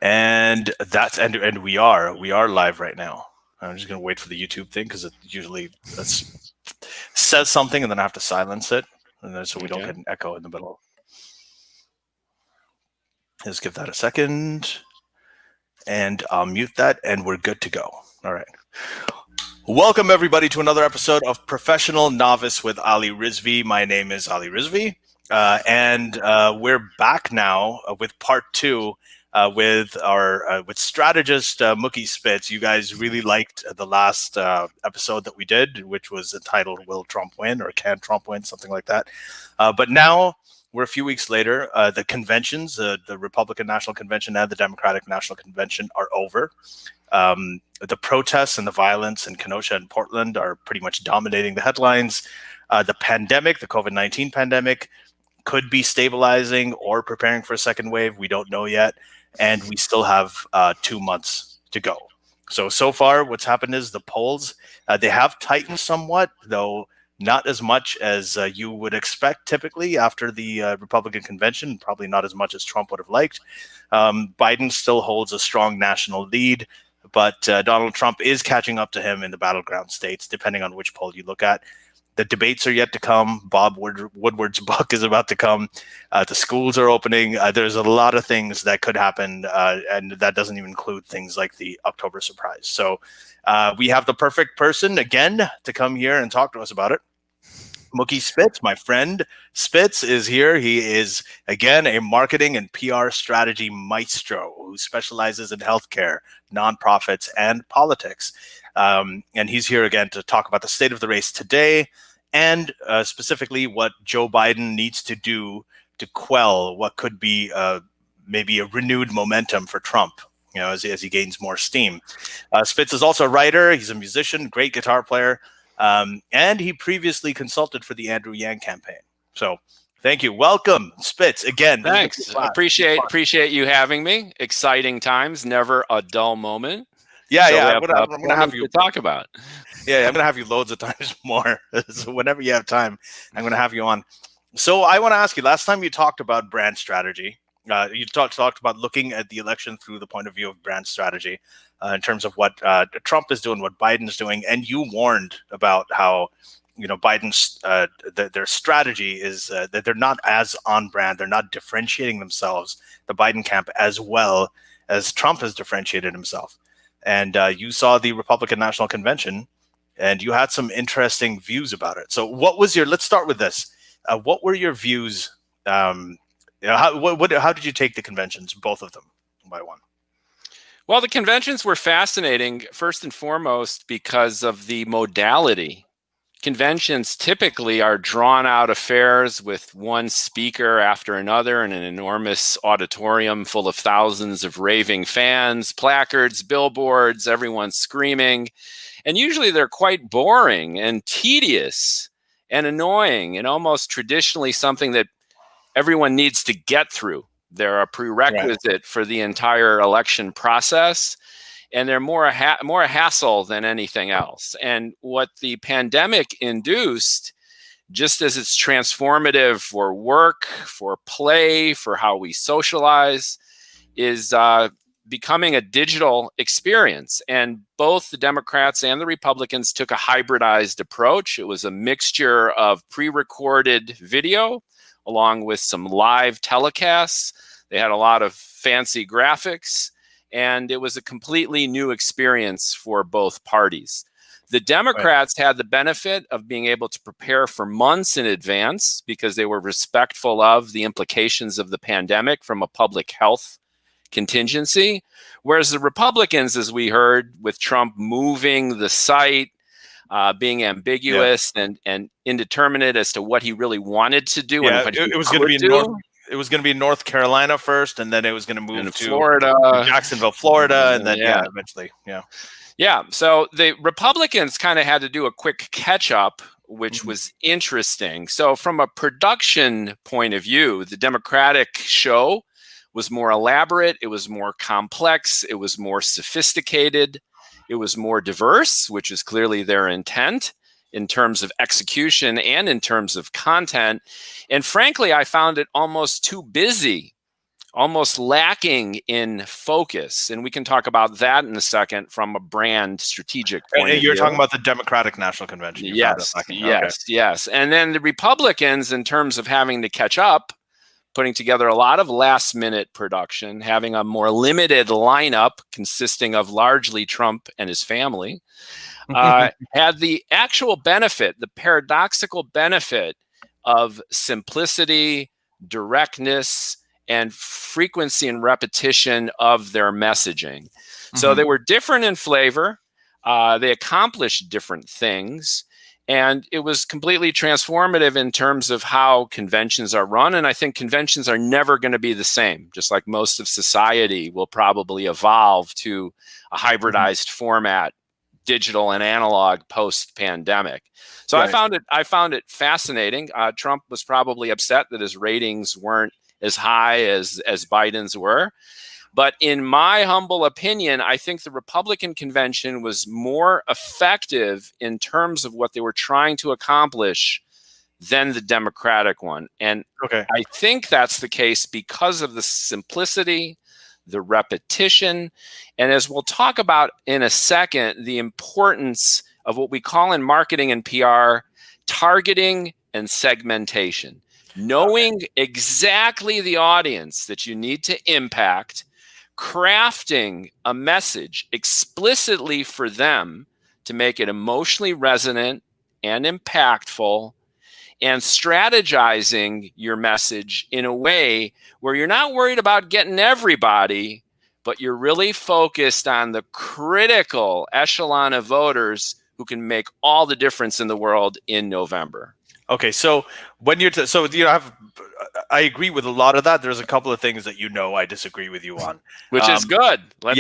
And we are live right now. I'm just gonna wait for the YouTube thing because it usually says something and then I have to silence it, and then so we don't get an echo in the middle. Just give that a second, and I'll mute that, and we're good to go. All right. Welcome everybody to another episode of Professional Novice with Ali Rizvi. My name is Ali Rizvi, and we're back now with part 2. With strategist Mookie Spitz. You guys really liked the last episode that we did, which was entitled "Will Trump Win?" or "Can Trump Win?" something like that. But now we're a few weeks later. The conventions, the Republican National Convention and the Democratic National Convention, are over. The protests and the violence in Kenosha and Portland are pretty much dominating the headlines. The pandemic, the COVID-19 pandemic, could be stabilizing or preparing for a second wave. We don't know yet. And we still have 2 months to go. So far, what's happened is the polls, they have tightened somewhat, though not as much as you would expect typically after the Republican convention, probably not as much as Trump would have liked. Biden still holds a strong national lead, but Donald Trump is catching up to him in the battleground states, depending on which poll you look at. The debates are yet to come. Bob Woodward's book is about to come. The schools are opening. There's a lot of things that could happen, and that doesn't even include things like the October surprise. So we have the perfect person, again, to come here and talk to us about it. Mookie Spitz, my friend Spitz, is here. He is, again, a marketing and PR strategy maestro who specializes in healthcare, nonprofits, and politics. And he's here again to talk about the state of the race today, and specifically what Joe Biden needs to do to quell what could be maybe a renewed momentum for Trump, as he gains more steam. Spitz is also a writer. He's a musician, great guitar player, and he previously consulted for the Andrew Yang campaign. So thank you. Welcome, Spitz, again. Thanks. Appreciate you having me. Exciting times, never a dull moment. I'm gonna have you talk about. Yeah, I'm gonna have you loads of times more. So whenever you have time, I'm gonna have you on. So I want to ask you. Last time you talked about brand strategy. You talked about looking at the election through the point of view of brand strategy, in terms of what Trump is doing, what Biden's doing, and you warned about how Biden's their strategy is that they're not as on brand. They're not differentiating themselves, the Biden camp, as well as Trump has differentiated himself. And you saw the Republican National Convention, and you had some interesting views about it. So let's start with this. What were your views? How did you take the conventions, both of them, by one? Well, the conventions were fascinating, first and foremost, because of the modality. Conventions typically are drawn out affairs with one speaker after another in an enormous auditorium full of thousands of raving fans, placards, billboards, everyone screaming. And usually they're quite boring and tedious and annoying and almost traditionally something that everyone needs to get through. They're a prerequisite for the entire election process. And they're more a hassle than anything else. And what the pandemic induced, just as it's transformative for work, for play, for how we socialize, is becoming a digital experience. And both the Democrats and the Republicans took a hybridized approach. It was a mixture of pre-recorded video along with some live telecasts. They had a lot of fancy graphics. And it was a completely new experience for both parties. The Democrats had the benefit of being able to prepare for months in advance because they were respectful of the implications of the pandemic from a public health contingency. Whereas the Republicans, as we heard, with Trump moving the site, being ambiguous and indeterminate as to what he really wanted to do. Yeah, and what it was going to be It was going to be North Carolina first, and then it was going to move to Florida, Jacksonville, Florida, and then eventually, Yeah. So the Republicans kind of had to do a quick catch up, which was interesting. So from a production point of view, the Democratic show was more elaborate. It was more complex. It was more sophisticated. It was more diverse, which is clearly their intent in terms of execution and in terms of content. And frankly, I found it almost too busy almost lacking in focus. And we can talk about that in a second from a brand strategic point of view. You're talking about the Democratic National Convention. Yes. And then the Republicans, in terms of having to catch up, putting together a lot of last-minute production, having a more limited lineup consisting of largely Trump and his family, had the actual benefit, the paradoxical benefit of simplicity, directness, and frequency and repetition of their messaging. So they were different in flavor. They accomplished different things. And it was completely transformative in terms of how conventions are run. And I think conventions are never going to be the same, just like most of society will probably evolve to a hybridized format, digital and analog post-pandemic. So right. I found it fascinating. Trump was probably upset that his ratings weren't as high as Biden's were. But in my humble opinion, I think the Republican convention was more effective in terms of what they were trying to accomplish than the Democratic one. And I think that's the case because of the simplicity, the repetition, and as we'll talk about in a second, the importance of what we call in marketing and PR, targeting and segmentation. Knowing exactly the audience that you need to impact, crafting a message explicitly for them to make it emotionally resonant and impactful, and strategizing your message in a way where you're not worried about getting everybody, but you're really focused on the critical echelon of voters who can make all the difference in the world in November. Okay, so when you're I agree with a lot of that. There's a couple of things that I disagree with you on, which is good. Let's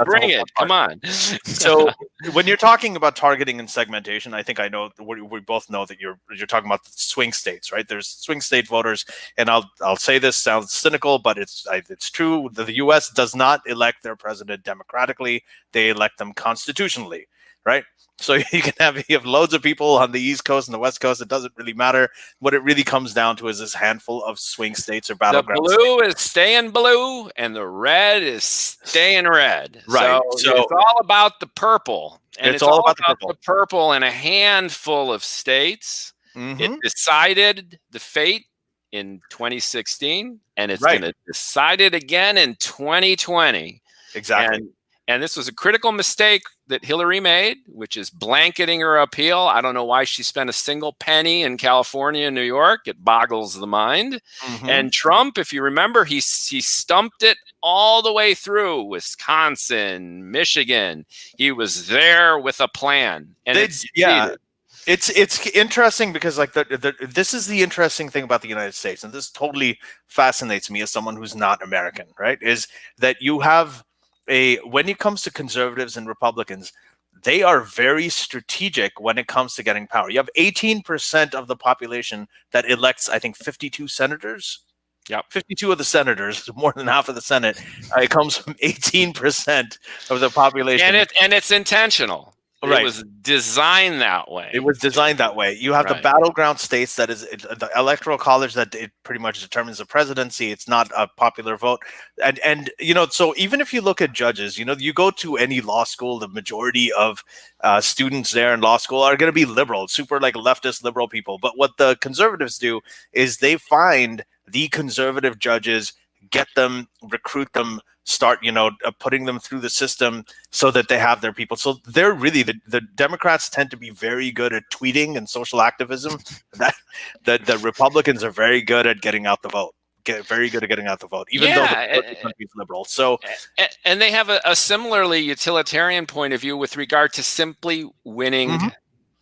bring it. Come on. So when you're talking about targeting and segmentation, I think I know we both know that you're talking about the swing states, right? There's swing state voters, and I'll say this sounds cynical, but it's true. The U.S. does not elect their president democratically; they elect them constitutionally, right? So you have loads of people on the East Coast and the West Coast. It doesn't really matter. What it really comes down to is this handful of swing states or battleground states. The blue is staying blue, and the red is staying red. Right. So it's all about the purple. And it's all about the purple in a handful of states. It decided the fate in 2016, and it's going to decide it again in 2020. Exactly. And this was a critical mistake that Hillary made, which is blanketing her appeal. I don't know why she spent a single penny in California and New York. It boggles the mind. And Trump, if you remember, he stumped it all the way through Wisconsin, Michigan. He was there with a plan. And it's interesting because this is the interesting thing about the United States, and this totally fascinates me as someone who's not American, right? Is that you have when it comes to conservatives and Republicans, they are very strategic when it comes to getting power. You have 18% of the population that elects, I think, 52 senators. Yeah, 52 of the senators, more than half of the Senate. It comes from 18% of the population, and it's intentional. Right. It was designed that way. It was designed that way. You have the battleground states, that is the electoral college, that it pretty much determines the presidency. It's not a popular vote. And so even if you look at judges, you go to any law school, the majority of students there in law school are going to be liberal, super leftist liberal people. But what the conservatives do is they find the conservative judges, get them, recruit them, start putting them through the system so that they have their people. So they're really the Democrats tend to be very good at tweeting and social activism. That the Republicans are very good at getting out the vote. Very good at getting out the vote, even though the country is liberal. So, and they have a similarly utilitarian point of view with regard to simply winning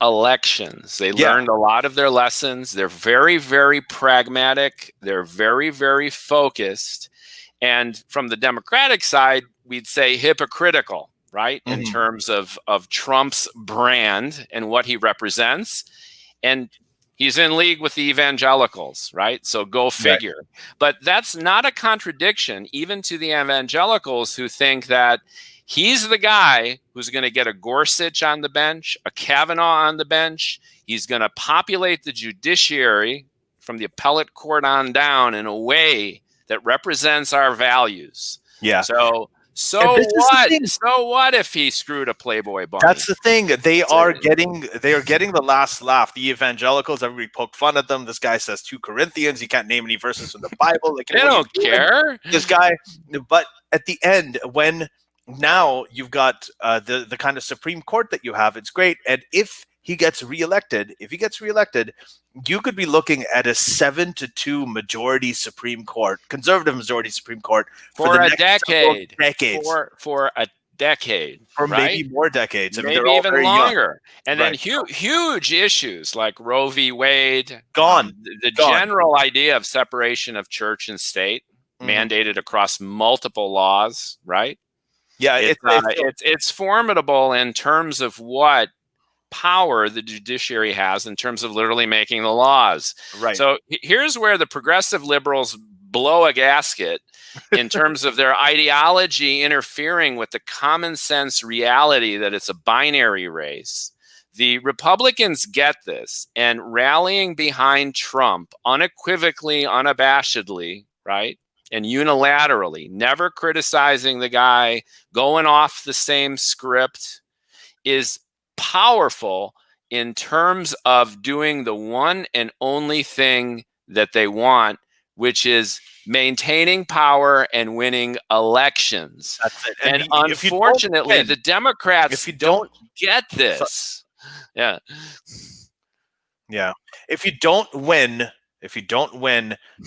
elections. They learned a lot of their lessons. They're very, very pragmatic. They're very, very focused. And from the Democratic side, we'd say hypocritical, right? In terms of Trump's brand and what he represents. And he's in league with the evangelicals, right? So go figure. Right. But that's not a contradiction, even to the evangelicals who think that he's the guy who's going to get a Gorsuch on the bench, a Kavanaugh on the bench. He's going to populate the judiciary from the appellate court on down in a way that represents our values. Yeah. So what? So what if he screwed a Playboy bunny? That's the thing. They are getting the last laugh. The evangelicals, everybody poke fun at them. This guy says 2 Corinthians. He can't name any verses from the Bible. Like, they don't care. This guy. But at the end, when now you've got the kind of Supreme Court that you have, it's great. And if he gets reelected, you could be looking at a 7-2 majority Supreme Court, conservative majority Supreme Court for the a next decade. For a decade, or right? maybe more decades. I mean, maybe even longer. Young. And then huge issues like Roe v. Wade, gone. General idea of separation of church and state, mandated across multiple laws, right? Yeah, it's formidable in terms of what power the judiciary has in terms of literally making the laws. Right. So here's where the progressive liberals blow a gasket in terms of their ideology interfering with the common sense reality that it's a binary race. The Republicans get this, and rallying behind Trump unequivocally, unabashedly, right? And unilaterally, never criticizing the guy, going off the same script, is powerful in terms of doing the one and only thing that they want, which is maintaining power and winning elections. That's it. And unfortunately, the Democrats don't get this. Yeah. If you don't win,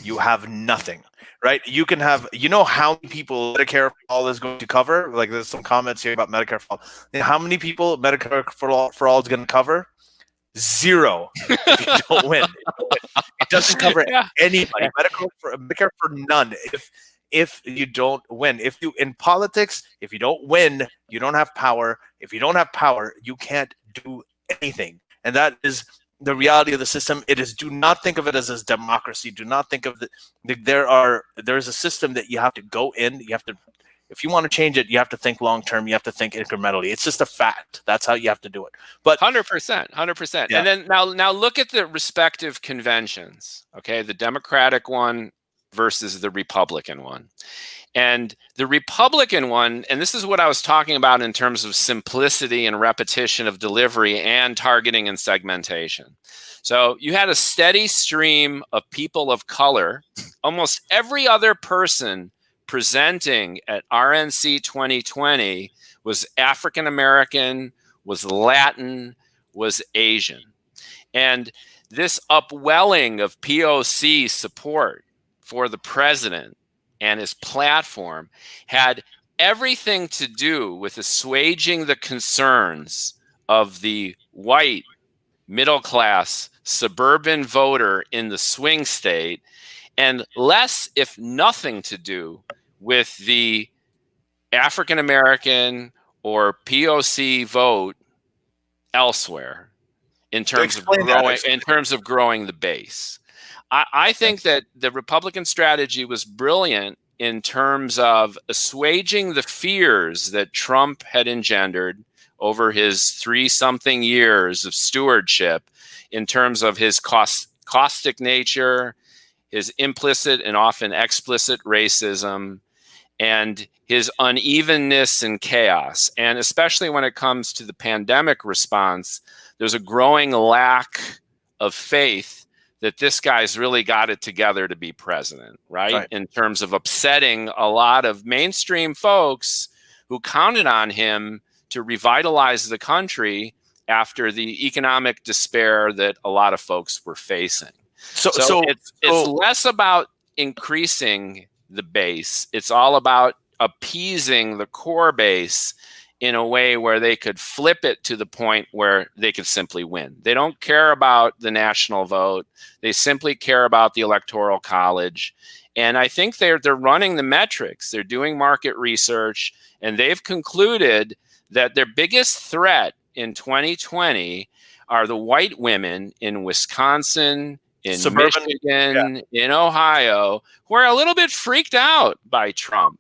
you have nothing. Right? You can have, how many people Medicare for all is going to cover? Like, there's some comments here about Medicare for all. How many people Medicare for all is going to cover? 0. If you don't win, it doesn't cover anybody. Medicare for none. If you don't win, in politics, if you don't win, you don't have power. If you don't have power, you can't do anything, and that is the reality of the system. It is. Do not think of it as democracy. Do not think of there's a system that you have to go in. You have to, if you want to change it, you have to think long term. You have to think incrementally. It's just a fact. That's how you have to do it. But 100%. Yeah. And then now look at the respective conventions. Okay, the Democratic one versus the Republican one. And the Republican one, and this is what I was talking about in terms of simplicity and repetition of delivery and targeting and segmentation. So you had a steady stream of people of color. Almost every other person presenting at RNC 2020 was African American, was Latin, was Asian. And this upwelling of POC support for the president and his platform had everything to do with assuaging the concerns of the white, middle-class, suburban voter in the swing state, and less, if nothing, to do with the African-American or POC vote elsewhere in terms of growing the base. I think that the Republican strategy was brilliant in terms of assuaging the fears that Trump had engendered over his 3-something years of stewardship, in terms of his caustic nature, his implicit and often explicit racism, and his unevenness and chaos. And especially when it comes to the pandemic response, there's a growing lack of faith that this guy's really got it together to be president, right? In terms of upsetting a lot of mainstream folks who counted on him to revitalize the country after the economic despair that a lot of folks were facing. So it's less about increasing the base. It's all about appeasing the core base in a way where they could flip it to the point where they could simply win. They don't care about the national vote. They simply care about the Electoral College. And I think they're running the metrics. They're doing market research, and they've concluded that their biggest threat in 2020 are the white women in Wisconsin, in Michigan, in Ohio, who are a little bit freaked out by Trump.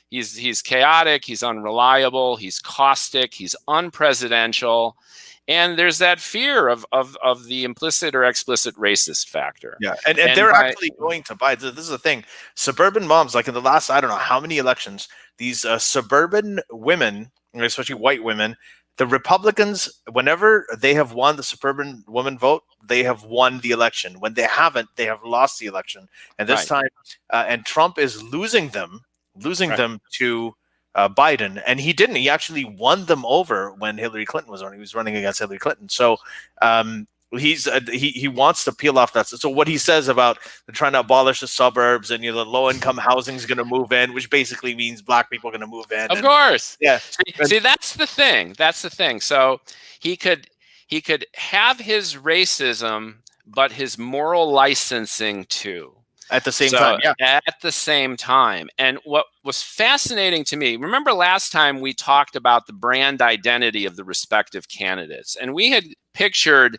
He's chaotic, he's unreliable, he's caustic, he's unpresidential. And there's that fear of the implicit or explicit racist factor. Yeah, and they're actually going to buy. This is the thing. Suburban moms, like in the last, I don't know how many elections, these suburban women, especially white women, the Republicans, whenever they have won the suburban woman vote, they have won the election. When they haven't, they have lost the election. And this time, and Trump is losing them to Biden, and he didn't. He actually won them over when Hillary Clinton was on. He was running against Hillary Clinton. So he wants to peel off that. So what he says about trying to abolish the suburbs and the low income housing is going to move in, which basically means black people are going to move in. Of course, yeah. See, that's the thing. That's the thing. So he could have his racism, but his moral licensing too. At the same time, yeah. At the same time. And what was fascinating to me, remember last time we talked about the brand identity of the respective candidates, and we had pictured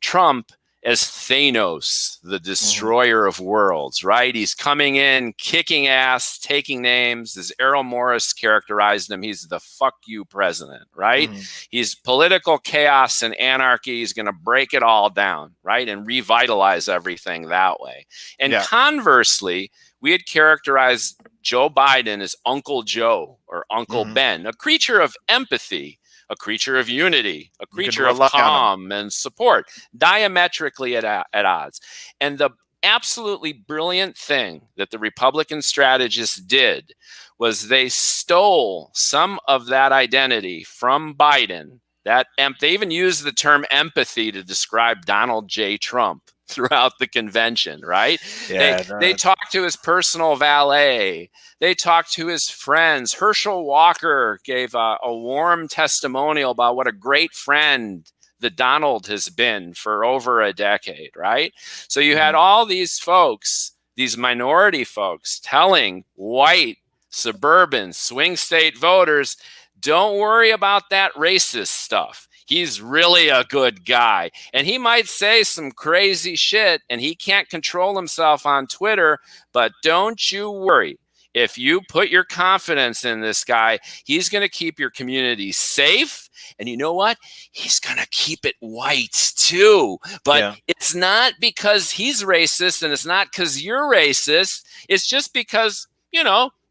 Trump as Thanos, the destroyer of worlds, right? He's coming in, kicking ass, taking names. As Errol Morris characterized him, he's the fuck you president, right? He's political chaos and anarchy. He's going to break it all down, right? And revitalize everything that way. And conversely, we had characterized Joe Biden as Uncle Joe or Uncle Ben, a creature of empathy, a creature of unity, a creature of calm and support, diametrically at odds. And the absolutely brilliant thing that the Republican strategists did was they stole some of that identity from Biden. They even used the term empathy to describe Donald J. Trump throughout the convention, right? Yeah, they talked to his personal valet. They talked to his friends. Herschel Walker gave a warm testimonial about what a great friend that Donald has been for over a decade, right? So you had all these folks, these minority folks, telling white, suburban, swing state voters, don't worry about that racist stuff. He's really a good guy. And he might say some crazy shit and he can't control himself on Twitter, but don't you worry. If you put your confidence in this guy, he's going to keep your community safe. And you know what? He's going to keep it white too. But it's not because he's racist and it's not because you're racist. It's just because,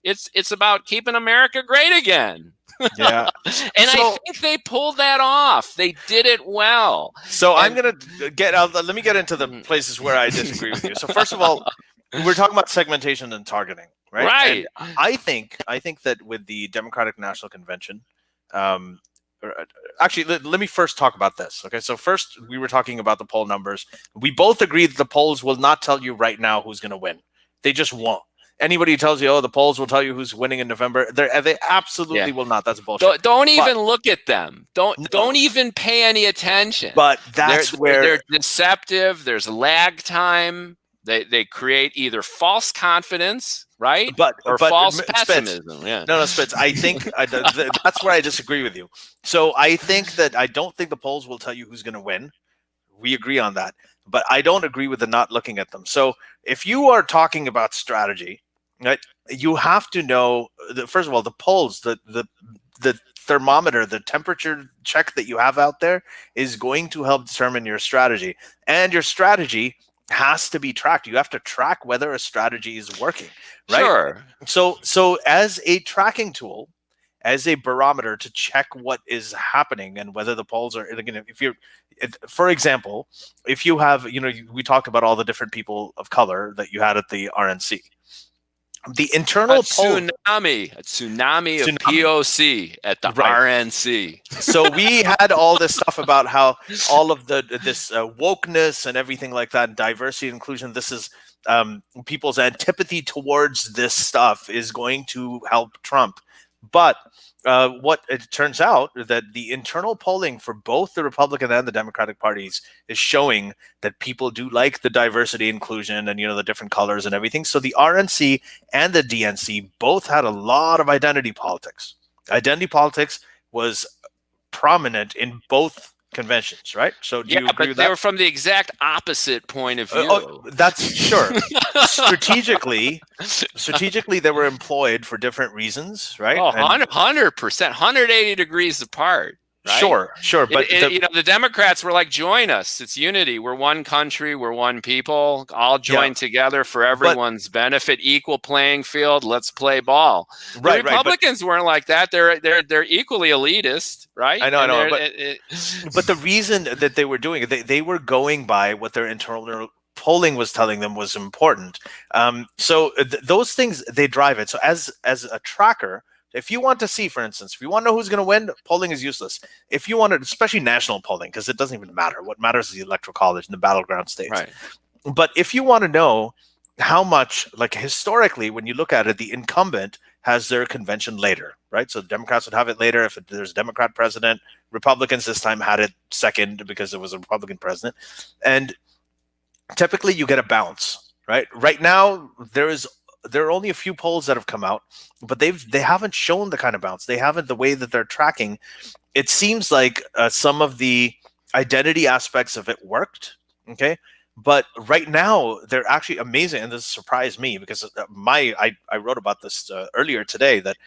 it's about keeping America great again. Yeah. And I think they pulled that off. They did it well. So I'm going to let me get into the places where I disagree with you. So first of all, we're talking about segmentation and targeting, right? Right. And I think that with the Democratic National Convention, actually, let me first talk about this. Okay. So first we were talking about the poll numbers. We both agree that the polls will not tell you right now who's going to win. They just won't. Anybody who tells you, the polls will tell you who's winning in November, they absolutely will not. That's bullshit. Don't even look at them. Don't even pay any attention. But that's where they're deceptive. There's lag time. They create either false confidence, right? Or false pessimism. Spitz, No, Spitz. I think that's where I disagree with you. So I don't think the polls will tell you who's going to win. We agree on that. But I don't agree with the not looking at them. So if you are talking about strategy, right, you have to know first of all, the polls, the thermometer, the temperature check that you have out there is going to help determine your strategy. And your strategy has to be tracked. You have to track whether a strategy is working, right? Sure. So as a tracking tool, as a barometer to check what is happening and whether the polls are, for example, if you have, we talked about all the different people of color that you had at the RNC. The internal tsunami of POC at the RNC. So we had all this stuff about how all of this wokeness and everything like that, diversity and inclusion. This is people's antipathy towards this stuff is going to help Trump. But what it turns out that the internal polling for both the Republican and the Democratic parties is showing that people do like the diversity, inclusion, and the different colors and everything. So the RNC and the DNC both had a lot of identity politics. Identity politics was prominent in both conventions, right? So do you agree with that? They were from the exact opposite point of view. That's sure. Strategically, they were employed for different reasons, right? 100%, 180 degrees apart. Sure. But the Democrats were like, join us. It's unity. We're one country. We're one people. All join together for everyone's benefit. Equal playing field. Let's play ball. The Republicans weren't like that. They're equally elitist, right? I know. But the reason that they were doing it, they were going by what their internal polling was telling them was important. So those things, they drive it. So as a tracker, if you want to see, for instance, if you want to know who's going to win, polling is useless. If you want to, especially national polling, because it doesn't even matter. What matters is the electoral college and the battleground states. Right. But if you want to know how much, like historically, when you look at it, the incumbent has their convention later, right? So the Democrats would have it later if there's a Democrat president. Republicans this time had it second because it was a Republican president. And typically you get a bounce, right? Right now, there are only a few polls that have come out, but they haven't shown the kind of bounce. They haven't, the way that they're tracking. It seems like some of the identity aspects of it worked, okay? But right now, they're actually amazing, and this surprised me because I wrote about this earlier today, that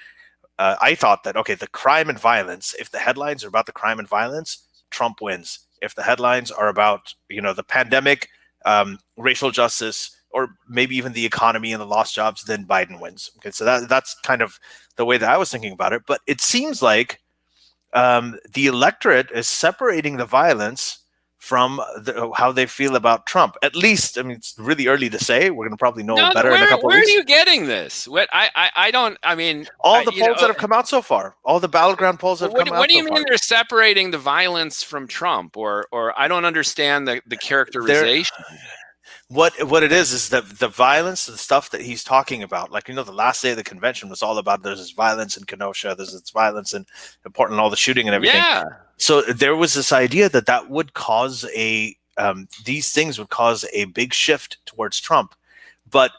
I thought that, okay, the crime and violence, if the headlines are about the crime and violence, Trump wins. If the headlines are about, the pandemic, racial justice, or maybe even the economy and the lost jobs, then Biden wins. Okay, so that's kind of the way that I was thinking about it. But it seems like the electorate is separating the violence from how they feel about Trump. At least, I mean, it's really early to say. We're going to probably know better in a couple of weeks. Where are you getting this? What I don't. I mean, all the polls that have come out so far, all the battleground polls that have come out. What do you mean they're separating the violence from Trump? Or I don't understand the characterization. What it is that the violence and stuff that he's talking about, like, the last day of the convention was all about there's this violence in Kenosha, there's this violence in Portland, all the shooting and everything. Yeah. So there was this idea that would cause these things would cause a big shift towards Trump. But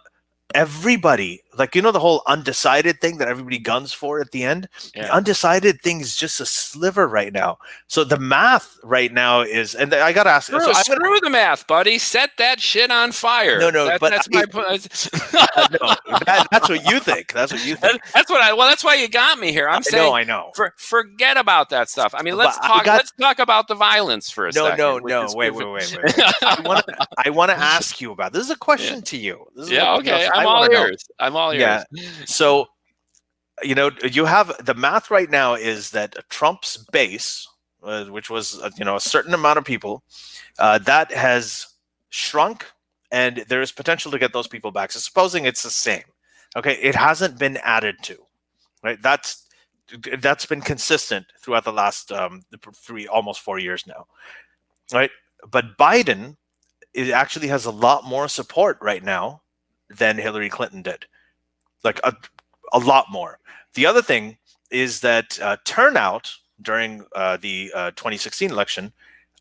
everybody, like, the whole undecided thing that everybody guns for at the end, the undecided thing is just a sliver right now. So the math right now is, and I got to ask, screw the math, buddy. Set that shit on fire. That's my point. No, that's what you think. That's what you think. That's why you got me here. I'm saying, I know. Forget about that stuff. I mean, let's talk about the violence for a second. No. Wait. I want to ask you about this. Is a question to you. Okay. I'm all ears. Yeah. So, you have the math right now is that Trump's base, which was, a certain amount of people, that has shrunk, and there is potential to get those people back. So supposing it's the same, okay, it hasn't been added to, right? That's been consistent throughout the last almost 4 years now, right? But Biden, it actually has a lot more support right now than Hillary Clinton did, like a lot more. The other thing is that turnout during the 2016 election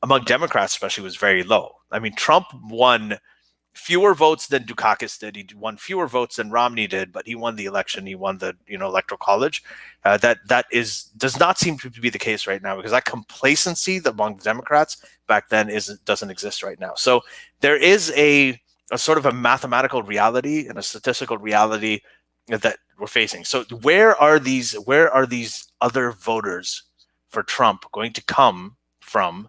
among Democrats especially was very low. I mean, Trump won fewer votes than Dukakis did. He won fewer votes than Romney did, but he won the election. He won the electoral college. Does not seem to be the case right now, because that complacency among Democrats back then doesn't exist right now. So there is a sort of a mathematical reality and a statistical reality that we're facing. So where are these other voters for Trump going to come from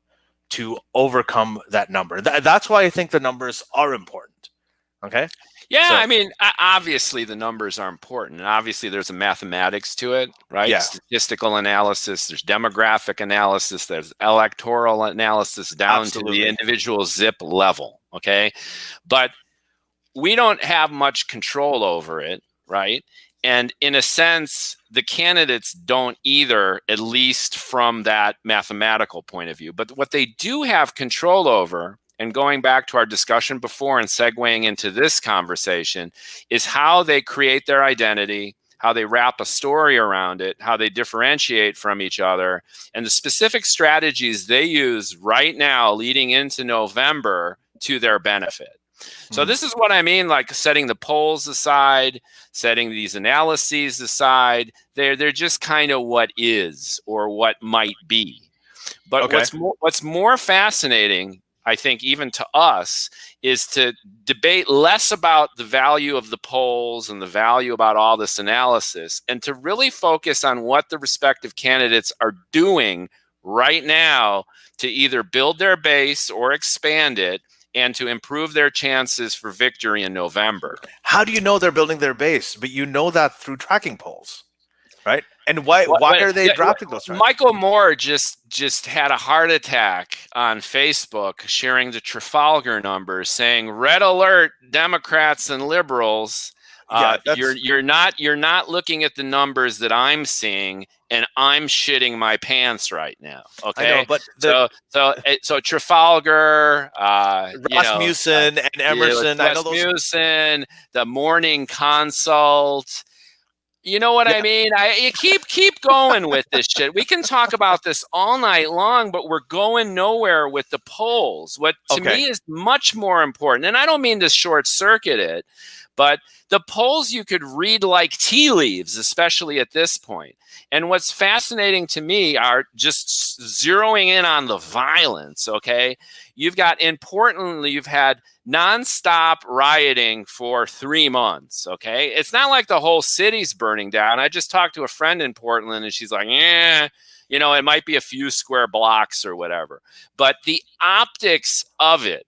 to overcome that number? That's why I think the numbers are important. Okay. Yeah, so, I mean, obviously the numbers are important, and obviously there's a mathematics to it, right? Yeah. Statistical analysis, there's demographic analysis, there's electoral analysis down to the individual zip level, okay? But we don't have much control over it, right? And in a sense, the candidates don't either, at least from that mathematical point of view. But what they do have control over, and going back to our discussion before and segueing into this conversation, is how they create their identity, how they wrap a story around it, how they differentiate from each other, and the specific strategies they use right now leading into November to their benefit. So this is what I mean, like setting the polls aside, setting these analyses aside. They're just kind of what is or what might be. But what's more fascinating, I think, even to us, is to debate less about the value of the polls and the value about all this analysis, and to really focus on what the respective candidates are doing right now to either build their base or expand it and to improve their chances for victory in November. How do you know they're building their base? But you know that through tracking polls, right? And why are they drafting those tracking? Michael Moore just had a heart attack on Facebook sharing the Trafalgar numbers, saying red alert Democrats and liberals. You're not looking at the numbers that I'm seeing, and I'm shitting my pants right now. Okay, I know, but so Trafalgar, Rasmussen and Emerson, I know those. Rasmussen, the Morning Consult. You know what I mean? You keep going with this shit. We can talk about this all night long, but we're going nowhere with the polls. What to me is much more important, and I don't mean to short circuit it, but the polls you could read like tea leaves, especially at this point. And what's fascinating to me are just zeroing in on the violence, okay? You've had nonstop rioting for 3 months, okay? It's not like the whole city's burning down. I just talked to a friend in Portland, and she's like, it might be a few square blocks or whatever. But the optics of it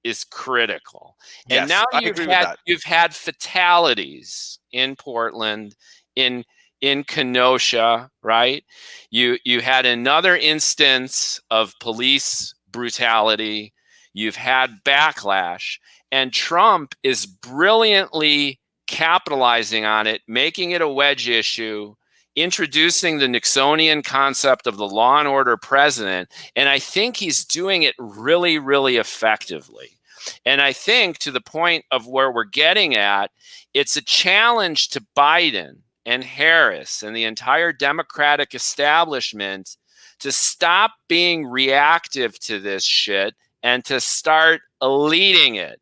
is critical. And now you've had fatalities in Portland, in Kenosha, right? You had another instance of police brutality. You've had backlash, and Trump is brilliantly capitalizing on it, making it a wedge issue, introducing the Nixonian concept of the law and order president. And I think he's doing it really, really effectively. And I think to the point of where we're getting at, it's a challenge to Biden and Harris and the entire Democratic establishment to stop being reactive to this shit and to start leading it.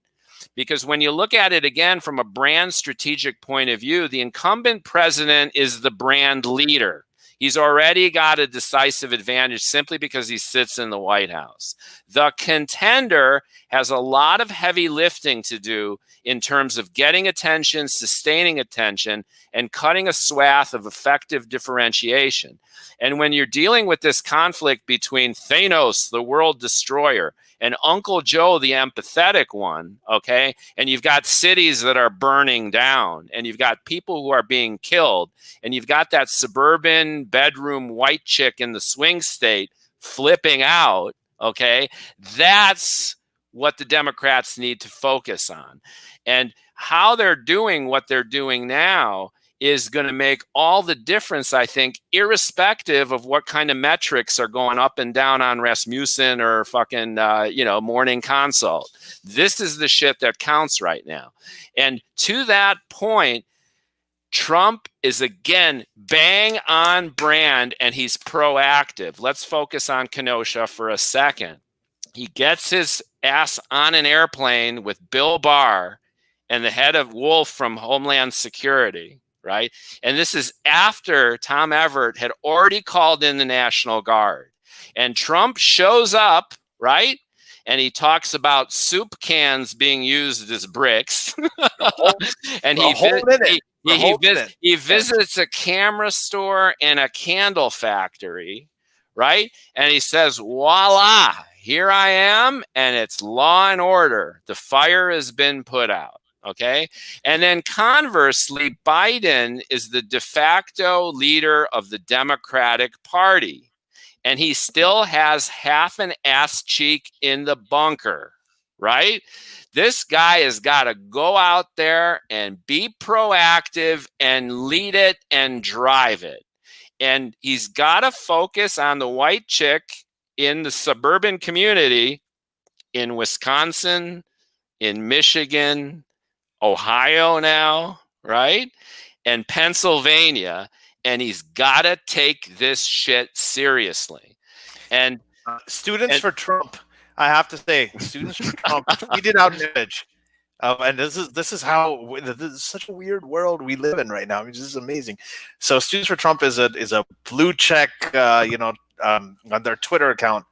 Because when you look at it again from a brand strategic point of view, the incumbent president is the brand leader. He's already got a decisive advantage simply because he sits in the White House. The contender has a lot of heavy lifting to do in terms of getting attention, sustaining attention, and cutting a swath of effective differentiation. And when you're dealing with this conflict between Thanos, the world destroyer, and Uncle Joe, the empathetic one, okay, and you've got cities that are burning down, and you've got people who are being killed, and you've got that suburban bedroom white chick in the swing state flipping out, okay, that's what the Democrats need to focus on. And how they're doing what they're doing now is going to make all the difference, I think, irrespective of what kind of metrics are going up and down on Rasmussen or fucking, Morning Consult. This is the shit that counts right now. And to that point, Trump is again bang on brand, and he's proactive. Let's focus on Kenosha for a second. He gets his ass on an airplane with Bill Barr and the head of Wolf from Homeland Security, right? And this is after Tom Everett had already called in the National Guard. And Trump shows up, right? And he talks about soup cans being used as bricks. And he visits a camera store and a candle factory, right? And he says, voila, here I am, and it's law and order. The fire has been put out. Okay. And then conversely, Biden is the de facto leader of the Democratic Party, and he still has half an ass cheek in the bunker, right? This guy has got to go out there and be proactive and lead it and drive it. And he's got to focus on the white chick in the suburban community in Wisconsin, in Michigan, Ohio now, right? And Pennsylvania. And he's got to take this shit seriously. And Students for Trump, I have to say, Students for Trump tweeted out an image. And this is such a weird world we live in right now. I mean, this is amazing. So Students for Trump is a blue check, on their Twitter account.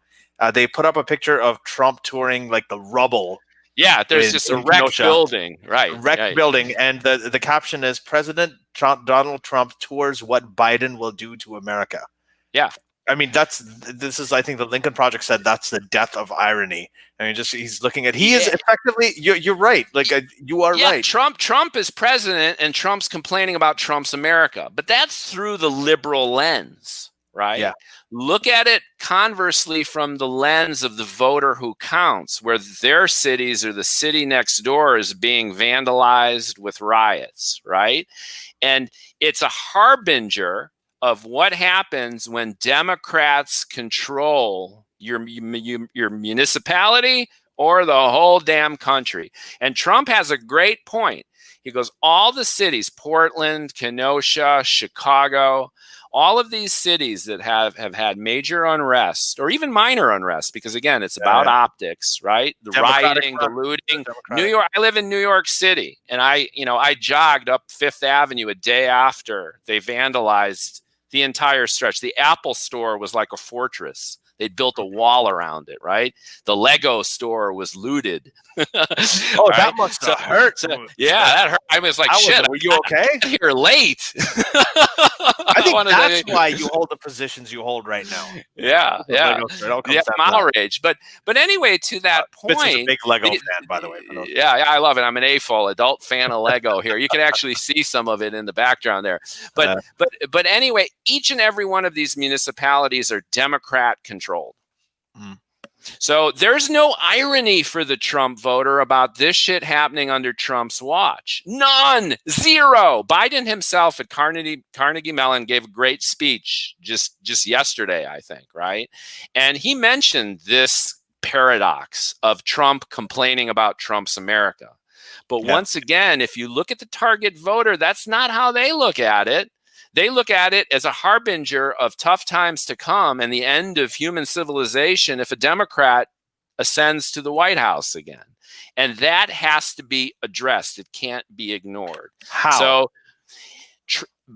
They put up a picture of Trump touring like the rubble. Yeah, there's just a wrecked building, right? Wrecked building, and the caption is Donald Trump tours what Biden will do to America. Yeah. I mean, this is, I think the Lincoln Project said that's the death of irony. I mean, just he's looking at, he is effectively, you're right. Like, you are right. Trump is president, and Trump's complaining about Trump's America, but that's through the liberal lens, right? Yeah. Look at it conversely from the lens of the voter who counts, where their cities or the city next door is being vandalized with riots, right? And it's a harbinger of what happens when Democrats control your municipality or the whole damn country. And Trump has a great point. He goes, all the cities, Portland, Kenosha, Chicago, all of these cities that have had major unrest or even minor unrest, because again, it's about optics, right? The rioting, the looting. New York. I live in New York City, and I jogged up Fifth Avenue a day after they vandalized the entire stretch. The Apple store was like a fortress. They'd built a wall around it, right? The Lego store was looted. Oh, right? That must have hurt. Yeah, that hurt. I was like, shit. Were you okay? I got here late. I think that's why you hold the positions you hold right now. Yeah. I'm outraged. But anyway, to that point. Spitz is a big Lego fan, by the way. Yeah, I love it. I'm an AFOL, adult fan of Lego here. You can actually see some of it in the background there. But anyway, each and every one of these municipalities are Democrat controlled. Mm. So there's no irony for the Trump voter about this shit happening under Trump's watch. None. Zero. Biden himself at Carnegie Mellon gave a great speech just yesterday, I think, right? And he mentioned this paradox of Trump complaining about Trump's America. But once again, if you look at the target voter, that's not how they look at it. They look at it as a harbinger of tough times to come and the end of human civilization if a Democrat ascends to the White House again. And that has to be addressed. It can't be ignored. How? So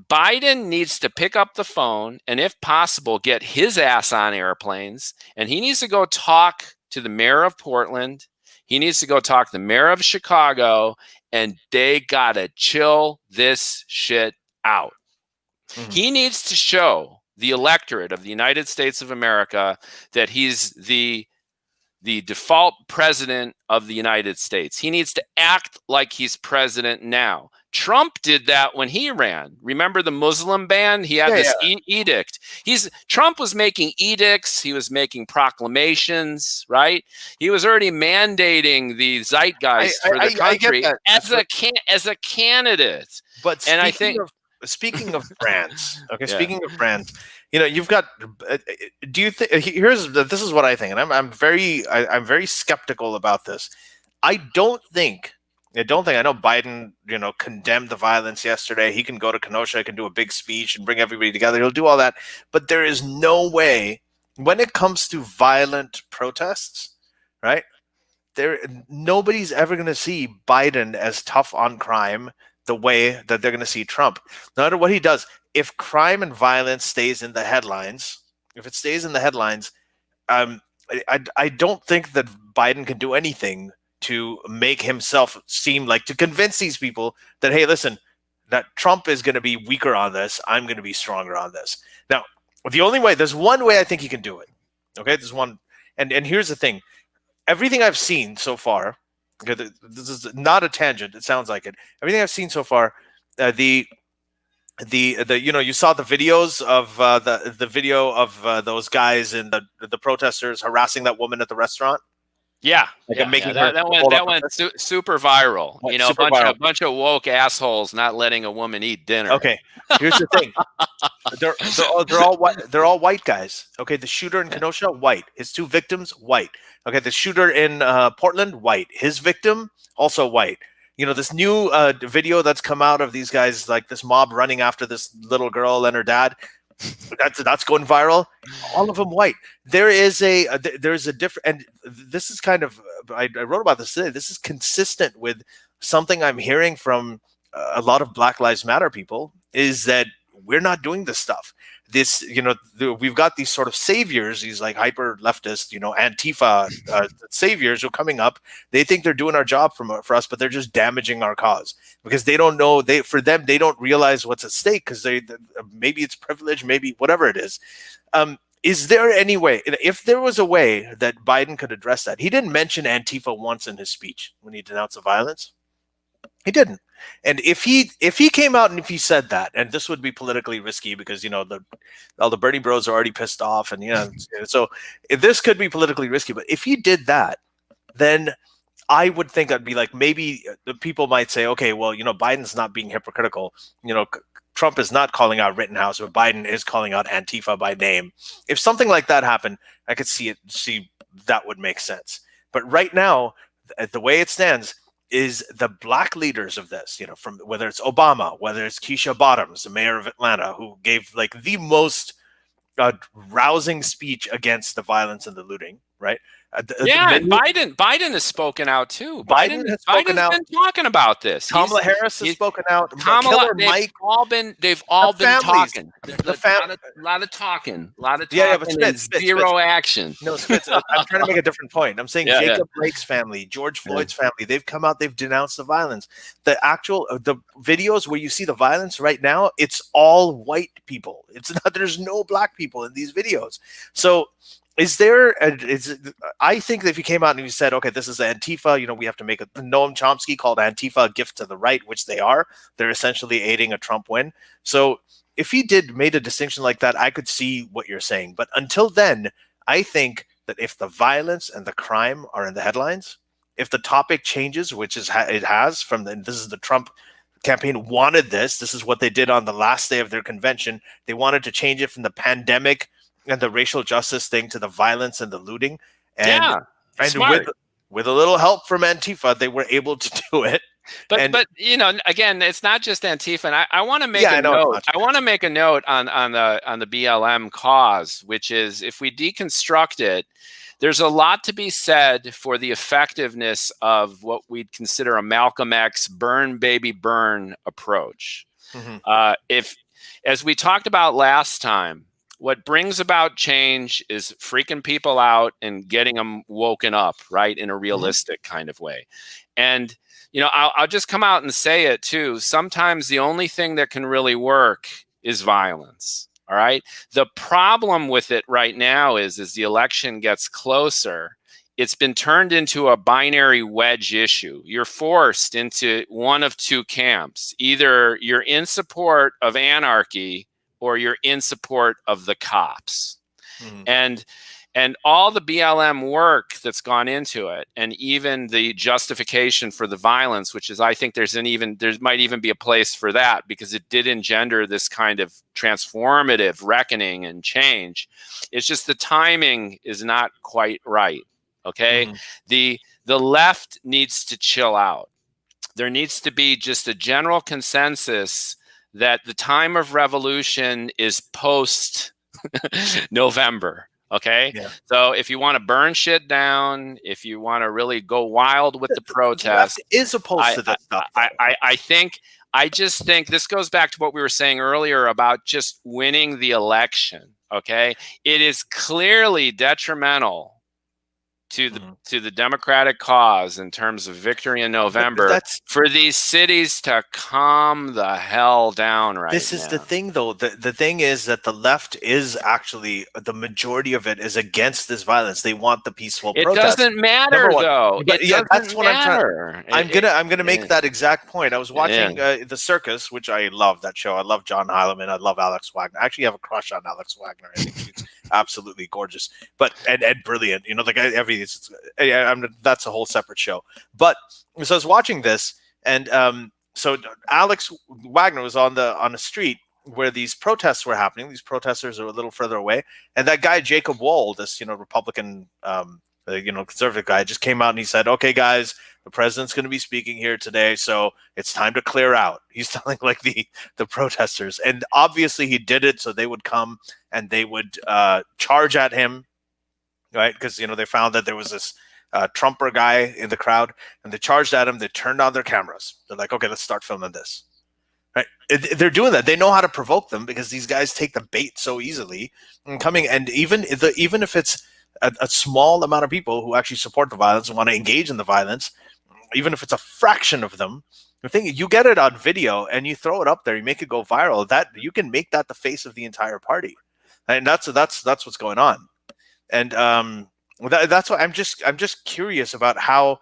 Biden needs to pick up the phone and, if possible, get his ass on airplanes. And he needs to go talk to the mayor of Portland. He needs to go talk to the mayor of Chicago. And they got to chill this shit out. Mm-hmm. He needs to show the electorate of the United States of America that he's the default president of the United States. He needs to act like he's president now. Trump did that when he ran. Remember the Muslim ban? He had this edict. Trump was making edicts. He was making proclamations, right? He was already mandating the zeitgeist for the country as a candidate. But speaking of brands, okay. Yeah. Speaking of brands, you've got. Do you think? This is what I think, and I'm very skeptical about this. I know Biden, condemned the violence yesterday. He can go to Kenosha, he can do a big speech and bring everybody together. He'll do all that, but there is no way when it comes to violent protests, right? Nobody's ever going to see Biden as tough on crime the way that they're going to see Trump. No matter what he does, if crime and violence stays in the headlines, I don't think that Biden can do anything to make himself seem like, to convince these people that, hey, listen, that Trump is going to be weaker on this. I'm going to be stronger on this. Now, there's one way I think he can do it. Okay, there's one. And here's the thing. Everything I've seen so far, okay, this is not a tangent. It sounds like it. Everything I've seen so far, you saw the videos of the video of those guys and the protesters harassing that woman at the restaurant. Yeah, that went super viral. A bunch of woke assholes not letting a woman eat dinner. Okay, here's the thing. They're all white guys. Okay, the shooter in Kenosha, white. His two victims, white. Okay, the shooter in Portland, white. His victim, also white. This new video that's come out of these guys, like this mob running after this little girl and her dad. That's going viral. All of them white. There's a different, and this is kind of, I wrote about this today. This is consistent with something I'm hearing from a lot of Black Lives Matter people, is that we're not doing this stuff. This, we've got these sort of saviors, these like hyper leftist, Antifa saviors who are coming up. They think they're doing our job for us, but they're just damaging our cause because they don't know. They don't realize what's at stake because maybe it's privilege, maybe whatever it is. is there any way, if there was a way that Biden could address that? He didn't mention Antifa once in his speech when he denounced the violence. He didn't. And if he came out and if he said that, and this would be politically risky because all the Bernie bros are already pissed off, and so this could be politically risky. But if he did that, then I would think I'd be like, maybe the people might say, okay, well, Biden's not being hypocritical. Trump is not calling out Rittenhouse, but Biden is calling out Antifa by name. If something like that happened, I could see that would make sense. But right now, the way it stands is the black leaders of this, from whether it's Obama, whether it's Keisha Bottoms, the mayor of Atlanta, who gave like the most rousing speech against the violence and the looting, right? Biden has spoken out too. Biden has spoken out. Been talking about this. Kamala Harris has spoken out. Kamala, they've all been talking. A lot of talking. But Spitz, zero action. No, Spitz, I'm trying to make a different point. I'm saying Jacob Blake's family, George Floyd's family, they've come out, they've denounced the violence. The videos where you see the violence right now, it's all white people. There's no black people in these videos. So I think that if you came out and you said, okay, this is Antifa, we have to make Noam Chomsky called Antifa a gift to the right, which they are. They're essentially aiding a Trump win. So if he made a distinction like that, I could see what you're saying. But until then, I think that if the violence and the crime are in the headlines, if the topic changes, which is it has this is the Trump campaign wanted this. This is what they did on the last day of their convention. They wanted to change it from the pandemic and the racial justice thing to the violence and the looting. And with a little help from Antifa, they were able to do it. But again, it's not just Antifa. And I want to make a note. I want to make a note on the BLM cause, which is if we deconstruct it, there's a lot to be said for the effectiveness of what we'd consider a Malcolm X burn baby burn approach. Mm-hmm. As we talked about last time, what brings about change is freaking people out and getting them woken up, right, in a realistic kind of way. And, I'll just come out and say it too. Sometimes the only thing that can really work is violence, all right? The problem with it right now is as the election gets closer, it's been turned into a binary wedge issue. You're forced into one of two camps. Either you're in support of anarchy or you're in support of the cops. Mm-hmm. And all the BLM work that's gone into it, and even the justification for the violence, which is, I think there might even be a place for that because it did engender this kind of transformative reckoning and change. It's just the timing is not quite right. Okay. Mm-hmm. The left needs to chill out. There needs to be just a general consensus that the time of revolution is post November. Okay. Yeah. So if you want to burn shit down, if you want to really go wild with the protest, is opposed to that stuff. I just think this goes back to what we were saying earlier about just winning the election. Okay. It is clearly detrimental to the Democratic cause in terms of victory in November for these cities to calm the hell down right now. This is the thing, though. The thing is that the left is actually, the majority of it is against this violence. They want the peaceful protest. It doesn't matter, though. But that's what I'm gonna make that exact point. I was watching The Circus, which I love that show. I love John Heilemann. I love Alex Wagner. I actually have a crush on Alex Wagner. I think he's absolutely gorgeous, and brilliant. The guy. That's a whole separate show. But so I was watching this, and so Alex Wagner was on the street where these protests were happening. These protesters are a little further away, and that guy Jacob Wohl, this Republican, conservative guy, just came out and he said, "Okay, guys, the president's going to be speaking here today, so it's time to clear out." He's telling the protesters, and obviously he did it so they would come and they would charge at him, right? Because they found that there was this Trumper guy in the crowd, and they charged at him. They turned on their cameras. They're like, "Okay, let's start filming this." Right? They're doing that. They know how to provoke them because these guys take the bait so easily. And even if it's a small amount of people who actually support the violence and want to engage in the violence, even if it's a fraction of them, the thing, you get it on video and you throw it up there, you make it go viral, that you can make that the face of the entire party. and that's what's going on. And that's why I'm just curious about how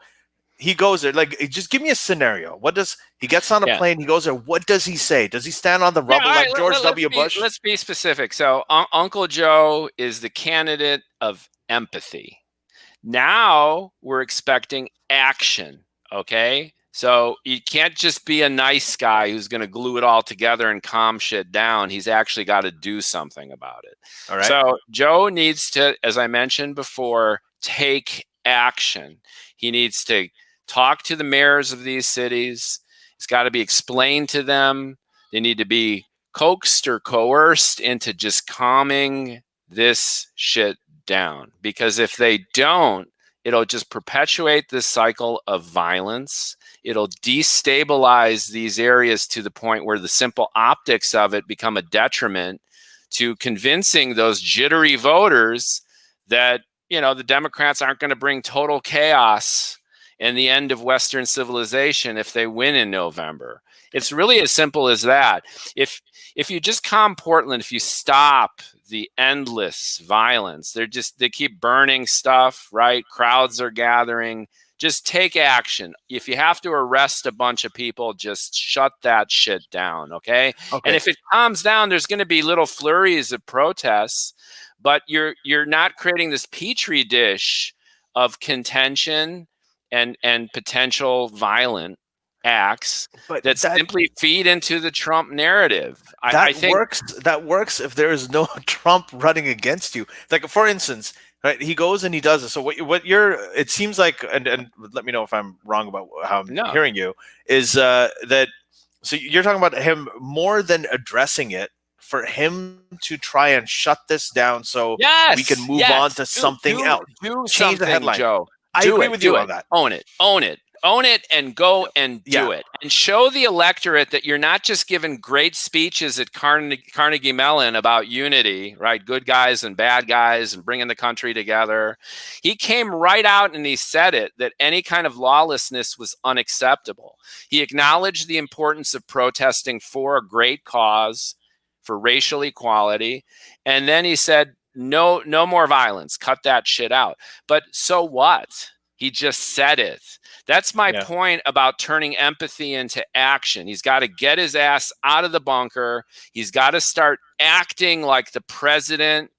he goes there. Like, just give me a scenario. What does he gets on a plane? He goes there. What does he say? Does he stand on the rubble like George W. Bush? Let's be specific. So Uncle Joe is the candidate of empathy. Now we're expecting action. Okay. So you can't just be a nice guy who's going to glue it all together and calm shit down. He's actually got to do something about it. All right. So Joe needs to, as I mentioned before, take action. He needs to talk to the mayors of these cities. It's got to be explained to them. They need to be coaxed or coerced into just calming this shit down. Because if they don't, it'll just perpetuate this cycle of violence. It'll destabilize these areas to the point where the simple optics of it become a detriment to convincing those jittery voters that, you know, the Democrats aren't going to bring total chaos and the end of Western civilization if they win in November. It's really as simple as that. If you just calm Portland, if you stop the endless violence, they keep burning stuff, right? Crowds are gathering. Just take action. If you have to arrest a bunch of people, just shut that shit down, okay? And if it calms down, there's going to be little flurries of protests, but you're not creating this petri dish of contention and potential violent acts that simply feed into the Trump narrative. I think that works if there is no Trump running against you. Like, for instance, right, he goes and he does it. So it seems like, and let me know if I'm wrong about how I'm hearing you, is that, so you're talking about him more than addressing it, for him to try and shut this down so we can move on to something else. Change the headline. Joe. I agree with you on that. Own it and go and do it, and show the electorate that you're not just giving great speeches at Carnegie Mellon about unity, right? Good guys and bad guys and bringing the country together. He came right out and he said it, that any kind of lawlessness was unacceptable. He acknowledged the importance of protesting for a great cause, for racial equality. And then he said, no more violence, cut that shit out. But so what? He just said it. That's my point about turning empathy into action. He's got to get his ass out of the bunker. He's got to start acting like the president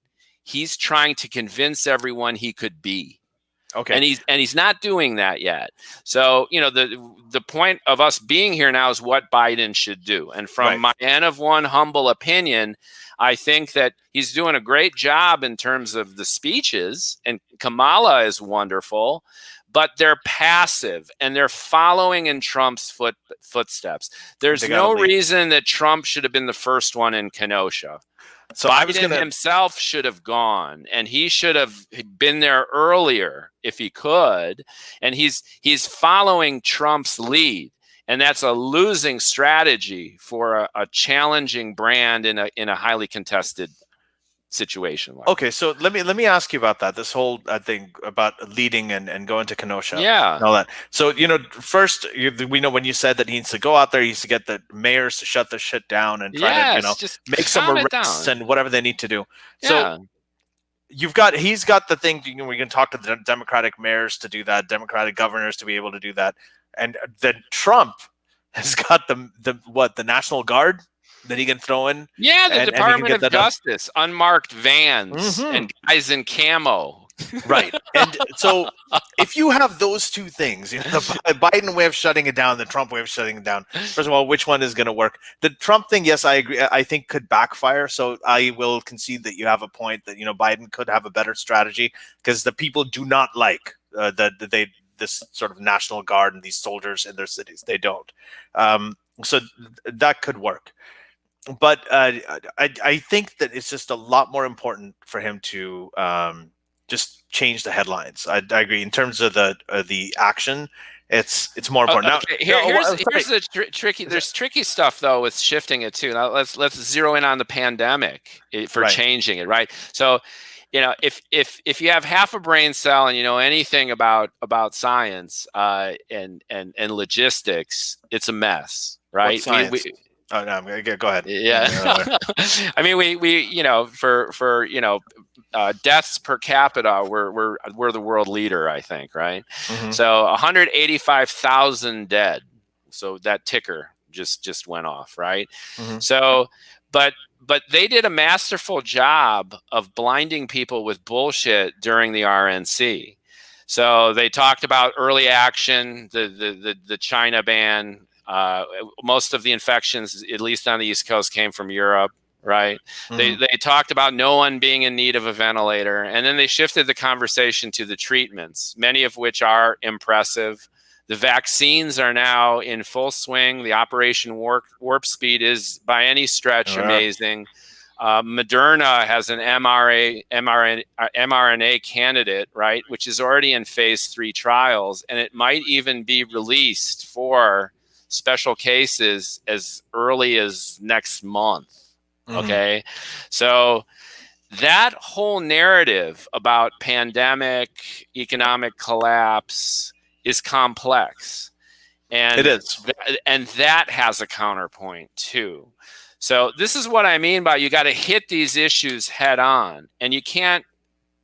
he's trying to convince everyone he could be. Okay. And he's not doing that yet. So, you know, the point of us being here now is what Biden should do. And from my N of one humble opinion, I think that he's doing a great job in terms of the speeches, and Kamala is wonderful, but they're passive and they're following in Trump's footsteps. There's no reason that Trump should have been the first one in Kenosha. So Biden himself should have gone, and he should have been there earlier if he could. And he's following Trump's lead, and that's a losing strategy for a challenging brand in a highly contested situation. So let me ask you about that. This whole thing about leading and going to Kenosha, and all that. So, you know, first we know when you said that he needs to go out there, he needs to get the mayors to shut the shit down and try to, you know, just make some arrests and whatever they need to do. So he's got the thing. You know, we can talk to the Democratic mayors to do that, Democratic governors to be able to do that, and then Trump has got the National Guard that he can throw in. Yeah, the Department of Justice, unmarked vans and guys in camo. Right. And so if you have those two things, you know, the Biden way of shutting it down, the Trump way of shutting it down, first of all, which one is going to work? The Trump thing, yes, I agree, I think could backfire. So I will concede that you have a point that, you know, Biden could have a better strategy, because the people do not like this sort of National Guard and these soldiers in their cities. They don't. So that could work. But I think that it's just a lot more important for him to just change the headlines. I agree. In terms of the action, it's more important. Okay. Here's the tricky. There's tricky stuff though with shifting it too. Now let's zero in on the pandemic for changing it. Right. So, you know, if you have half a brain cell and you know anything about science and logistics, it's a mess. Right. Oh no, go ahead. Yeah. I mean, we for deaths per capita, we're the world leader, I think, right? Mm-hmm. So 185,000 dead. So that ticker just went off, right? Mm-hmm. So, but they did a masterful job of blinding people with bullshit during the RNC. So they talked about early action, the China ban. Most of the infections, at least on the East Coast, came from Europe, right? Mm-hmm. They talked about no one being in need of a ventilator, and then they shifted the conversation to the treatments, many of which are impressive. The vaccines are now in full swing. The Operation Warp Speed is by any stretch amazing. Moderna has an mRNA candidate, right, which is already in phase 3 trials, and it might even be released for special cases as early as next month. Okay. So that whole narrative about pandemic, economic collapse is complex. And It is. And that has a counterpoint too. So this is what I mean by you got to hit these issues head on, and you can't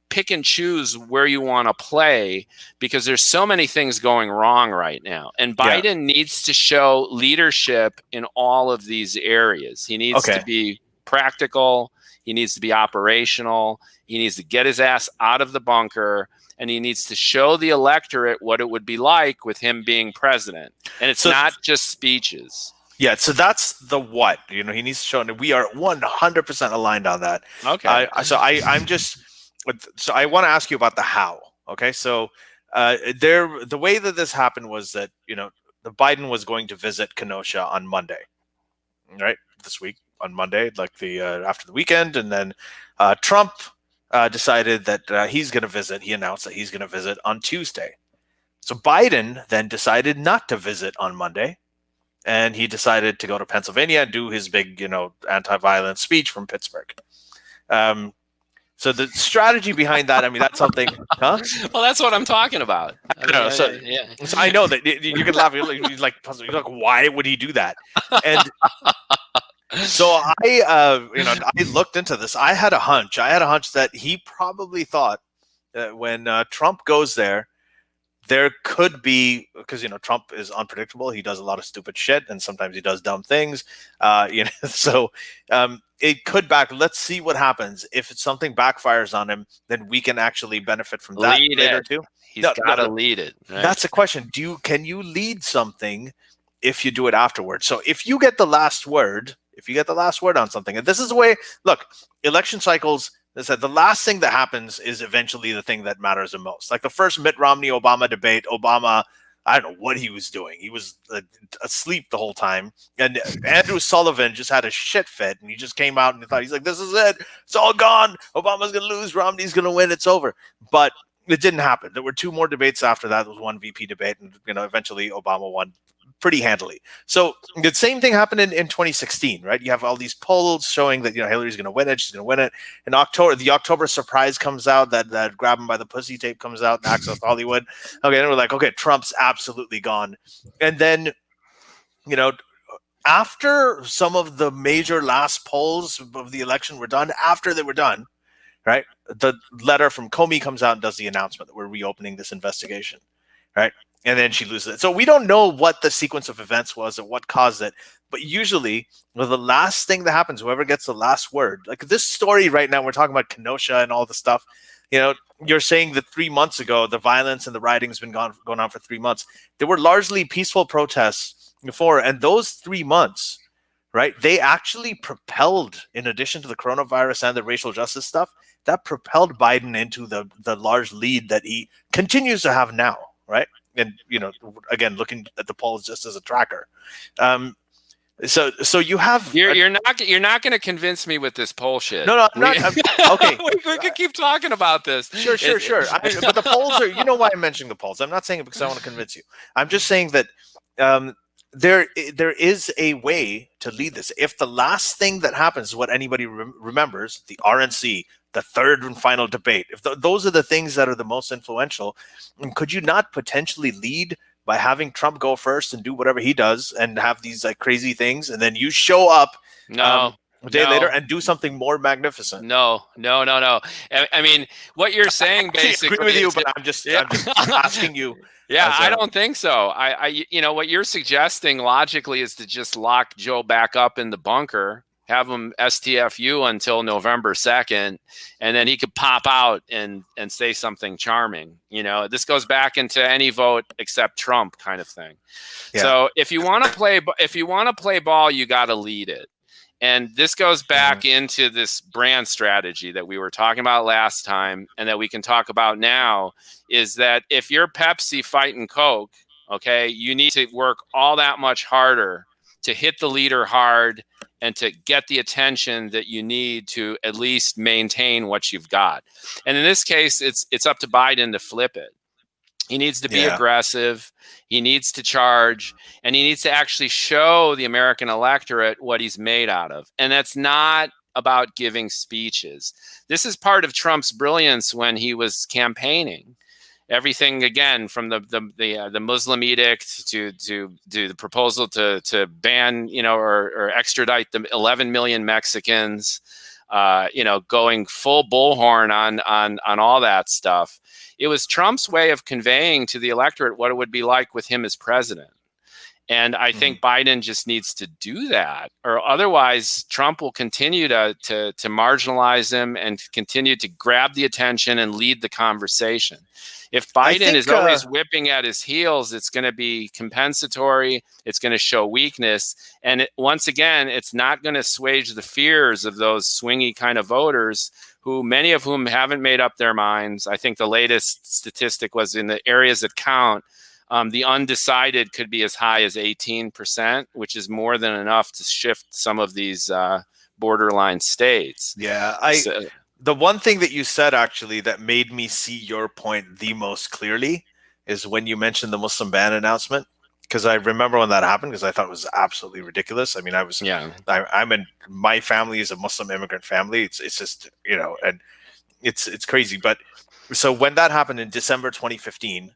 pick and choose where you want to play because there's so many things going wrong right now. And Biden needs to show leadership in all of these areas. He needs to be practical. He needs to be operational. He needs to get his ass out of the bunker, and he needs to show the electorate what it would be like with him being president. And it's not just speeches. Yeah, so that's the what. He needs to show, and we are 100% aligned on that. Okay. So I want to ask you about the how. Okay, so the way that this happened was that the Biden was going to visit Kenosha on Monday, right? This week on Monday, like the after the weekend, and then Trump decided that he's going to visit. He announced that he's going to visit on Tuesday. So Biden then decided not to visit on Monday. And he decided to go to Pennsylvania and do his big, anti-violence speech from Pittsburgh. So the strategy behind that, I mean, that's something, huh? Well, that's what I'm talking about. So I know that you can laugh. You're like, why would he do that? And so I looked into this. I had a hunch that he probably thought that when Trump goes there could be, because Trump is unpredictable. He does a lot of stupid shit, and sometimes he does dumb things. So it could let's see what happens. If something backfires on him, then we can actually benefit from that later too. He's got to lead it. Right? That's the question. Can you lead something if you do it afterwards? So if you get the last word, on something, and this is the way. Look, election cycles. They said the last thing that happens is eventually the thing that matters the most. Like the first Mitt Romney-Obama debate, Obama, I don't know what he was doing. He was asleep the whole time. And Andrew Sullivan just had a shit fit, and he just came out and he's like, this is it. It's all gone. Obama's going to lose. Romney's going to win. It's over. But it didn't happen. There were 2 more debates after that. There was one VP debate, and eventually Obama won pretty handily. So the same thing happened in 2016, right? You have all these polls showing that Hillary's going to win it. She's going to win it. In October, the October surprise comes out, that grab him by the pussy tape comes out, and Access Hollywood. Okay, and we're like, okay, Trump's absolutely gone. And then, after some of the major last polls of the election were done, after they were done, right, the letter from Comey comes out and does the announcement that we're reopening this investigation, right? And then she loses it. So we don't know what the sequence of events was or what caused it. But usually, the last thing that happens, whoever gets the last word, like this story right now, we're talking about Kenosha and all the stuff. You're saying that 3 months ago, the violence and the rioting has been going on for 3 months. There were largely peaceful protests before. And those 3 months, right, they actually propelled, in addition to the coronavirus and the racial justice stuff, that propelled Biden into the large lead that he continues to have now, right? And again, looking at the polls just as a tracker. So you have you're not going to convince me with this poll shit. No, I'm not. Okay, we could keep talking about this. Sure. But the polls are. You know why I'm mentioning the polls? I'm not saying it because I want to convince you. I'm just saying that there is a way to lead this. If the last thing that happens is what anybody remembers, the RNC, the third and final debate, if those are the things that are the most influential, could you not potentially lead by having Trump go first and do whatever he does and have these like crazy things, and then you show up a day later and do something more magnificent. No. I mean, what you're saying basically. I agree with you, but I'm just asking you. Yeah, I don't think so. What you're suggesting logically is to just lock Joe back up in the bunker, have him STFU until November 2nd, and then he could pop out and say something charming. This goes back into any vote except Trump kind of thing. Yeah. So if you want to play ball, you got to lead it. And this goes back into this brand strategy that we were talking about last time and that we can talk about now, is that if you're Pepsi fighting Coke, okay, you need to work all that much harder to hit the leader hard and to get the attention that you need to at least maintain what you've got. And in this case, it's up to Biden to flip it. He needs to be aggressive. He needs to charge, and he needs to actually show the American electorate what he's made out of. And that's not about giving speeches. This is part of Trump's brilliance when he was campaigning. Everything, again, from the Muslim edict to the proposal to ban, or extradite the 11 million Mexicans, going full bullhorn on all that stuff. It was Trump's way of conveying to the electorate what it would be like with him as president. And I think Biden just needs to do that, or otherwise Trump will continue to marginalize him and continue to grab the attention and lead the conversation. If Biden is always whipping at his heels, it's going to be compensatory. It's going to show weakness. And once again, it's not going to assuage the fears of those swingy kind of voters, who many of whom haven't made up their minds. I think the latest statistic was in the areas that count, the undecided could be as high as 18%, which is more than enough to shift some of these borderline states. Yeah, the one thing that you said actually that made me see your point the most clearly is when you mentioned the Muslim ban announcement, because I remember when that happened, because I thought it was absolutely ridiculous. I mean, my family is a Muslim immigrant family. It's just, and it's crazy. But so when that happened in December 2015,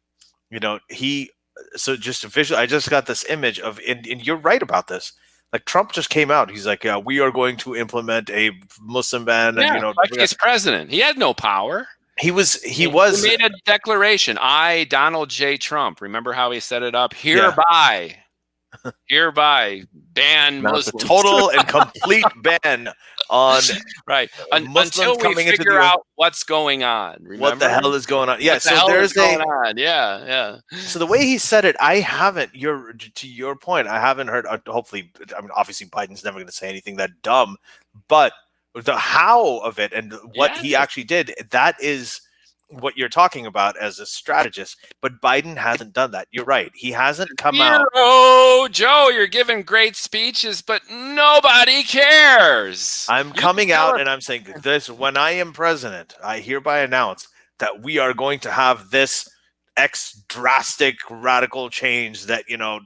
so just visually, I just got this image of, and you're right about this. Like Trump just came out. He's like, we are going to implement a Muslim ban. Yeah, and, like he's president. He had no power. He made a declaration. I, Donald J. Trump. Remember how he set it up? Hereby ban Muslims. A total and complete ban on until we figure out what's going on. Remember? What the hell is going on? Yeah, So the way he said it, I haven't. To your point, I haven't heard. Hopefully, I mean, obviously, Biden's never going to say anything that dumb, but the how of it and what he actually did, that is what you're talking about as a strategist. But Biden hasn't done that. You're right. He hasn't come out. Oh, Joe, you're giving great speeches, but nobody cares. I'm coming out and I'm saying this: when I am president, I hereby announce that we are going to have this drastic radical change that a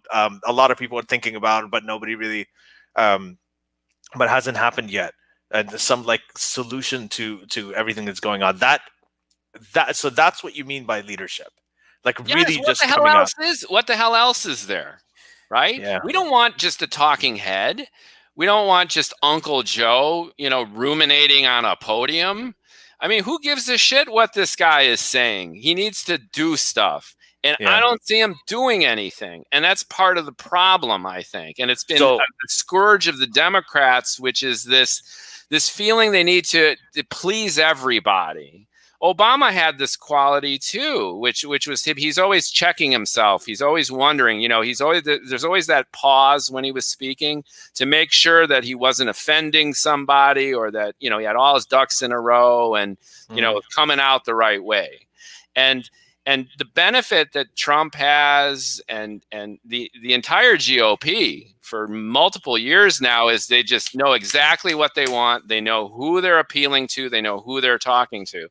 lot of people are thinking about, but nobody really, but hasn't happened yet. And some like solution to everything that's going on. So that's what you mean by leadership. Like really just coming out. What the hell else is there? Right? Yeah. We don't want just a talking head. We don't want just Uncle Joe, ruminating on a podium. I mean, who gives a shit what this guy is saying? He needs to do stuff. And I don't see him doing anything. And that's part of the problem, I think. And it's been a scourge of the Democrats, which is this feeling they need to please everybody. Obama had this quality too, which was him. He's always checking himself. He's always wondering, there's always that pause when he was speaking to make sure that he wasn't offending somebody, or that, he had all his ducks in a row and, coming out the right way. And the benefit that Trump has and the entire GOP, for multiple years now is they just know exactly what they want. They know who they're appealing to. They know who they're talking to.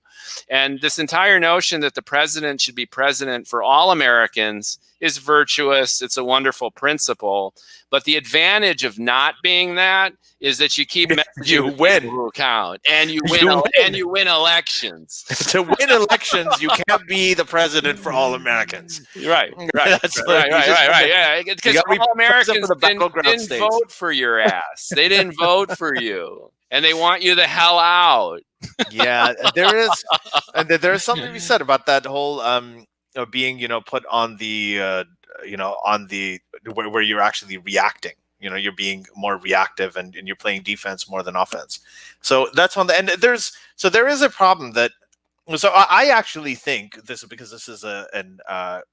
And this entire notion that the president should be president for all Americans is virtuous. It's a wonderful principle. But the advantage of not being that is that you keep you win who count, and you win elections. To win elections, you can't be the president for all Americans. Right. Yeah, because all Americans didn't vote for your ass. They didn't vote for you, and they want you the hell out. Yeah, there's something to be said about that whole being put on the where you're actually reacting. You're being more reactive and you're playing defense more than offense. So that's one. And there is a problem that. So I actually think this is because this is the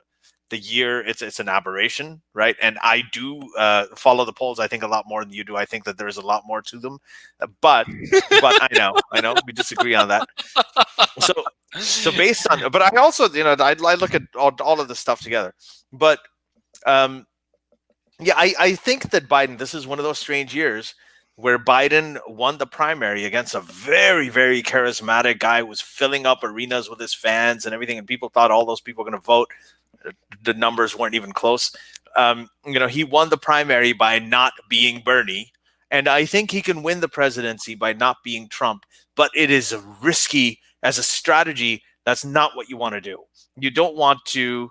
year. It's an aberration, right? And I do follow the polls. I think a lot more than you do. I think that there's a lot more to them, but I know we disagree on that. So based on, but I also I look at all of this stuff together, but yeah, I think that Biden. This is one of those strange years where Biden won the primary against a very, very charismatic guy who was filling up arenas with his fans and everything, and people thought all those people were going to vote. The numbers weren't even close. He won the primary by not being Bernie, and I think he can win the presidency by not being Trump. But it is risky as a strategy. That's not what you want to do. You don't want to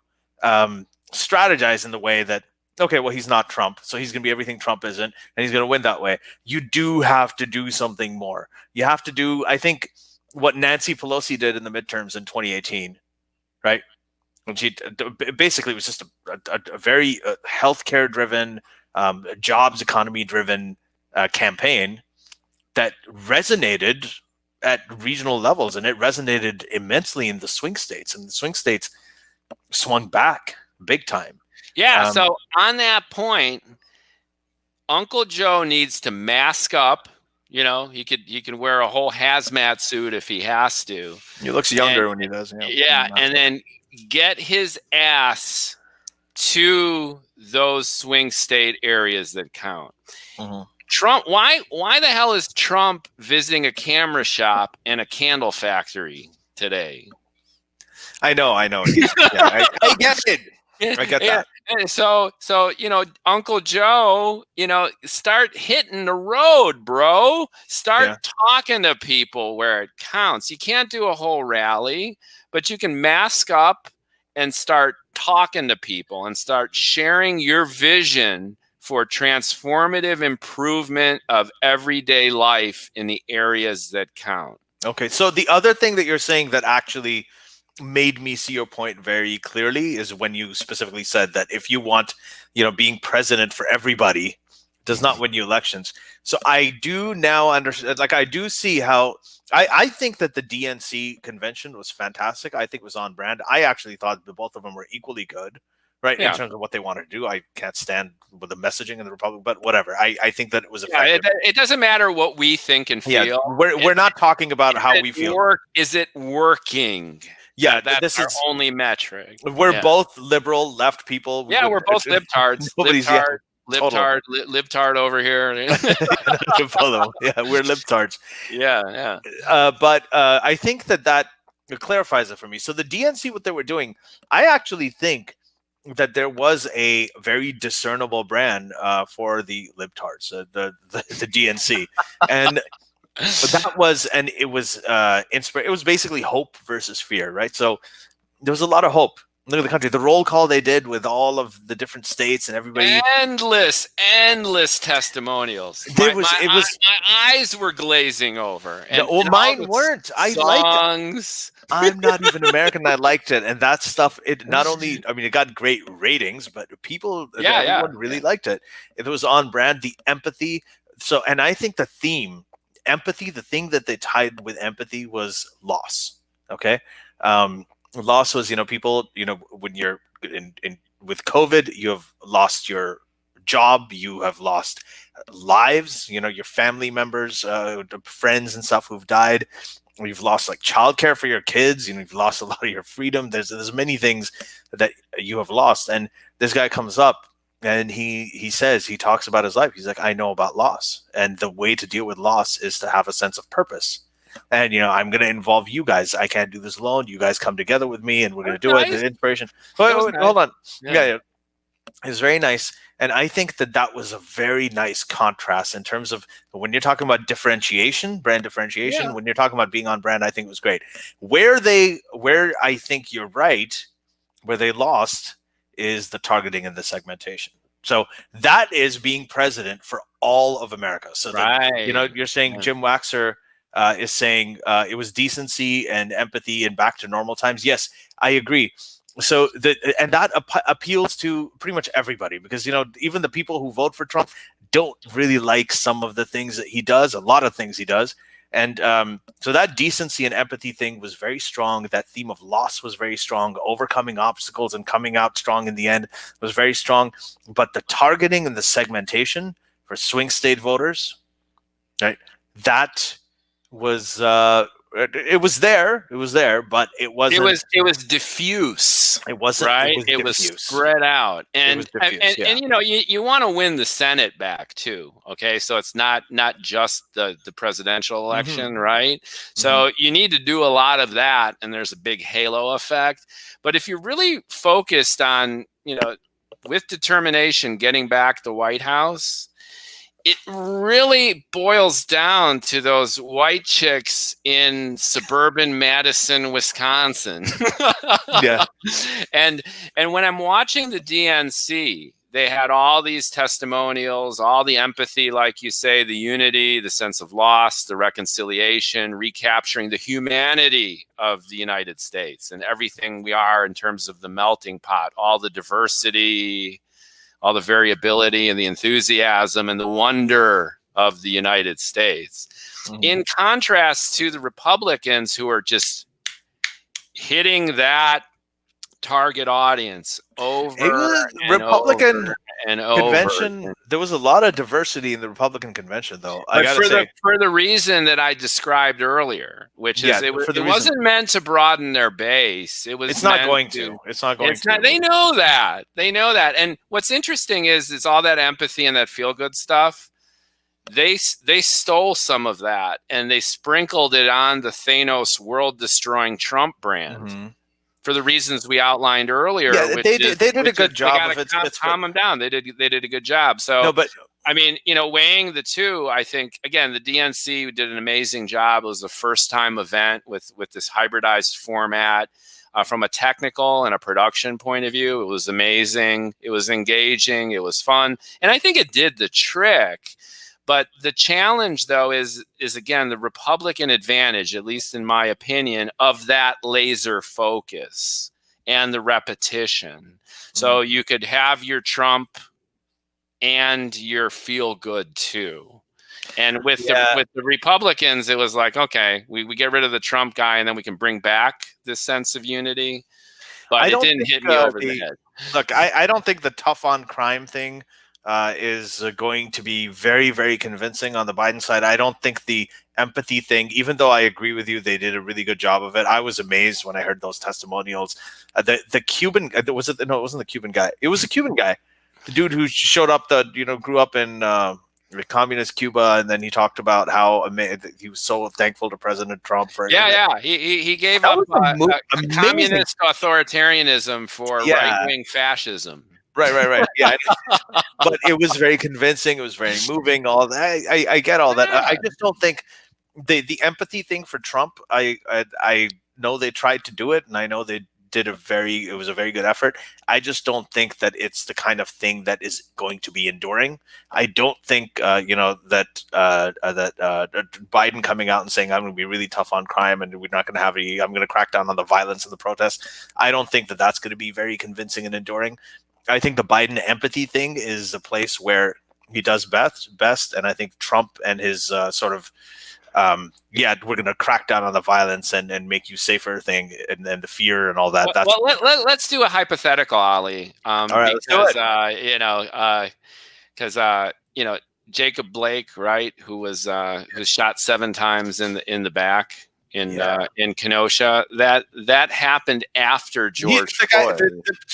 strategize in the way that, okay, well, he's not Trump, so he's going to be everything Trump isn't, and he's going to win that way. You do have to do something more. You have to do, I think, what Nancy Pelosi did in the midterms in 2018, right? And she basically was just a very healthcare-driven, jobs economy-driven campaign that resonated at regional levels, and it resonated immensely in the swing states, and the swing states swung back big time. Yeah, so on that point, Uncle Joe needs to mask up. He can wear a whole hazmat suit if he has to. He looks younger when he does. Yeah, and then get his ass to those swing state areas that count. Mm-hmm. Trump, why the hell is Trump visiting a camera shop and a candle factory today? I know. I get it. I get that. And so Uncle Joe, start hitting the road, bro. Start talking to people where it counts. You can't do a whole rally, but you can mask up and start talking to people and start sharing your vision for transformative improvement of everyday life in the areas that count. Okay, so the other thing that you're saying that actually made me see your point very clearly is when you specifically said that if you want, being president for everybody does not win you elections. So I do now understand, I do see how, I think that the DNC convention was fantastic. I think it was on brand. I actually thought that both of them were equally good, right? Yeah. In terms of what they want to do. I can't stand with the messaging in the Republic, but whatever. I think that it was effective. It doesn't matter what we think and feel. Yeah, we're not talking about how we feel. Is it working? Yeah, that's our only metric. We're both liberal left people. Yeah, we're both libtards. Libtard over here. Yeah, we're libtards. Yeah. But I think that clarifies it for me. So the DNC, what they were doing, I actually think that there was a very discernible brand for the libtards, the DNC, and. That was, and it was it was basically hope versus fear, right? So there was a lot of hope. Look at the country, the roll call they did with all of the different states and everybody. Endless testimonials. My eyes were glazing over. And mine weren't. I liked it. I'm not even American. I liked it, and that stuff. It not only, it got great ratings, but everyone really liked it. It was on brand. The empathy. So, and I think the theme. Empathy, the thing that they tied with empathy was loss. Okay. Loss was, people, when you're with COVID, you have lost your job, you have lost lives, your family members, friends and stuff who've died. You've lost childcare for your kids, you've lost a lot of your freedom. There's many things that you have lost. And this guy comes up And he says, he talks about his life. He's like, I know about loss, and the way to deal with loss is to have a sense of purpose. And I'm going to involve you guys. I can't do this alone. You guys come together with me, and we're going to do it. Nice. The inspiration. That was Wait, nice. hold on. Yeah. Yeah, it's very nice. And I think that was a very nice contrast in terms of when you're talking about differentiation, brand differentiation. Yeah. When you're talking about being on brand, I think it was great. Where I think you're right, where they lost, is the targeting and the segmentation. So that is being president for all of America. So that Right. you're saying Jim Waxer is saying it was decency and empathy and back to normal times. Yes, I agree. So that appeals to pretty much everybody, because even the people who vote for Trump don't really like some of the things that he does, a lot of things he does. And so that decency and empathy thing was very strong. That theme of loss was very strong. Overcoming obstacles and coming out strong in the end was very strong. But the targeting and the segmentation for swing state voters, right? That was it was there, but it wasn't. It was diffuse. It wasn't right. It Was diffuse. spread out, It was diffuse, yeah. and you want to win the Senate back too. Okay, so it's not just the presidential election, right? So you need to do a lot of that, and there's a big halo effect. But if you're really focused on with determination getting back the White House, it really boils down to those white chicks in suburban Madison, Wisconsin. Yeah. And when I'm watching the DNC, they had all these testimonials, all the empathy, like you say, the unity, the sense of loss, the reconciliation, recapturing the humanity of the United States and everything we are in terms of the melting pot, all the diversity, all the variability and the enthusiasm and the wonder of the United States. In contrast to the Republicans, who are just hitting that target audience over and Republican over and convention. over. There was a lot of diversity in the Republican convention, though. I gotta say, for the reason that I described earlier, which is it wasn't meant to broaden their base. It's not going to. It's not going to. They know that. They know that. And what's interesting is all that empathy and that feel good stuff. They stole some of that and they sprinkled it on the Thanos world destroying Trump brand. For the reasons we outlined earlier. Yeah, they did a good job of it. Calm them down. They did a good job. So, no, but I mean, weighing the two, I think, again, the DNC did an amazing job. It was a first-time event with this hybridized format. From a technical and a production point of view, it was amazing. It was engaging. It was fun. And I think it did the trick. But the challenge, though, is again, the Republican advantage, at least in my opinion, of that laser focus and the repetition. So you could have your Trump and your feel good too. And with the Republicans, it was like, okay, we get rid of the Trump guy and then we can bring back this sense of unity. But it didn't hit me over the head. Look, I don't think the tough on crime thing is going to be very, very convincing on the Biden side. I don't think the empathy thing, even though I agree with you, they did a really good job of it. I was amazed when I heard those testimonials. The Cuban, was it? No, it wasn't the Cuban guy. It was a Cuban guy, the dude who showed up, grew up in communist Cuba, and then he talked about how he was so thankful to President Trump for he gave up communist authoritarianism for right-wing fascism. Right. Yeah, but it was very convincing. It was very moving. All that, I get all that. I just don't think the empathy thing for Trump. I know they tried to do it, and I know they did it was a very good effort. I just don't think that it's the kind of thing that is going to be enduring. I don't think that Biden coming out and saying I'm going to be really tough on crime and we're not going to have I'm going to crack down on the violence and the protests. I don't think that that's going to be very convincing and enduring. I think the Biden empathy thing is a place where he does best, and I think Trump and his we're going to crack down on the violence and make you safer thing and the fear and all that. Let's do a hypothetical, Ali. All right, because Jacob Blake, right, who was shot 7 times in the back in Kenosha. That happened after George Floyd.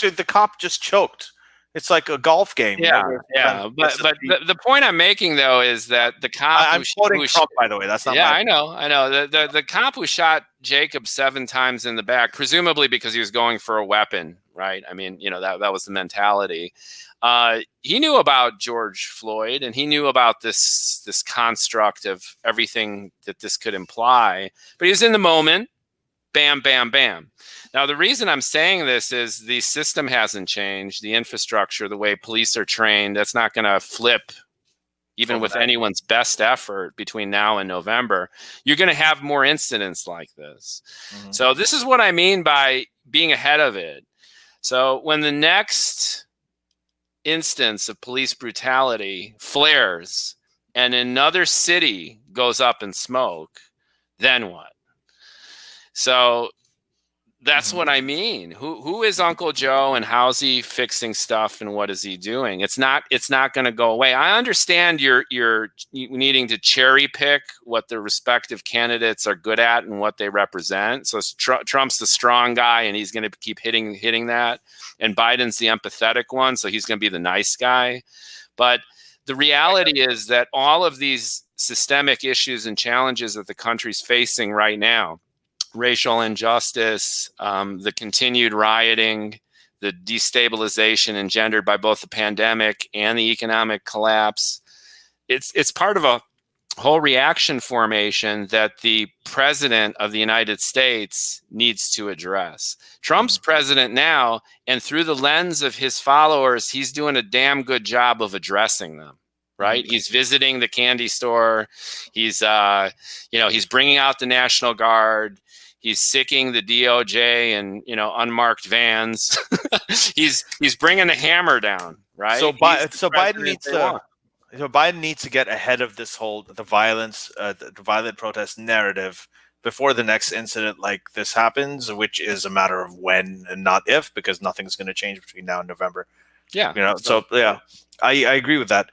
The cop just choked. It's like a golf game. Yeah, Where yeah. But the point I'm making though is that the cop I'm quoting Trump, by the way. That's not. Yeah, I know. The cop who shot Jacob 7 times in the back, presumably because he was going for a weapon, right? I mean, that was the mentality. He knew about George Floyd, and he knew about this construct of everything that this could imply. But he was in the moment. Bam, bam, bam. Now, the reason I'm saying this is the system hasn't changed. The infrastructure, the way police are trained, that's not going to flip even with anyone's best effort between now and November. You're going to have more incidents like this. Mm-hmm. So this is what I mean by being ahead of it. So when the next instance of police brutality flares and another city goes up in smoke, then what? So that's what I mean. Who is Uncle Joe, and how's he fixing stuff, and what is he doing? It's not going to go away. I understand you're needing to cherry pick what the respective candidates are good at and what they represent. So Trump's the strong guy, and he's going to keep hitting that, and Biden's the empathetic one, so he's going to be the nice guy. But the reality is that all of these systemic issues and challenges that the country's facing right now, racial injustice, the continued rioting, the destabilization engendered by both the pandemic and the economic collapse. It's part of a whole reaction formation that the president of the United States needs to address. Trump's president now, and through the lens of his followers, he's doing a damn good job of addressing them. Right. He's visiting the candy store. He's bringing out the National Guard. He's sicking the DOJ and, unmarked vans. he's bringing the hammer down, right? So Biden needs to get ahead of this the violent protest narrative before the next incident like this happens, which is a matter of when and not if, because nothing's going to change between now and November. Yeah. I agree with that.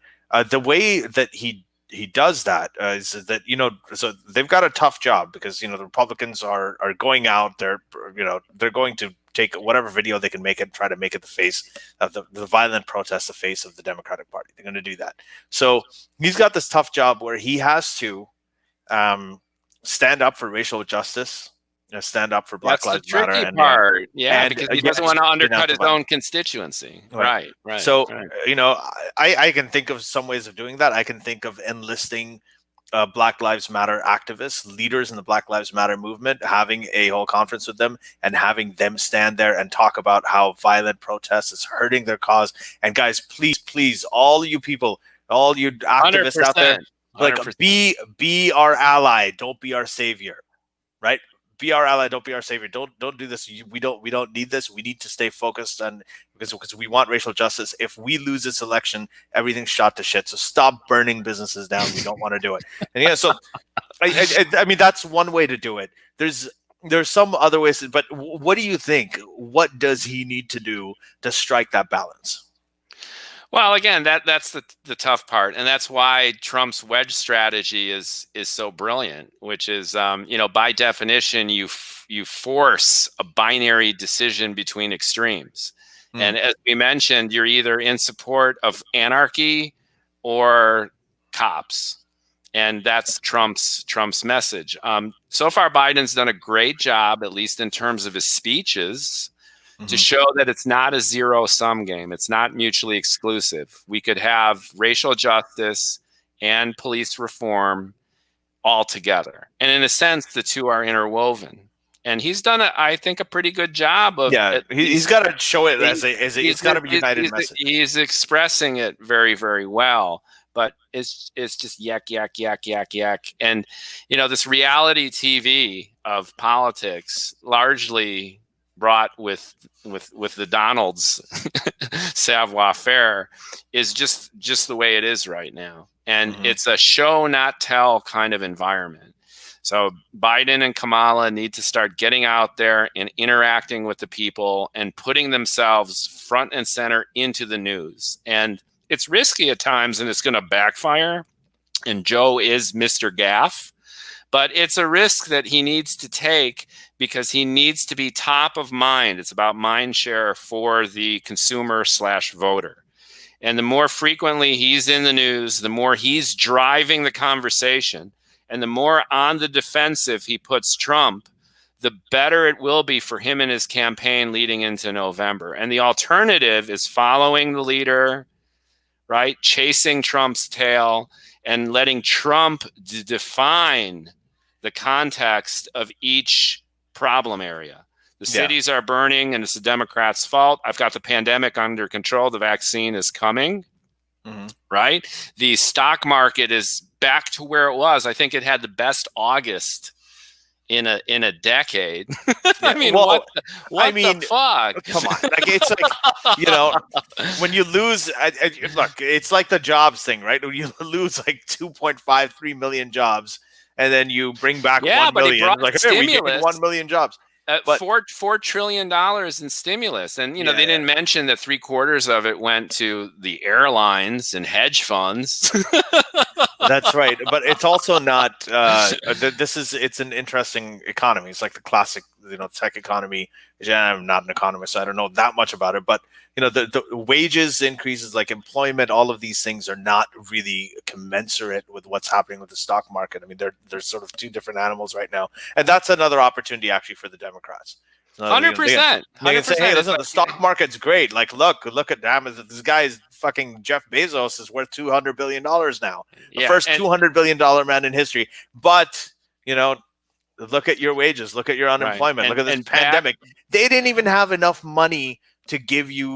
The way that he does that is that, so they've got a tough job because, the Republicans are going out there, they're going to take whatever video they can make it, try to make it the face of the violent protest, the face of the Democratic Party. They're going to do that. So he's got this tough job where he has to stand up for racial justice, stand up for Black Lives Matter. That's the tricky part. Because he doesn't want to undercut his own constituency. Right. So, I can think of some ways of doing that. I can think of enlisting Black Lives Matter activists, leaders in the Black Lives Matter movement, having a whole conference with them and having them stand there and talk about how violent protest is hurting their cause. And guys, please, all you people, all you activists out there, 100%. Be our ally. Don't be our savior. Right? Be our ally, don't be our savior. Don't do this. We don't need this. We need to stay focused on because we want racial justice. If we lose this election, everything's shot to shit. So stop burning businesses down. We don't want to do it. And so I mean that's one way to do it. There's some other ways, but what do you think? What does he need to do to strike that balance? Well, again, that's the tough part, and that's why Trump's wedge strategy is so brilliant. Which is, by definition, you force a binary decision between extremes, and as we mentioned, you're either in support of anarchy or cops, and that's Trump's message. So far, Biden's done a great job, at least in terms of his speeches, to show that it's not a zero-sum game. It's not mutually exclusive. We could have racial justice and police reform all together. And in a sense, the two are interwoven. And he's done, I think, a pretty good job of. Yeah, he's got to show it as it's got to be a united message. He's expressing it very, very well. But it's just yak. And, this reality TV of politics largely brought with the Donald's savoir-faire is just the way it is right now. And it's a show, not tell kind of environment. So Biden and Kamala need to start getting out there and interacting with the people and putting themselves front and center into the news. And it's risky at times and it's going to backfire. And Joe is Mr. Gaff. But it's a risk that he needs to take because he needs to be top of mind. It's about mind share for the consumer/voter. And the more frequently he's in the news, the more he's driving the conversation, and the more on the defensive he puts Trump, the better it will be for him and his campaign leading into November. And the alternative is following the leader, right? Chasing Trump's tail and letting Trump define the context of each problem area. The cities are burning and it's the Democrats' fault. I've got the pandemic under control. The vaccine is coming, right? The stock market is back to where it was. I think it had the best August in a decade. I mean, well, what the fuck? Come on. Like, it's like, you know, when you lose, look, it's like the jobs thing, right? When you lose like 2.53 million jobs and then you bring back 1 million, like, hey, we gained 1 million jobs. But $4 trillion in stimulus. And, you know, they didn't mention that 3/4 of it went to the airlines and hedge funds. That's right. But it's also not, it's an interesting economy. It's like the classic, you know, tech economy. I'm not an economist, so I don't know that much about it. But, you know, the wages increases, like employment, all of these things are not really commensurate with what's happening with the stock market. I mean, they're sort of two different animals right now. And that's another opportunity actually for the Democrats. 100%. They can say, hey, listen, the stock market's great. Like, look at Amazon. This guy's fucking Jeff Bezos is worth $200 billion now. The first $200 billion man in history. But, you know, look at your wages. Look at your unemployment. Look at this pandemic. They didn't even have enough money to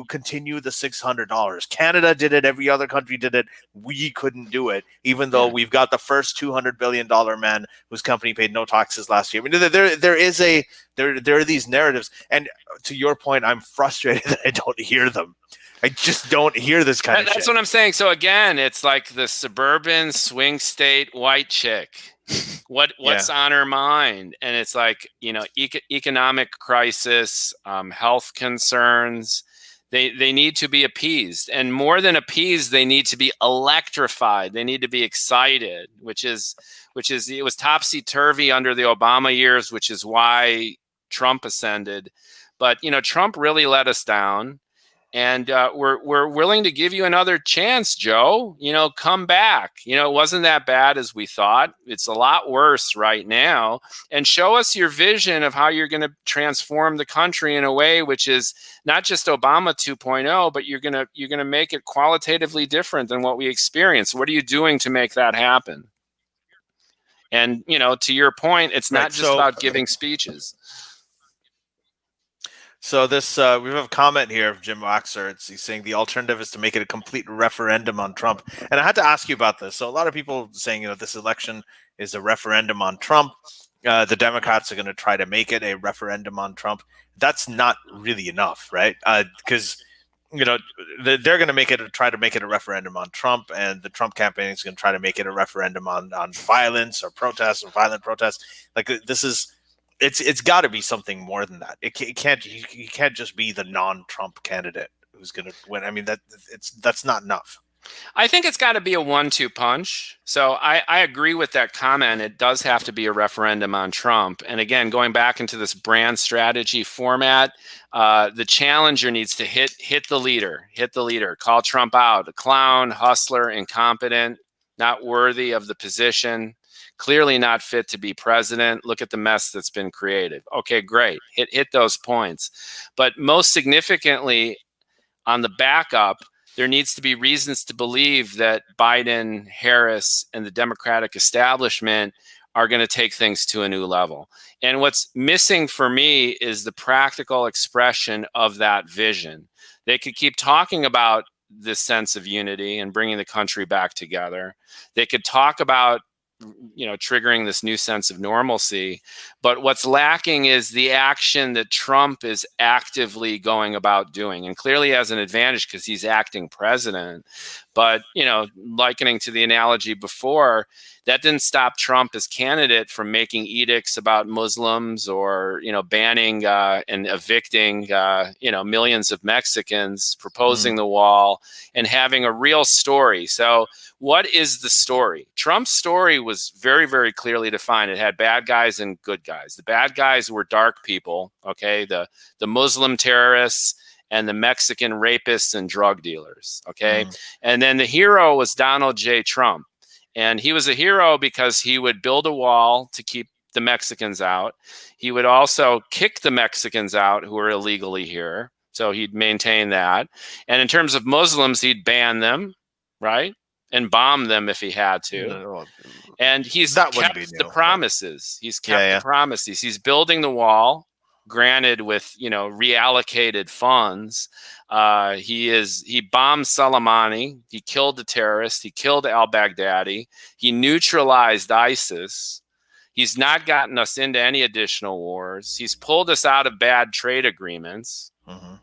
continue the $600. Canada did it. Every other country did it. We couldn't do it, even though we've got the first $200 billion man whose company paid no taxes last year. I mean, there are these narratives. And to your point, I'm frustrated that I don't hear them. I just don't hear this kind of shit. That's what I'm saying. So again, it's like the suburban swing state white chick. What's on her mind? And it's like, you know, economic crisis, health concerns. They need to be appeased, and more than appeased, they need to be electrified. They need to be excited, which is it was topsy-turvy under the Obama years, which is why Trump ascended. But, you know, Trump really let us down. And we're willing to give you another chance, Joe. You know, come back. You know, it wasn't that bad as we thought. It's a lot worse right now. And show us your vision of how you're going to transform the country in a way which is not just Obama 2.0, but you're going to make it qualitatively different than what we experienced. What are you doing to make that happen? And, you know, to your point, it's not just about giving speeches. So this, we have a comment here of Jim Waxer. He's saying the alternative is to make it a complete referendum on Trump. And I had to ask you about this. So a lot of people saying, you know, this election is a referendum on Trump. The Democrats are going to try to make it a referendum on Trump. That's not really enough, right? Because, you know, they're going to try to make it a referendum on Trump, and the Trump campaign is going to try to make it a referendum on violence or protests or violent protests. Like, this is. It's got to be something more than that. It can't. You can't just be the non-Trump candidate who's going to win. I mean, that's not enough. I think it's got to be a 1-2 punch. So I agree with that comment. It does have to be a referendum on Trump. And again, going back into this brand strategy format, the challenger needs to hit the leader, call Trump out, a clown, hustler, incompetent, not worthy of the position. Clearly not fit to be president. Look at the mess that's been created. Okay, great. Hit those points. But most significantly, on the backup, there needs to be reasons to believe that Biden, Harris, and the Democratic establishment are going to take things to a new level. And what's missing for me is the practical expression of that vision. They could keep talking about this sense of unity and bringing the country back together. They could talk about, you know, triggering this new sense of normalcy. But what's lacking is the action that Trump is actively going about doing, and clearly has an advantage because he's acting president. But, likening to the analogy before, that didn't stop Trump as candidate from making edicts about Muslims or, banning and evicting, millions of Mexicans, proposing the wall, and having a real story. So what is the story? Trump's story was very, very clearly defined. It had bad guys and good guys. The bad guys were dark people, okay? The Muslim terrorists and the Mexican rapists and drug dealers, okay? And then the hero was Donald J. Trump. And he was a hero because he would build a wall to keep the Mexicans out. He would also kick the Mexicans out who were illegally here. So he'd maintain that. And in terms of Muslims, he'd ban them, right? And bomb them if he had to. And he's kept the promises. He's kept the promises. He's building the wall, granted with, reallocated funds. He bombed Soleimani. He killed the terrorists. He killed al-Baghdadi. He neutralized ISIS. He's not gotten us into any additional wars. He's pulled us out of bad trade agreements,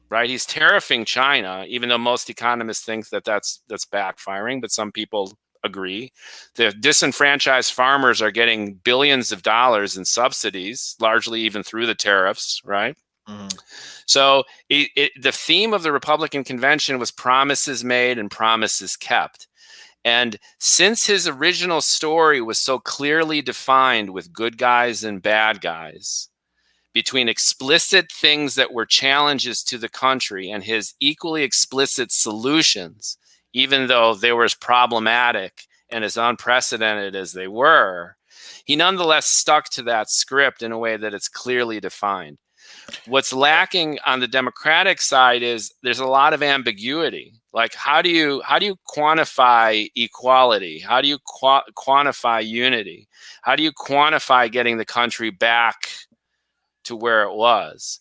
right? He's tariffing China, even though most economists think that that's backfiring, but some people agree. The disenfranchised farmers are getting billions of dollars in subsidies, largely even through the tariffs, right? So the theme of the Republican convention was promises made and promises kept. And since his original story was so clearly defined with good guys and bad guys, between explicit things that were challenges to the country and his equally explicit solutions, even though they were as problematic and as unprecedented as they were, he nonetheless stuck to that script in a way that it's clearly defined. What's lacking on the Democratic side is there's a lot of ambiguity. Like, how do you quantify equality? How do you quantify unity? How do you quantify getting the country back to where it was?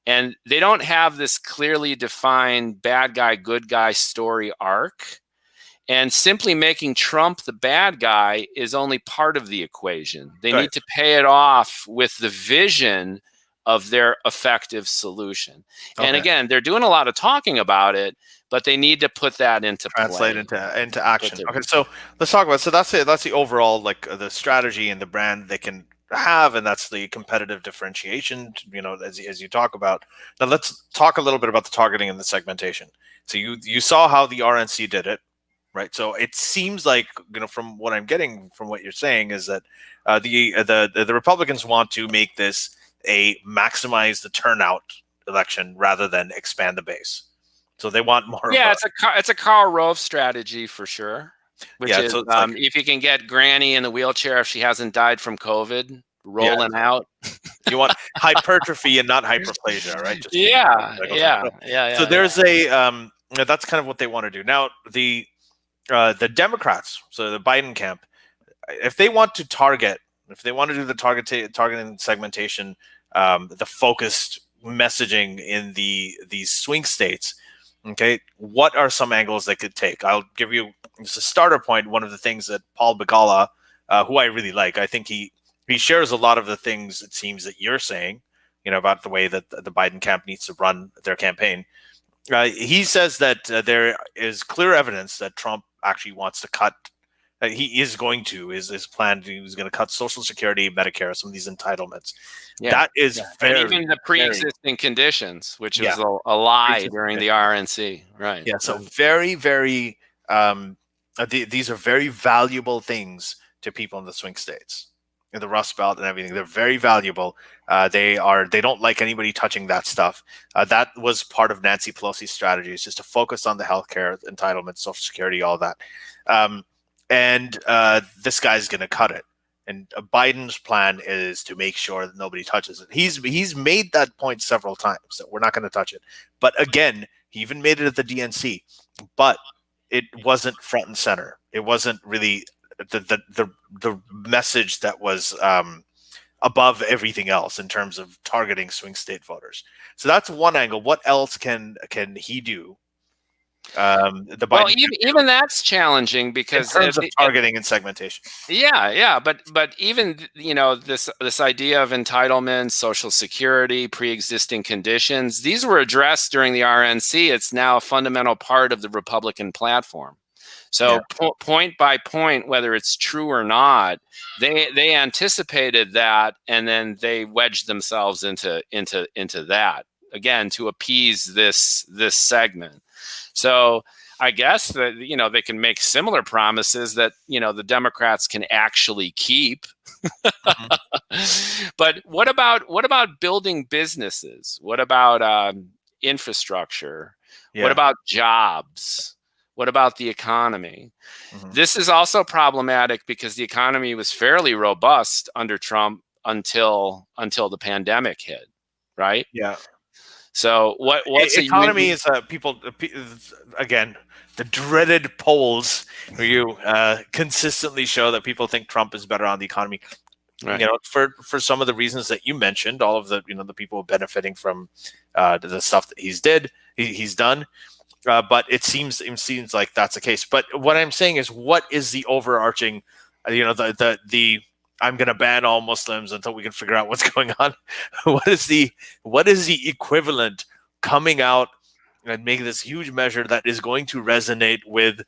And they don't have this clearly defined bad guy, good guy story arc. And simply making Trump the bad guy is only part of the equation. They need to pay it off with the vision of their effective solution. And again, they're doing a lot of talking about it, but they need to put that into translate into action. Okay, so let's talk about. So that's it. That's the overall, like, the strategy and the brand they can have, and that's the competitive differentiation. As you talk about. Now let's talk a little bit about the targeting and the segmentation. So you saw how the RNC did it, right? So it seems like, from what I'm getting from what you're saying, is that the Republicans want to make this a maximize the turnout election rather than expand the base. So they want more. It's a Karl Rove strategy for sure. Which is if you can get Granny in the wheelchair if she hasn't died from COVID, rolling out. You want hypertrophy and not hyperplasia, right? Yeah. So there's a that's kind of what they want to do. Now the Democrats, so the Biden camp, if they want to do the targeting segmentation, the focused messaging in these swing states, okay, what are some angles they could take? I'll give you just a starter point. One of the things that Paul Begala, who I really like, I think he shares a lot of the things, it seems, that you're saying, about the way that the Biden camp needs to run their campaign. He says that there is clear evidence that Trump actually wants to cut. He is going to, his plan, he was going to cut Social Security, Medicare, some of these entitlements. Yeah. That is very, and even the pre-existing conditions, which was a lie during the RNC, right? Yeah, so very, very, these are very valuable things to people in the swing states, in the Rust Belt and everything. They're very valuable. They don't like anybody touching that stuff. That was part of Nancy Pelosi's strategy, is just to focus on the healthcare entitlements, Social Security, all that. And this guy's going to cut it. And Biden's plan is to make sure that nobody touches it. He's made that point several times that we're not going to touch it. But again, he even made it at the DNC. But it wasn't front and center. It wasn't really the message that was above everything else in terms of targeting swing state voters. So that's one angle. What else can he do? Even that's challenging because in terms of targeting and segmentation. But even this idea of entitlement, Social Security, pre-existing conditions, these were addressed during the RNC. It's now a fundamental part of the Republican platform. So point by point, whether it's true or not, they anticipated that, and then they wedged themselves into that again to appease this segment. So I guess that they can make similar promises that the Democrats can actually keep. Mm-hmm. But what about building businesses? What about infrastructure? Yeah. What about jobs? What about the economy? Mm-hmm. This is also problematic because the economy was fairly robust under Trump until the pandemic hit, right? Yeah. So what's the economy is people again, the dreaded polls where you consistently show that people think Trump is better on the economy. Right. For some of the reasons that you mentioned, all of the the people benefiting from the stuff that he's done. But it seems like that's the case. But what I'm saying is, what is the overarching, the I'm going to ban all Muslims until we can figure out what's going on. What is the equivalent coming out and making this huge measure that is going to resonate with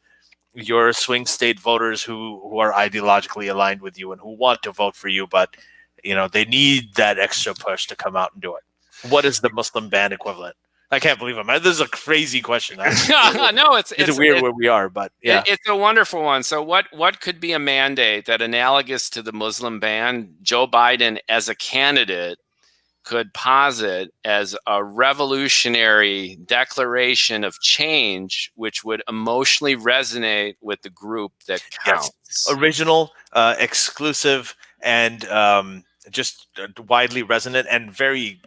your swing state voters who are ideologically aligned with you and who want to vote for you, but they need that extra push to come out and do it? What is the Muslim ban equivalent? I can't believe this is a crazy question. No, it's weird where we are, but yeah, it's a wonderful one. So what could be a mandate that analogous to the Muslim ban, Joe Biden as a candidate could posit as a revolutionary declaration of change, which would emotionally resonate with the group that counts? Yes. Original, exclusive, and just widely resonant and very,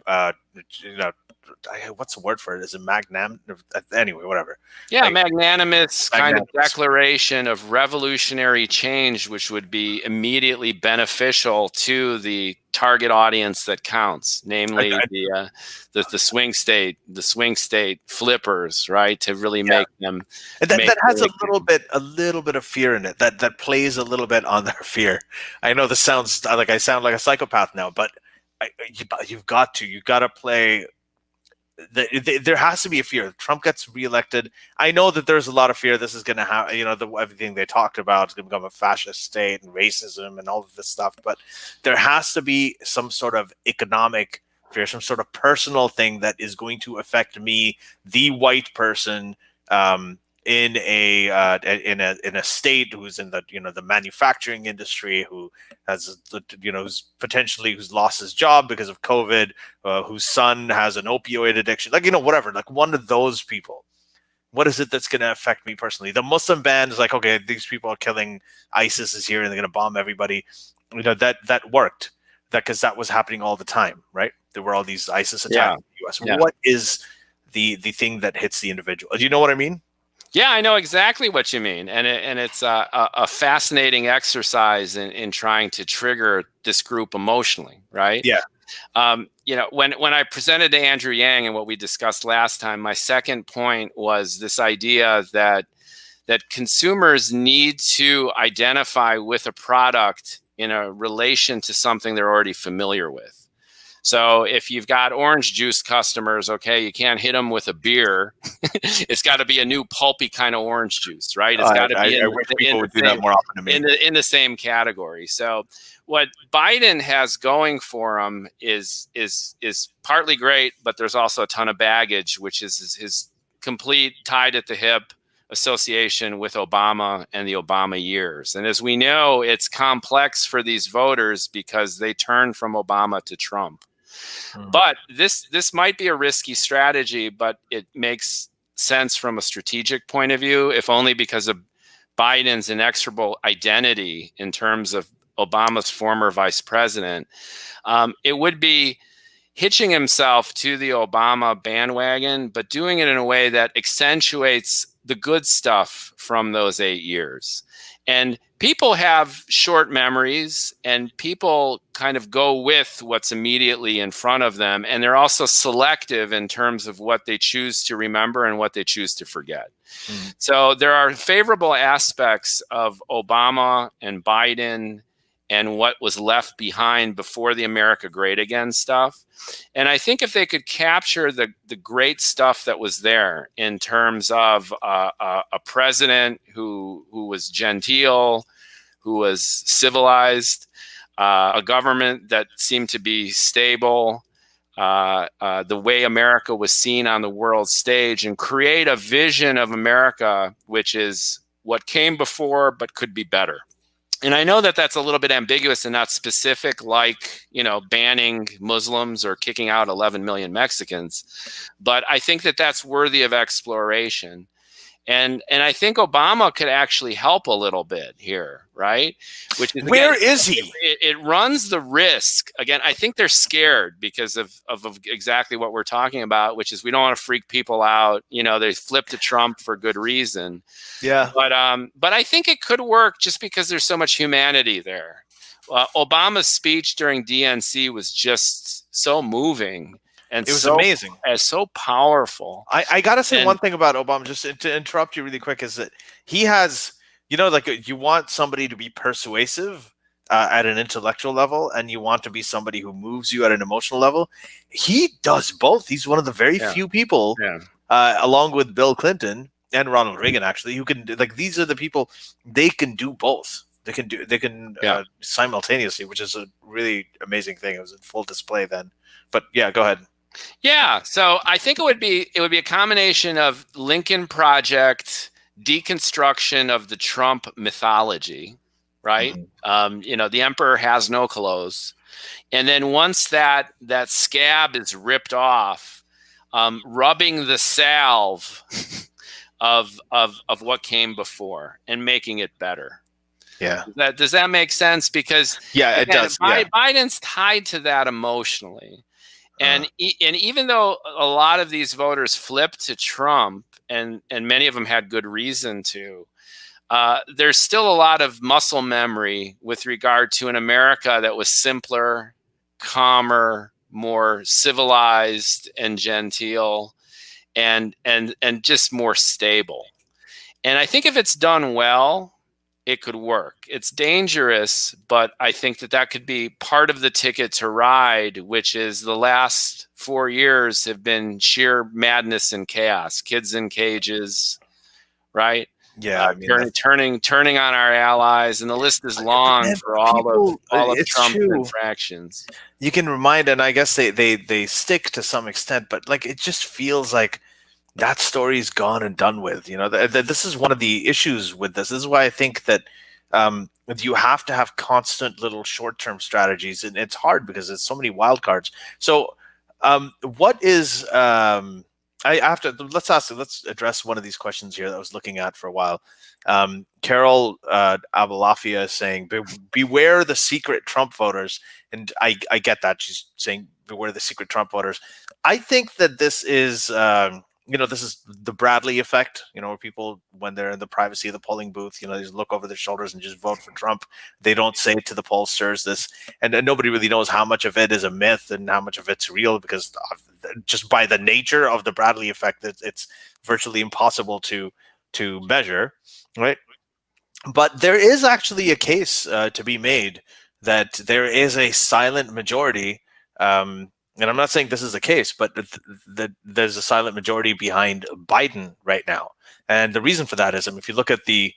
what's the word for it? Is it magnanimous? Anyway, whatever. Yeah, magnanimous kind of declaration of revolutionary change, which would be immediately beneficial to the target audience that counts, namely the swing state flippers, right? To really make them. And that has a little bit of fear in it. That plays a little bit on their fear. I know this sounds like I sound like a psychopath now, but you've got to play. There has to be a fear. If Trump gets reelected, I know that there's a lot of fear this is going to have, everything they talked about is going to become a fascist state and racism and all of this stuff. But there has to be some sort of economic fear, some sort of personal thing that is going to affect me, the white person, in a state who's in the manufacturing industry, who has who's lost his job because of COVID, whose son has an opioid addiction, whatever, one of those people. What is it that's going to affect me personally? The Muslim ban is like, okay, these people are killing, ISIS is here and they're going to bomb everybody. That worked, because that was happening all the time, right? There were all these ISIS attacks in the US. Yeah. What is the thing that hits the individual? Do you know what I mean? Yeah, I know exactly what you mean, and it's a fascinating exercise in trying to trigger this group emotionally, right? Yeah. When I presented to Andrew Yang and what we discussed last time, my second point was this idea that consumers need to identify with a product in a relation to something they're already familiar with. So if you've got orange juice customers, okay, you can't hit them with a beer. It's got to be a new pulpy kind of orange juice, right? It's got to be in the same category. So what Biden has going for him is partly great, but there's also a ton of baggage, which is his complete tied at the hip association with Obama and the Obama years. And as we know, it's complex for these voters because they turn from Obama to Trump. But this might be a risky strategy, but it makes sense from a strategic point of view, if only because of Biden's inexorable identity in terms of Obama's former vice president. It would be hitching himself to the Obama bandwagon, but doing it in a way that accentuates the good stuff from those 8 years. And people have short memories, and people kind of go with what's immediately in front of them. And they're also selective in terms of what they choose to remember and what they choose to forget. Mm-hmm. So there are favorable aspects of Obama and Biden and what was left behind before the America Great Again stuff. And I think if they could capture the great stuff that was there in terms of a president who was genteel, who was civilized, a government that seemed to be stable, the way America was seen on the world stage, and create a vision of America which is what came before but could be better. And I know that that's a little bit ambiguous and not specific, like, banning Muslims or kicking out 11 million Mexicans. But I think that that's worthy of exploration. And I think Obama could actually help a little bit here, right? Which is, where is he? It runs the risk. Again, I think they're scared because of exactly what we're talking about, which is we don't want to freak people out. They flip to Trump for good reason. Yeah. But I think it could work just because there's so much humanity there. Obama's speech during DNC was just so moving. And it was amazing. So powerful. I got to say one thing about Obama, just to interrupt you really quick, is that he has, you want somebody to be persuasive at an intellectual level, and you want to be somebody who moves you at an emotional level. He does both. He's one of the very few people, along with Bill Clinton and Ronald Reagan, actually, who can, these are the people, they can do both. They can simultaneously, which is a really amazing thing. It was in full display then. But yeah, go ahead. Yeah, so I think it would be a combination of Lincoln Project, deconstruction of the Trump mythology, right? Mm-hmm. The emperor has no clothes, and then once that scab is ripped off, rubbing the salve of what came before and making it better. Yeah. Does that make sense? Because it does. Biden's tied to that emotionally. And even though a lot of these voters flipped to Trump, and many of them had good reason to, there's still a lot of muscle memory with regard to an America that was simpler, calmer, more civilized and genteel, and just more stable. And I think if it's done well, it could work. It's dangerous, but I think that could be part of the ticket to ride, which is the last 4 years have been sheer madness and chaos. Kids in cages, right? Yeah, turning on our allies, and the list is long for all of Trump's infractions. You can remind, and I guess they stick to some extent, but it just feels like that story's gone and done with. This is one of the issues with this. This is why I think that you have to have constant little short-term strategies, and it's hard because there's so many wild cards. So, what is let's address one of these questions here that I was looking at for a while. Carol Abalafia is saying, beware the secret Trump voters. And I get that. She's saying, beware the secret Trump voters. I think that this is, this is the Bradley effect, where people, when they're in the privacy of the polling booth, they just look over their shoulders and just vote for Trump. They don't say it to the pollsters, and nobody really knows how much of it is a myth and how much of it's real, because just by the nature of the Bradley effect, it's virtually impossible to measure, right? But there is actually a case to be made that there is a silent majority, and I'm not saying this is the case, but there's a silent majority behind Biden right now. And the reason for that is, if you look at the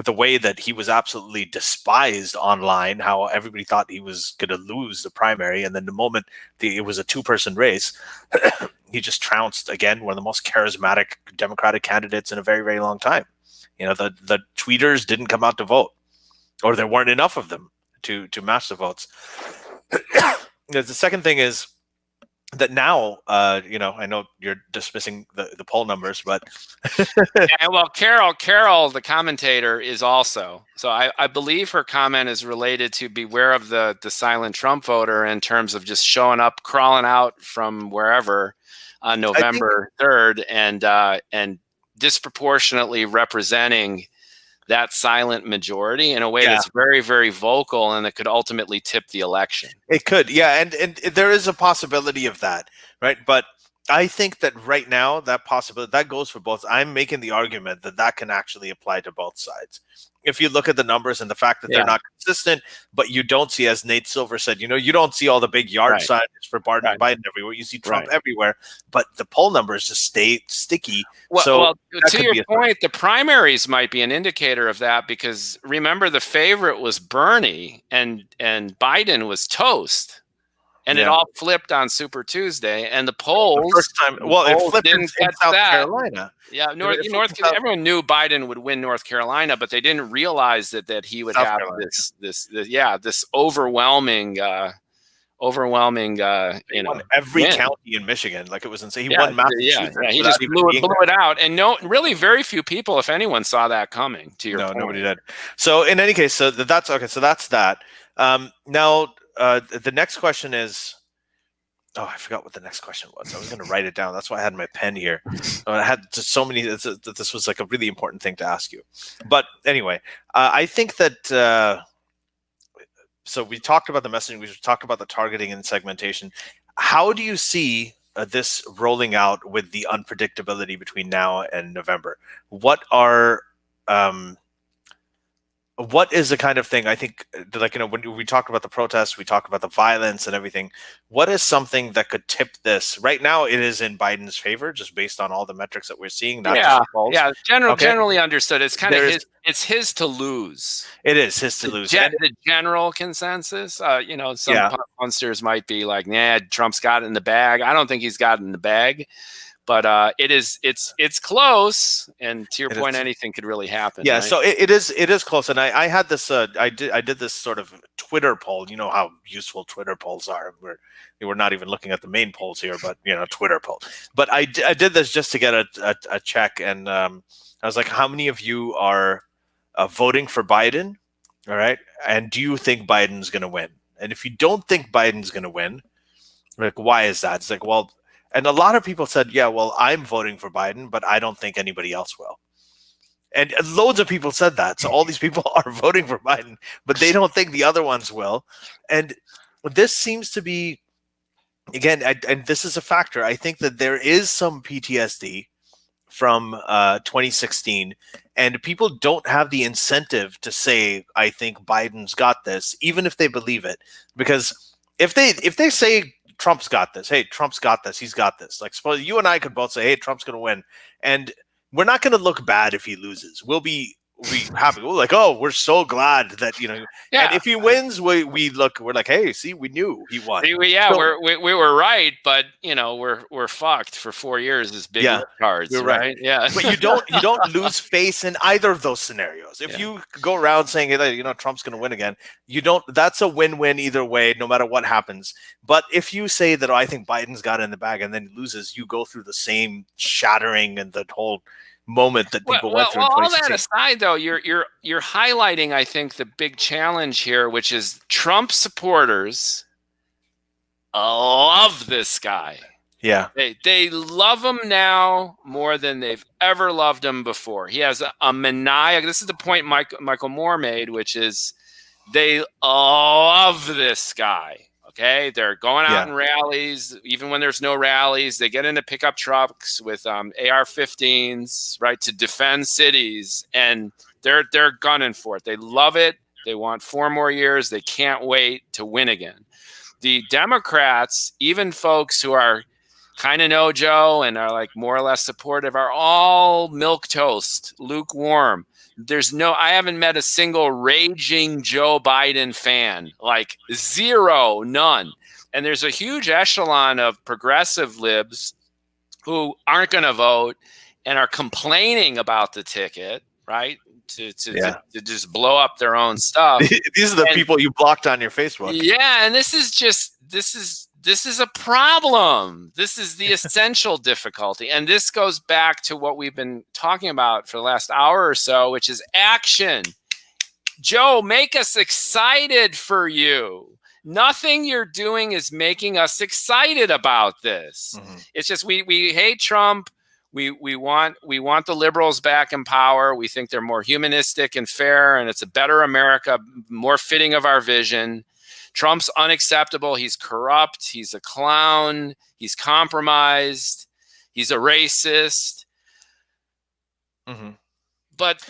way that he was absolutely despised online, how everybody thought he was going to lose the primary, and then the moment it was a two-person race, he just trounced again, one of the most charismatic Democratic candidates in a very, very long time. The tweeters didn't come out to vote, or there weren't enough of them to match the votes. The second thing is that now, I know you're dismissing the poll numbers, but yeah, well, Carol, the commentator, is also. So I believe her comment is related to beware of the silent Trump voter in terms of just showing up, crawling out from wherever on November 3rd, and disproportionately representing that silent majority in a way that's very, very vocal, and that could ultimately tip the election. It could, yeah, and there is a possibility of that, right? But I think that right now, that possibility, that goes for both. I'm making the argument that can actually apply to both sides. if you look at the numbers and the fact that they're not consistent, but you don't see, as Nate Silver said, you don't see all the big yard signs for Biden everywhere. You see Trump everywhere, but the poll numbers just stay sticky. Well, to your point, the primaries might be an indicator of that, because remember, the favorite was Bernie and Biden was toast. And it all flipped on Super Tuesday, and the polls. The first time, it flipped in South Carolina. Yeah, everyone knew Biden would win North Carolina, but they didn't realize that he would have this overwhelming. He won every county in Michigan, like it was insane. He won Massachusetts. He just blew it out, and really very few people, if anyone, saw that coming. To your point. Nobody did. So in any case, that's okay. So that's that. Now. The next question is, I forgot what the next question was. I was going to write it down. That's why I had my pen here. I had just so many. This was like a really important thing to ask you. But anyway, I think that. So we talked about the messaging. We talked about the targeting and segmentation. How do you see this rolling out with the unpredictability between now and November? What is the kind of thing, I think, like, when we talk about the protests, we talk about the violence and everything, what is something that could tip this? Right now, it is in Biden's favor, just based on all the metrics that we're seeing. Generally understood. It's kind of it's his to lose. It is his to lose. The general consensus, some punsters might be like, nah, Trump's got it in the bag. I don't think he's got it in the bag. But it's close, and to your point, anything could really happen. Yeah, right? So it is close, and I had this I did this sort of Twitter poll. You know how useful Twitter polls are. We're not even looking at the main polls here, but Twitter poll. But I did this just to get a check, and I was like, how many of you are voting for Biden? All right, and do you think Biden's going to win? And if you don't think Biden's going to win, like, why is that? It's like, well. And a lot of people said, yeah, well, I'm voting for Biden, but I don't think anybody else will. And loads of people said that. So all these people are voting for Biden, but they don't think the other ones will. And this seems to be, again, and this is a factor. I think that there is some PTSD from 2016, and people don't have the incentive to say, I think Biden's got this, even if they believe it. Because if they say, Trump's got this. Hey, Trump's got this. He's got this. Like, suppose you and I could both say, hey, Trump's going to win. And we're not going to look bad if he loses. We'll be happy. We're like, oh, we're so glad that, And if he wins, we're like, hey, see, we knew he won. We were right, but we're fucked for 4 years as big cards, right? Yeah. But you don't lose face in either of those scenarios. If you go around saying, hey, Trump's going to win again, that's a win-win either way, no matter what happens. But if you say that, I think Biden's got it in the bag, and then he loses, you go through the same shattering and the whole moment that people went through. All that aside, though, you're highlighting, I think, the big challenge here, which is Trump supporters love this guy. Yeah, they love him now more than they've ever loved him before. He has a maniac. This is the point Michael Moore made, which is they love this guy. Okay, they're going out in rallies, even when there's no rallies. They get into pickup trucks with AR-15s, right, to defend cities, and they're gunning for it. They love it. They want 4 more years. They can't wait to win again. The Democrats, even folks who are kind of no Joe and are like more or less supportive, are all milquetoast, lukewarm. I haven't met a single raging Joe Biden fan, like zero, none. And there's a huge echelon of progressive libs who aren't going to vote and are complaining about the ticket, right? To just blow up their own stuff. These are the people you blocked on your Facebook. Yeah. And this is a problem. This is the essential difficulty. And this goes back to what we've been talking about for the last hour or so, which is action. Joe, make us excited for you. Nothing you're doing is making us excited about this. Mm-hmm. It's just we hate Trump. We want the liberals back in power. We think they're more humanistic and fair, and it's a better America, more fitting of our vision. Trump's unacceptable. He's corrupt. He's a clown. He's compromised. He's a racist. Mm-hmm. But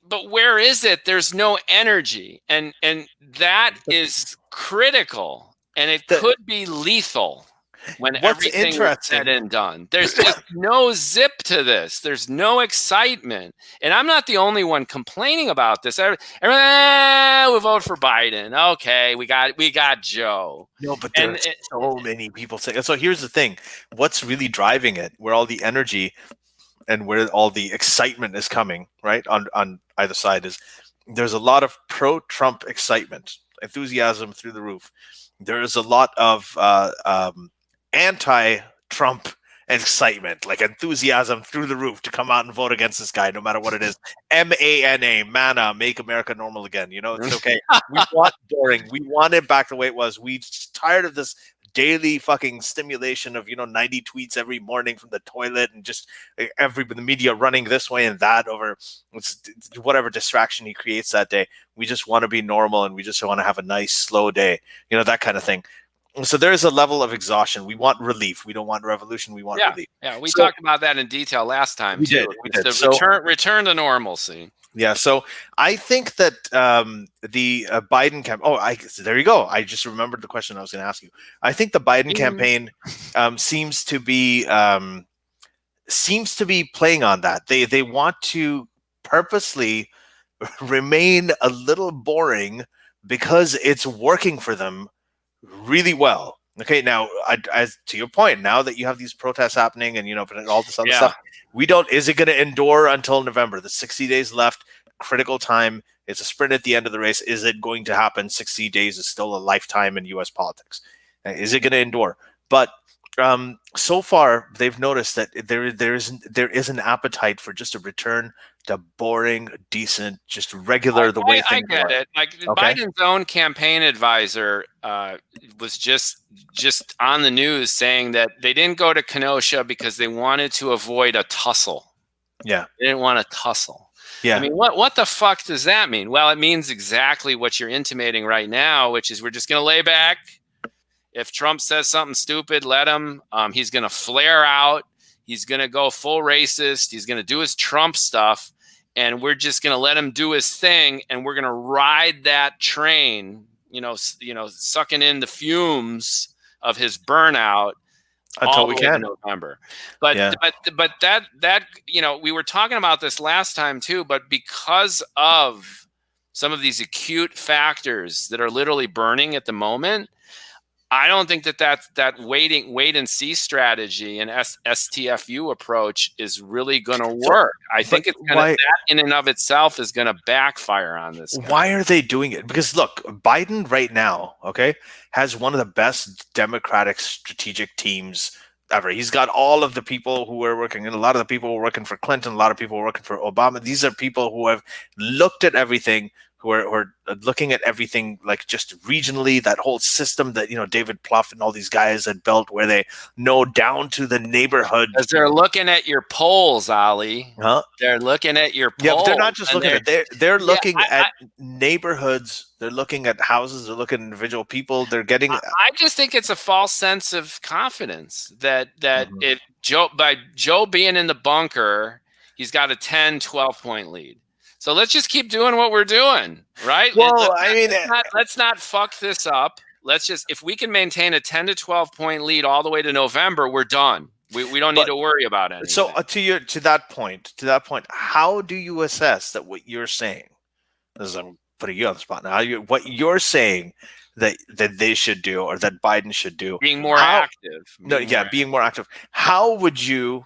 but where is it? There's no energy, and that is critical, and it could be lethal when What's everything was said interesting? and done. There's just no zip to this. There's no excitement, and I'm not the only one complaining about this. We vote for Biden. Okay, we got Joe. No, but there are so many people saying. So here's the thing: what's really driving it? Where all the energy and where all the excitement is coming, right? On either side is there's a lot of pro-Trump excitement, enthusiasm through the roof. There is a lot of anti-Trump excitement, like enthusiasm through the roof to come out and vote against this guy, no matter what it is. MANA, make America normal again. You know, it's okay. We want boring. We want it back the way it was. We're tired of this daily fucking stimulation of 90 tweets every morning from the toilet and just the media running this way and that over whatever distraction he creates that day. We just want to be normal and we just want to have a nice slow day, that kind of thing. So there is a level of exhaustion. We want relief. We don't want revolution. We want relief. Yeah, we talked about that in detail last time. We too. did. The return to normalcy. Yeah, so I think that the Biden campaign. Oh, there you go. I just remembered the question I was going to ask you. I think the Biden campaign seems to be playing on that. They want to purposely remain a little boring because it's working for them really well. Okay, now as to your point, now that you have these protests happening and all this other stuff, is it going to endure until November? The 60 days left, critical time. It's a sprint at the end of the race. Is it going to happen? 60 days is still a lifetime in U.S. politics. Is it going to endure? But so far, they've noticed that there is an appetite for just a return to boring, decent, just regular the way things I get it. Like Biden's own campaign advisor was just on the news saying that they didn't go to Kenosha because they wanted to avoid a tussle. Yeah, they didn't want a tussle. Yeah, I mean, what the fuck does that mean? Well, it means exactly what you're intimating right now, which is we're just going to lay back. If Trump says something stupid, let him. He's going to flare out. He's going to go full racist. He's going to do his Trump stuff. And we're just going to let him do his thing. And we're going to ride that train, sucking in the fumes of his burnout until we can November. But that we were talking about this last time too, but because of some of these acute factors that are literally burning at the moment, I don't think that wait and see strategy and STFU approach is really going to work. I think that in and of itself is going to backfire on this guy. Why are they doing it? Because look, Biden right now, has one of the best Democratic strategic teams ever. He's got all of the people who are working, and a lot of the people who are working for Clinton, a lot of people who are working for Obama. These are people who have looked at everything, who are looking at everything like just regionally, that whole system that, David Plouffe and all these guys had built where they know down to the neighborhood. Because they're looking at your polls, Ali. Huh? They're looking at your polls. Yeah, but they're not just looking at they're looking at neighborhoods. They're looking at houses. They're looking at individual people. They're getting. I just think it's a false sense of confidence that if Joe being in the bunker, he's got a 10, 12-point lead. So let's just keep doing what we're doing, right? Well, let's not fuck this up. Let's just, if we can maintain a 10 to 12-point lead all the way to November, we're done. We don't need to worry about anything. So to that point, how do you assess that what you're saying? As I'm putting you on the spot now, what you're saying that they should do or that Biden should do, being more active. Being more active. How would you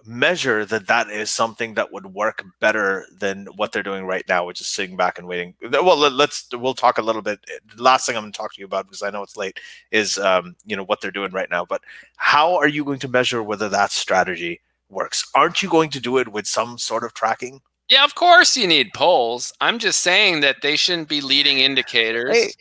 measure that is something that would work better than what they're doing right now, which is sitting back and waiting? Well, we'll talk a little bit. The last thing I'm going to talk to you about, because I know it's late, is what they're doing right now. But how are you going to measure whether that strategy works? Aren't you going to do it with some sort of tracking? Yeah, of course you need polls. I'm just saying that they shouldn't be leading indicators. Hey.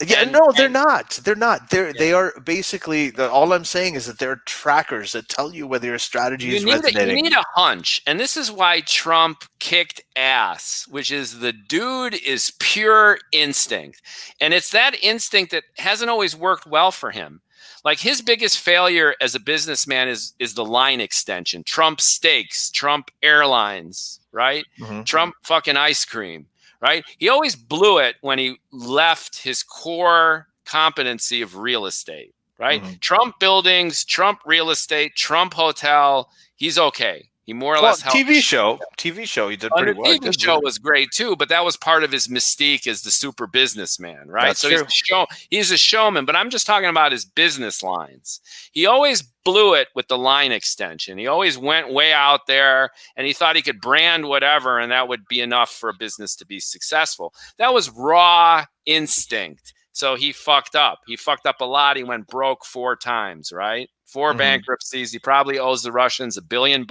Yeah, they're not. They're not. They are basically. All I'm saying is that they're trackers that tell you whether your strategy is resonating. You need a hunch, and this is why Trump kicked ass. Which is the dude is pure instinct, and it's that instinct that hasn't always worked well for him. Like his biggest failure as a businessman is the line extension. Trump steaks, Trump airlines, right? Mm-hmm. Trump fucking ice cream, right? He always blew it when he left his core competency of real estate, right? Mm-hmm. Trump buildings, Trump real estate, Trump hotel. He's okay. He more or less helped. TV show, he did pretty well. The TV show was great too, but that was part of his mystique as the super businessman, right? That's so true. He's a showman, but I'm just talking about his business lines. He always blew it with the line extension. He always went way out there, and he thought he could brand whatever, and that would be enough for a business to be successful. That was raw instinct. So he fucked up. He fucked up a lot. He went broke 4 times, right? 4 bankruptcies. He probably owes the Russians $1 billion,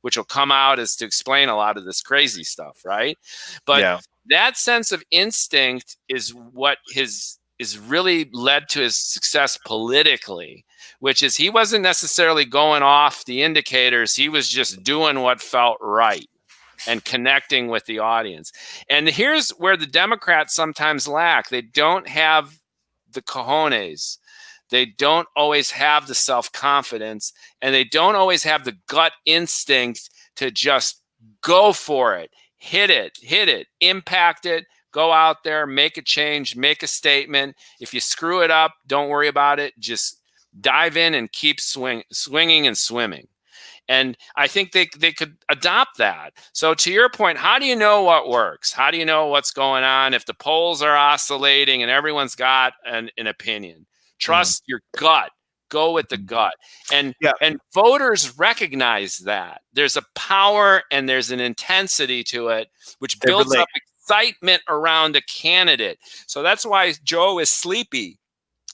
which will come out as to explain a lot of this crazy stuff, right? But that sense of instinct is what is really led to his success politically, which is he wasn't necessarily going off the indicators. He was just doing what felt right and connecting with the audience. And here's where the Democrats sometimes lack. They don't have the cojones. They don't always have the self-confidence, and they don't always have the gut instinct to just go for it, hit it, impact it, go out there, make a change, make a statement. If you screw it up, don't worry about it. Just dive in and keep swinging and swimming. And I think they could adopt that. So to your point, how do you know what works? How do you know what's going on if the polls are oscillating and everyone's got an opinion? Trust your gut. Go with the gut. And voters recognize that. There's a power and there's an intensity to it, which builds up excitement around a candidate. So that's why Joe is sleepy.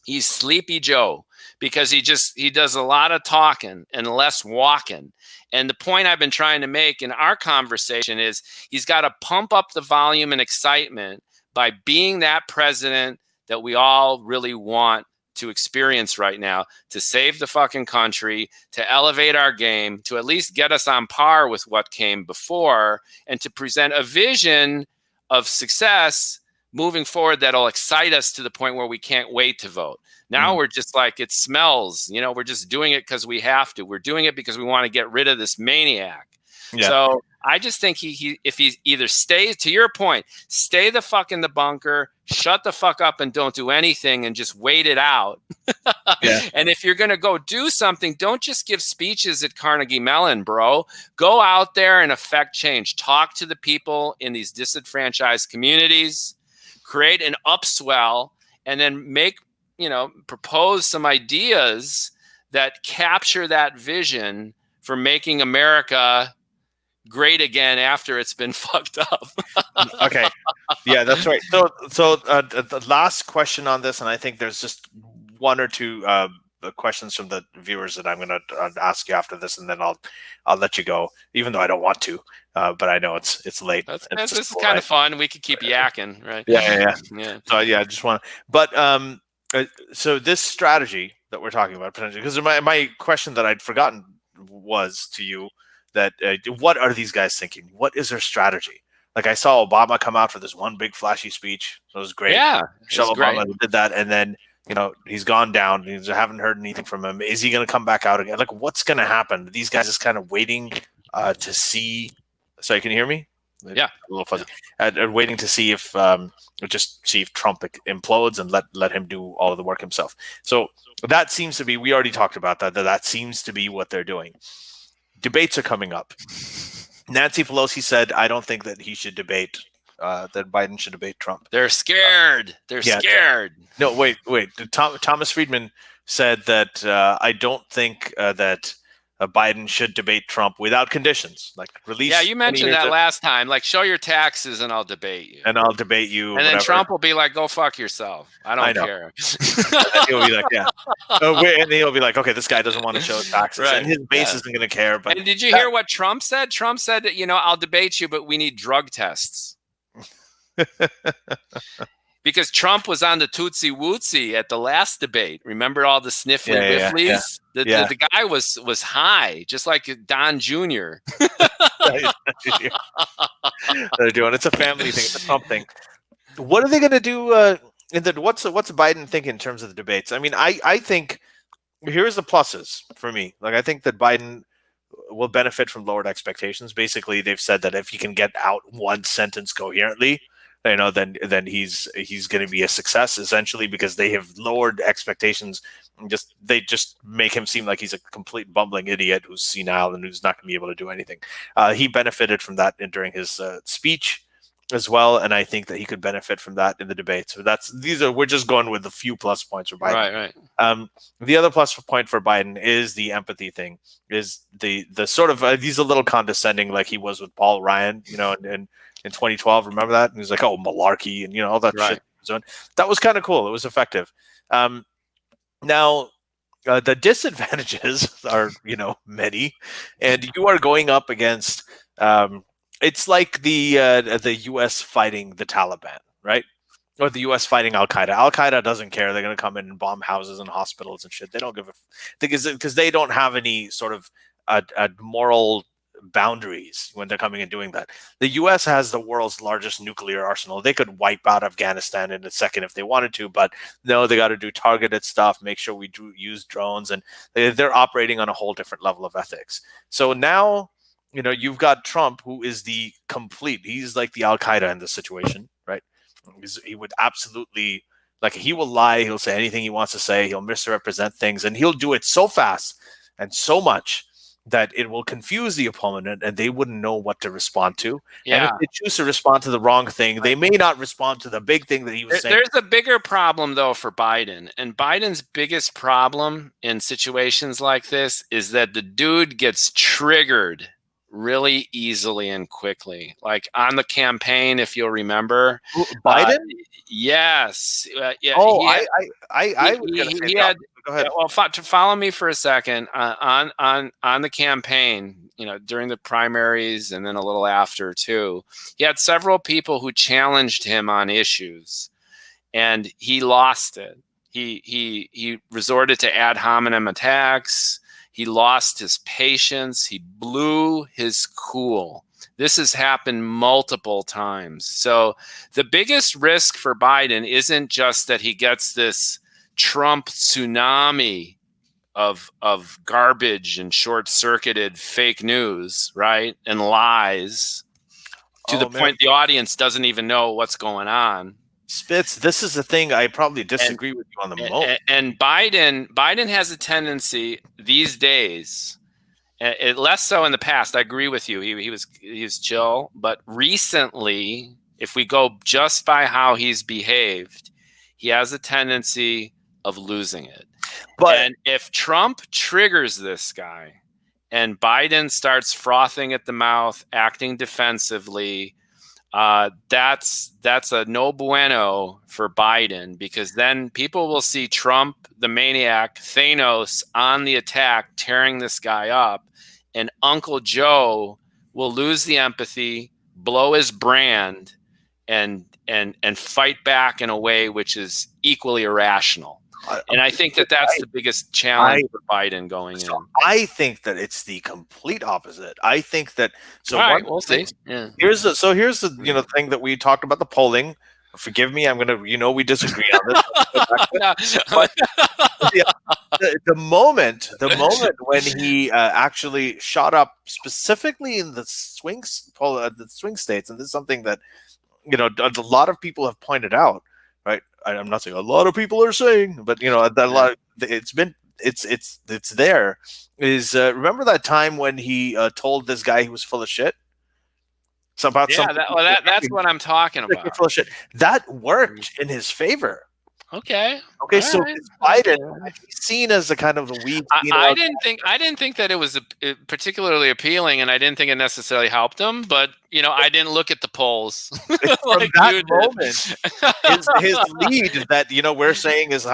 He's Sleepy Joe, because he does a lot of talking and less walking. And the point I've been trying to make in our conversation is he's got to pump up the volume and excitement by being that president that we all really want to experience right now, to save the fucking country, to elevate our game, to at least get us on par with what came before, and to present a vision of success moving forward that'll excite us to the point where we can't wait to vote. Now we're just like, it smells, we're just doing it because we have to. We're doing it because we want to get rid of this maniac. Yeah. So I just think if he either stays, to your point, stay the fuck in the bunker, shut the fuck up and don't do anything and just wait it out. And if you're going to go do something, don't just give speeches at Carnegie Mellon, bro. Go out there and affect change. Talk to the people in these disenfranchised communities, create an upswell, and then propose some ideas that capture that vision for making America great again after it's been fucked up. Okay. Yeah, that's right. So the last question on this, and I think there's just 1 or 2 questions from the viewers that I'm going to ask you after this, and then I'll let you go, even though I don't want to, but I know it's late. This is kind of fun. We could keep yakking, right? Yeah. So I just want to, but so this strategy that we're talking about, potentially, because my question that I'd forgotten was to you, that what are these guys thinking? What is their strategy? Like, I saw Obama come out for this one big flashy speech. So it was great. Yeah, Michelle Obama did that, and then he's gone down. I haven't heard anything from him. Is he going to come back out again? Like, what's going to happen? These guys is kind of waiting to see. Sorry, can you hear me? Yeah, a little fuzzy. Waiting to see if Trump implodes and let him do all of the work himself. So that seems to be. We already talked about that. That seems to be what they're doing. Debates are coming up. Nancy Pelosi said, "I don't think that he should debate. That Biden should debate Trump." They're scared. They're scared. No, wait. Thomas Friedman said that I don't think that Biden should debate Trump without conditions, like release. Yeah, you mentioned that last time. Like, show your taxes and I'll debate you. And I'll debate you. And then Trump will be like, "Go fuck yourself. I don't care." And he'll be like, "Yeah." And he'll be like, "Okay, this guy doesn't want to show taxes, and his base isn't going to care." But and did you hear what Trump said? Trump said that I'll debate you, but we need drug tests. Because Trump was on the Tootsie Wootsy at the last debate. Remember all the sniffly whifflies? The guy was high, just like Don Jr. They're doing. It's a family thing. It's a Trump thing. What are they going to do? What's Biden think in terms of the debates? I mean, I think here's the pluses for me. Like, I think that Biden will benefit from lowered expectations. Basically, they've said that if he can get out one sentence coherently, then he's going to be a success, essentially, because they have lowered expectations. And they just make him seem like he's a complete bumbling idiot who's senile and who's not going to be able to do anything. He benefited from that during his speech as well, and I think that he could benefit from that in the debate. So we're just going with a few plus points for Biden. Right. The other plus point for Biden is the empathy thing. Is the sort of he's a little condescending, like he was with Paul Ryan, in 2012. Remember that? And he's like, "Oh, malarkey," and all that shit. That was kind of cool. It was effective. Now, the disadvantages are many, and you are going up against. It's like the U.S. fighting the Taliban, right? Or the U.S. fighting Al Qaeda. Al Qaeda doesn't care. They're going to come in and bomb houses and hospitals and shit. They don't give a because they don't have any sort of moral boundaries when they're coming and doing that. The U.S. has the world's largest nuclear arsenal. They could wipe out Afghanistan in a second if they wanted to, but no, they got to do targeted stuff. Make sure we use drones, and they're operating on a whole different level of ethics. So now, you've got Trump, who is he's like the Al Qaeda in this situation, right? He would absolutely, he will lie. He'll say anything he wants to say. He'll misrepresent things, and he'll do it so fast and so much that it will confuse the opponent, and they wouldn't know what to respond to. Yeah. And if they choose to respond to the wrong thing, they may not respond to the big thing that he was saying. There's a bigger problem, though, for Biden. And Biden's biggest problem in situations like this is that the dude gets triggered really easily and quickly. Like on the campaign, if you'll remember. Biden? Yes. Yeah. Oh, I was going to say that. Go ahead. Well, to follow me for a second, on the campaign, during the primaries and then a little after too, he had several people who challenged him on issues, and he lost it. He resorted to ad hominem attacks. He lost his patience. He blew his cool. This has happened multiple times. So the biggest risk for Biden isn't just that he gets this Trump tsunami of garbage and short-circuited fake news, right? And lies to the point the audience doesn't even know what's going on. Spitz, this is the thing I probably disagree with you on the most. And Biden has a tendency these days, less so in the past. I agree with you. He was chill, but recently, if we go just by how he's behaved, he has a tendency of losing it. And if Trump triggers this guy and Biden starts frothing at the mouth, acting defensively, that's a no bueno for Biden, because then people will see Trump, the maniac, Thanos, on the attack, tearing this guy up, and Uncle Joe will lose the empathy, blow his brand, and fight back in a way which is equally irrational. And I think that's the biggest challenge for Biden going in. I think that it's the complete opposite. I think that we'll see. Yeah. Here's the thing that we talked about, the polling. Forgive me, I'm gonna we disagree on this. But the moment when he actually shot up specifically in the swing states, and this is something that a lot of people have pointed out. Right, I'm not saying a lot of people are saying, but that a lot. It's there. Is remember that time when he told this guy he was full of shit? That's what I'm talking about. Full of shit. That worked in his favor. Okay. So Biden, he's seen as a kind of a weak. I didn't think that it was particularly appealing, and I didn't think it necessarily helped him. But I didn't look at the polls. From that moment, his lead that we're saying is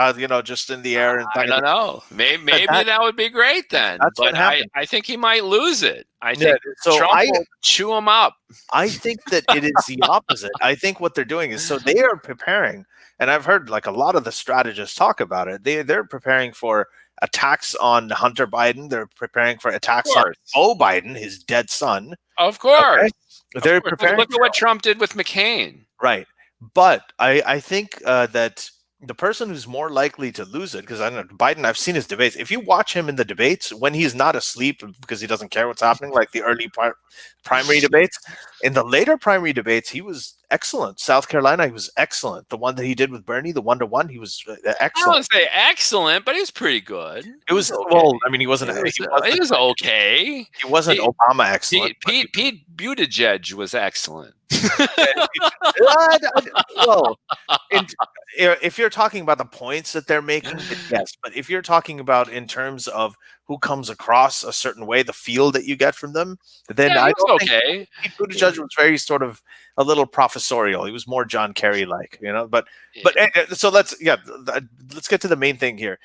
just in the air. And I don't know. Maybe that would be great then. That's what happened. I think he might lose it. I think Trump will chew him up. I think that it is the opposite. I think what they're doing is they are preparing. And I've heard a lot of the strategists talk about it. They're preparing for attacks on Hunter Biden. They're preparing for attacks on Joe Biden, his dead son. Of course. Okay? They're preparing. Look at what Trump did with McCain. Right. But I think that the person who's more likely to lose it, because I know Biden, I've seen his debates. If you watch him in the debates when he's not asleep because he doesn't care what's happening, like the early primary debates, in the later primary debates, he was excellent. South Carolina, he was excellent. The one that he did with Bernie, the 1-to-1, he was I excellent. don't say excellent, but he was pretty good. It was okay. Well, I mean, he He wasn't. was okay. He wasn't Obama excellent. Pete Buttigieg was excellent. Well, if you're talking about the points that they're making, then yes. But if you're talking about in terms of who comes across a certain way, the feel that you get from them, then Yeah, I he was don't okay. think Pete Buttigieg was very sort of a little professorial. He was more John Kerry-like, you know. But so let's get to the main thing here.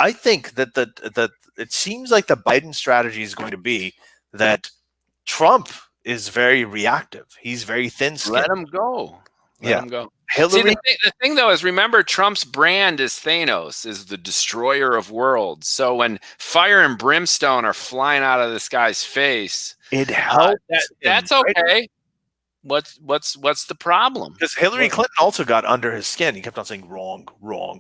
I think that it seems like the Biden strategy is going to be that Trump is very reactive. He's very thin-skinned. Let him go. Let him go. Hillary. See, the thing though is, remember, Trump's brand is Thanos, is the destroyer of worlds. So when fire and brimstone are flying out of this guy's face, it helps. That's okay. What's the problem? Because Hillary Clinton also got under his skin. He kept on saying wrong.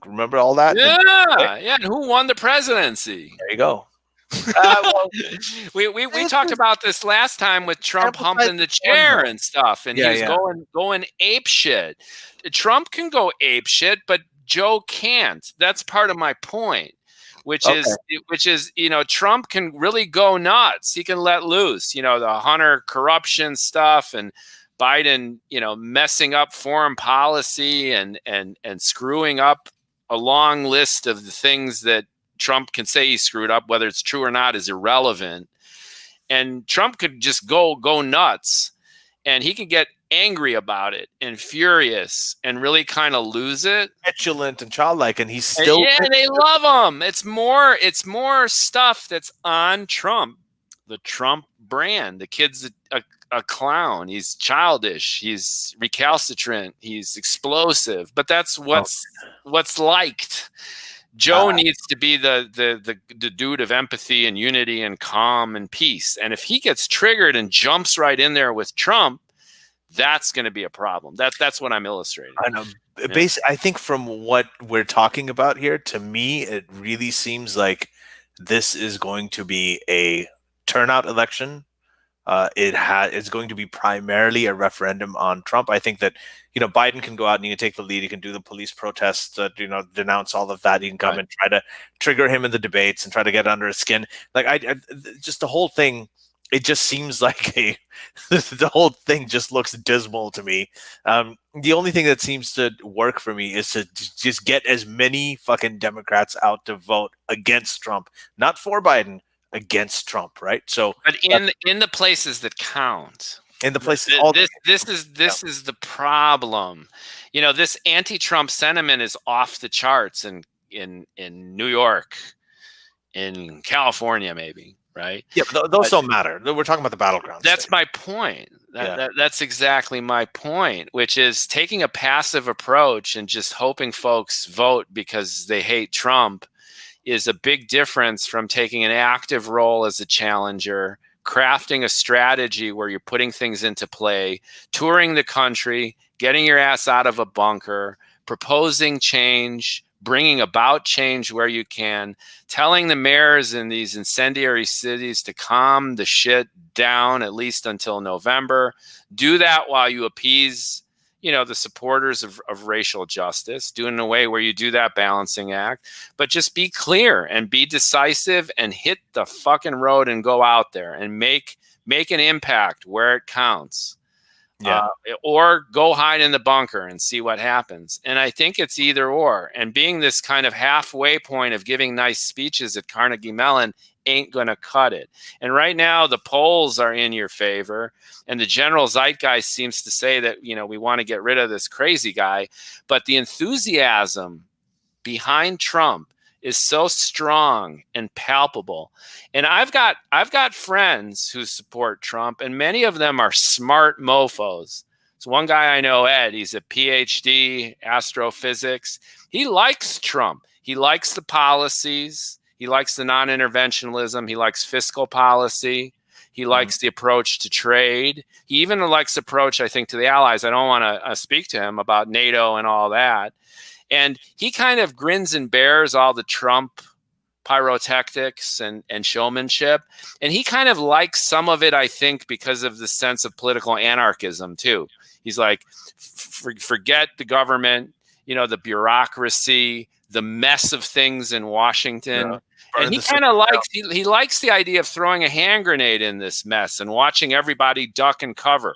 Remember all that? Yeah. And who won the presidency? There you go. We talked about this last time with Trump humping the chair and stuff, and he's going ape shit. Trump can go ape shit, but Joe can't. That's part of my point, which is Trump can really go nuts. He can let loose. The Hunter corruption stuff and Biden, messing up foreign policy and screwing up a long list of the things that Trump can say he screwed up. Whether it's true or not is irrelevant. And Trump could just go nuts, and he could get angry about it and furious and really kind of lose it. Petulant and childlike, and he's still and they love him. It's more stuff that's on Trump, the Trump brand. The kid's a clown. He's childish. He's recalcitrant. He's explosive. But that's what's liked. Joe needs to be the dude of empathy and unity and calm and peace. And if he gets triggered and jumps right in there with Trump, that's going to be a problem. That's what I'm illustrating. I know. Yeah. I think from what we're talking about here, to me, it really seems like this is going to be a turnout election. It's going to be primarily a referendum on Trump. I think that Biden can go out and he can take the lead. He can do the police protests, denounce all of that. He can come and try to trigger him in the debates and try to get under his skin. Like just the whole thing. It just seems like the whole thing just looks dismal to me. The only thing that seems to work for me is to just get as many fucking Democrats out to vote against Trump, not for Biden, against Trump, right? So, but in the places that count, in the places, this is the problem. This anti-Trump sentiment is off the charts in New York, in California, maybe. Right? Yeah, but those don't matter. We're talking about the battleground. That's my point. That's exactly my point, which is taking a passive approach and just hoping folks vote because they hate Trump is a big difference from taking an active role as a challenger, crafting a strategy where you're putting things into play, touring the country, getting your ass out of a bunker, proposing change, bringing about change where you can, telling the mayors in these incendiary cities to calm the shit down at least until November. Do that while you appease, the supporters of racial justice. Do it in a way where you do that balancing act. But just be clear and be decisive and hit the fucking road and go out there and make an impact where it counts. Yeah. Or go hide in the bunker and see what happens. And I think it's either or. And being this kind of halfway point of giving nice speeches at Carnegie Mellon ain't going to cut it. And right now, the polls are in your favor. And the general zeitgeist seems to say that, we want to get rid of this crazy guy. But the enthusiasm behind Trump is so strong and palpable. And I've got friends who support Trump, and many of them are smart mofos. So one guy I know, Ed, he's a PhD astrophysics. He likes Trump. He likes the policies. He likes the non-interventionalism. He likes fiscal policy. He likes the approach to trade. He even likes the approach, I think, to the allies. I don't want to speak to him about NATO and all that. And he kind of grins and bears all the Trump pyrotechnics and showmanship. And he kind of likes some of it, I think, because of the sense of political anarchism, too. He's like, forget the government, the bureaucracy, the mess of things in Washington. Yeah. And he kind of likes, he likes the idea of throwing a hand grenade in this mess and watching everybody duck and cover.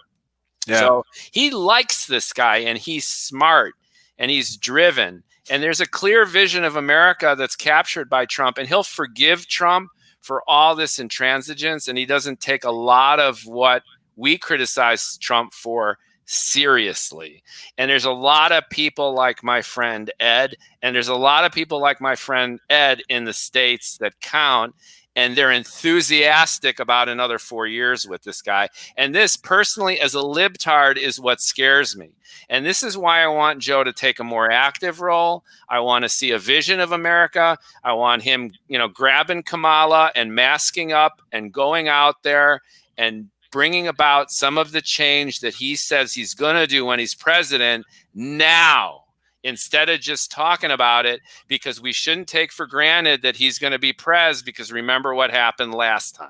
Yeah. So he likes this guy, and he's smart and he's driven. And there's a clear vision of America that's captured by Trump, and he'll forgive Trump for all this intransigence. And he doesn't take a lot of what we criticize Trump for seriously. And there's a lot of people like my friend Ed, and there's a lot of people like my friend Ed in the States that count, and they're enthusiastic about another 4 years with this guy. And this, personally, as a libtard, is what scares me. And this is why I want Joe to take a more active role. I want to see a vision of America. I want him, grabbing Kamala and masking up and going out there and bringing about some of the change that he says he's going to do when he's president now, instead of just talking about it, because we shouldn't take for granted that he's going to be pres, because remember what happened last time.